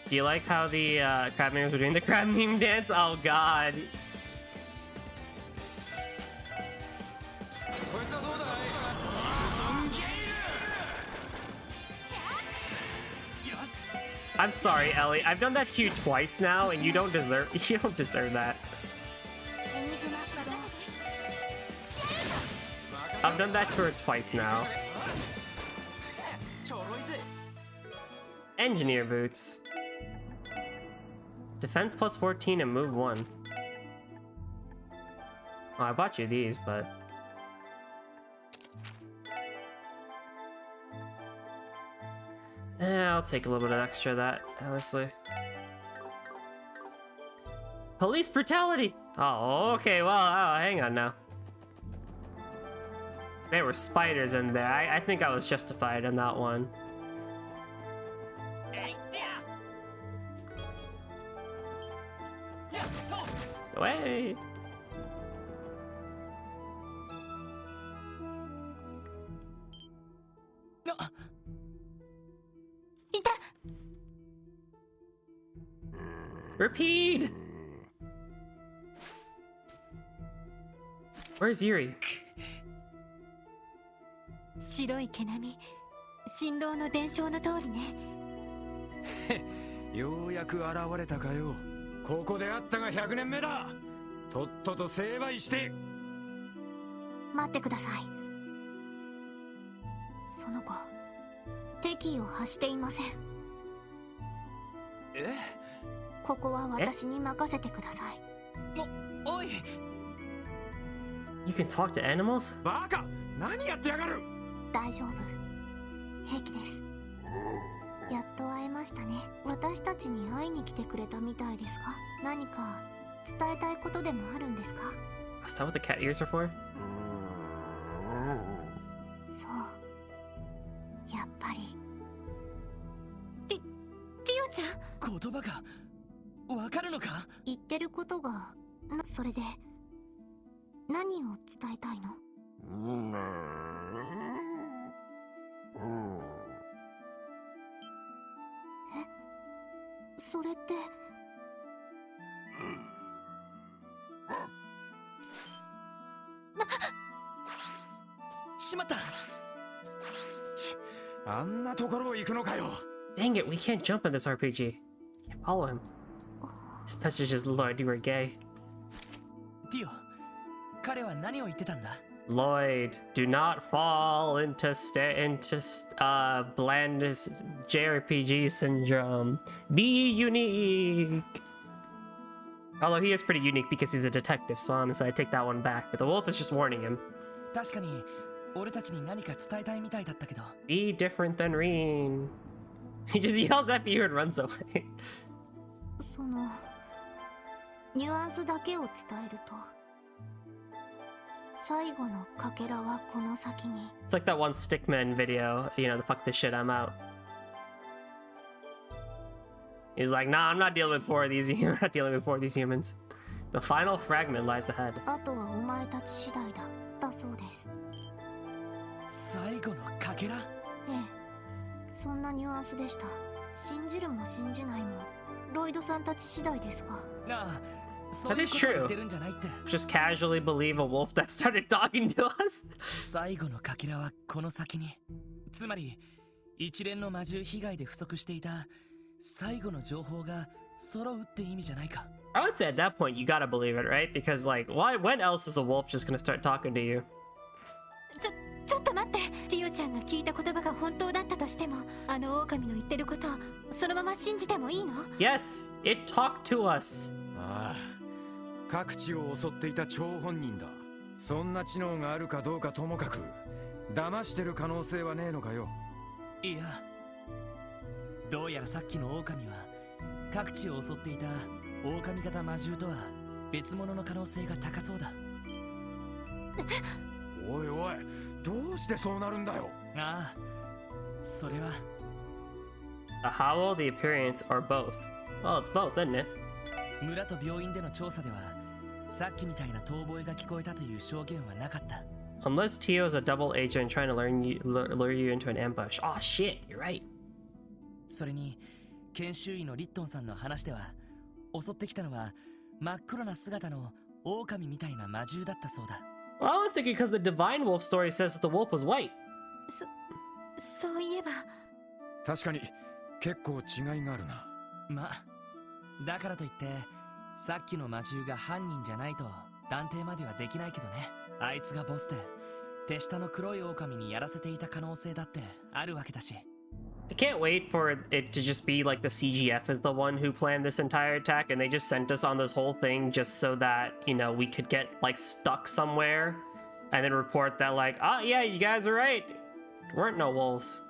Do you like how the crab memes were doing the crab meme dance? Oh god. I'm sorry, Ellie. I've done that to you twice now, and you don't deserve that. I've done that to her twice now. Engineer boots. Defense plus 14 and move 1. Oh, I bought you these, but... I'll take a little bit of extra of that, honestly. Police brutality! Oh, okay, well, hang on now. There were spiders in there. I think I was justified in that one. Away! Repeat! Where's Yuri? 白い毛並み、新郎の伝承の通りね。ようやく現れたかよ。ここで会ったが100年目だ。とっとと成敗して。待ってください。その子、敵意を発していません。え？ここは私に任せてください。おい。You can talk to animals? バカ！何やってやがる！大丈夫。平気です。やっと会えましたね。私たちに会いに来てくれたみたいですが、何か伝えたいことでもあるんですか？ Is that what the cat ears are for? そう。やっぱり。ティオちゃん。言葉がわかるのか？言ってることが、それで何を伝えたいの？それって。しまった。あんなところ行くのかよ。 Dang it, we can't jump in this RPG. Can't follow him. His message is, Lloyd, you are gay. ティオ、彼は何を言ってたんだ？ Lloyd, do not fall into bland JRPG syndrome. Be unique. Although he is pretty unique because he's a detective, so honestly I take that one back. But the wolf is just warning him. 確かに俺たちに何か伝えたいみたいだったけど。Be different than Reen. He just yells at you and runs away. そのニュアンスだけを伝えると、最後のかけらはこの先に。 It's like that one Stickman video, you know, the fuck this shit, I'm out. He's like, nah, I'm not dealing with four of these. I'm not dealing with four of these humans. The final fragment lies ahead. あとはお前たち次第だ、だそうです。最後のかけら？ええ、そんなニュアンスでした。信じるも信じないもロイドさんたち次第ですが。ああ、そういうことを言ってるんじゃないって。Just casually believe a wolf that started talking to us. 最後のかけらはこの先に。つまり一連の魔獣被害で不足していた最後の情報が揃うって意味じゃないか。I would say at that point you gotta believe it, right? Because like, when else is a wolf just gonna start talking to you? ちょっと待って。ティオちゃんが聞いた言葉が本当だったとしても、あの狼の言ってることをそのまま信じてもいいの？ Yes, it talked to us. ああ、各地を襲っていた張本人だ。そんな知能があるかどうかともかく、騙してる可能性はねえのかよ。いや、どうやらさっきの狼は各地を襲っていた狼型魔獣とは別物の可能性が高そうだ。おいおい、どうしてそうなるんだよ。ああ、それは The howl, the appearance, or both? Well, it's both, isn't it? 村と病院での調査ではさっきみたいな遠吠えが聞こえたという証言はなかった。 Unless Tio is a double agent trying to lure you into an ambush. Oh shit, you're right. それに研修医のリットンさんの話では襲ってきたのは真っ黒な姿の狼みたいな魔獣だったそうだ。 Well, I was thinking because the Divine Wolf story says that the wolf was white. そういえば。確かに結構違いがあるな。ま、だからといってさっきの魔獣が犯人じゃないと断定まではできないけどね。あいつがボスで手下の黒い狼にやらせていた可能性だってあるわけだし。 I can't wait for it to just be like the CGF is the one who planned this entire attack and they just sent us on this whole thing just so that, you know, we could get like stuck somewhere and then report that like, oh yeah, you guys are right. There weren't no wolves.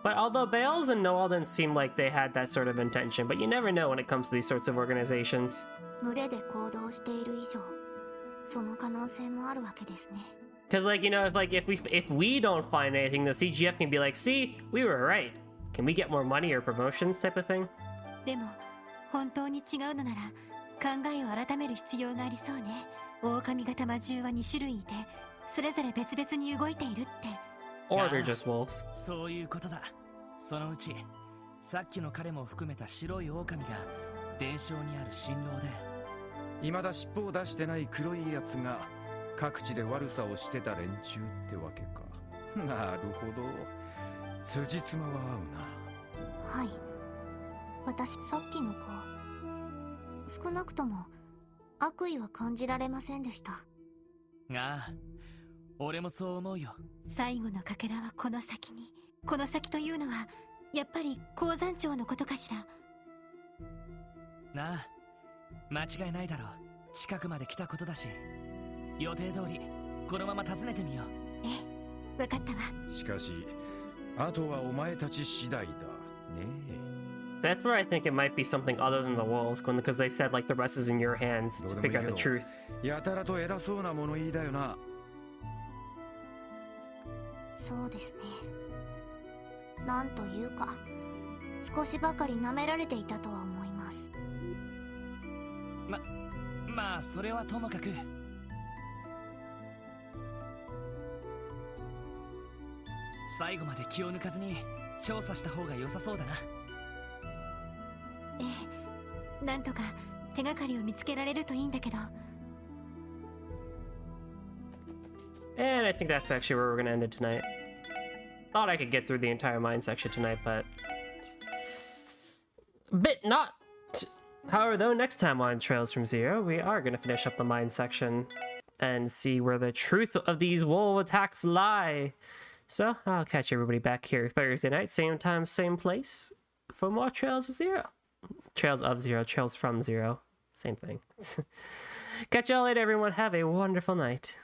But although Bales and Noel didn't seem like they had that sort of intention, but you never know when it comes to these sorts of organizations. 群れで行動している以上、その可能性もあるわけですね。 Because like, you know, if we don't find anything, the CGF can be like, see, we were right. Can we get more money or promotions type of thing? でも本当に違うのなら考えを改める必要がありそうね。狼型魔獣は2種類いてそれぞれ別々に動いているって。 Or they're just wolves. そういうことだ。そのうちさっきの彼も含めた白い狼が伝承にある新郎で、未だ尻尾を出してない黒いやつが各地で悪さをしてた連中ってわけか。なるほど、辻褄は合うな。はい、私さっきの子、少なくとも悪意は感じられませんでした。ああ、俺もそう思うよ。最後のかけらはこの先に。この先というのはやっぱり鉱山町のことかしら。なあ、間違いないだろう。近くまで来たことだし、予定通りこのまま訪ねてみよう。ええ、わかったわ。しかしあとはお前たち次第だねえ。 That's where I think it might be something other than the wolves, because they said like the rest is in your hands to figure out the truth. やたらと偉そうな物言いだよな。そうですね。なんというか、少しばかり舐められていたとは思います。まあそれはともかく。最後まで気を抜かずに調査した方が良さそうだな。ええ、なんとか手がかりを見つけられるといいんだけど。 And I think that's actually where we're gonna end it tonight. Thought I could get through the entire mine section tonight, but bit not. However, though, next time on Trails from Zero, we are gonna finish up the mine section and see where the truth of these wolf attacks lie. So I'll catch everybody back here Thursday night, same time, same place, for more Trails of Zero. Trails of Zero, Trails from Zero, same thing. Catch y'all later, everyone. Have a wonderful night.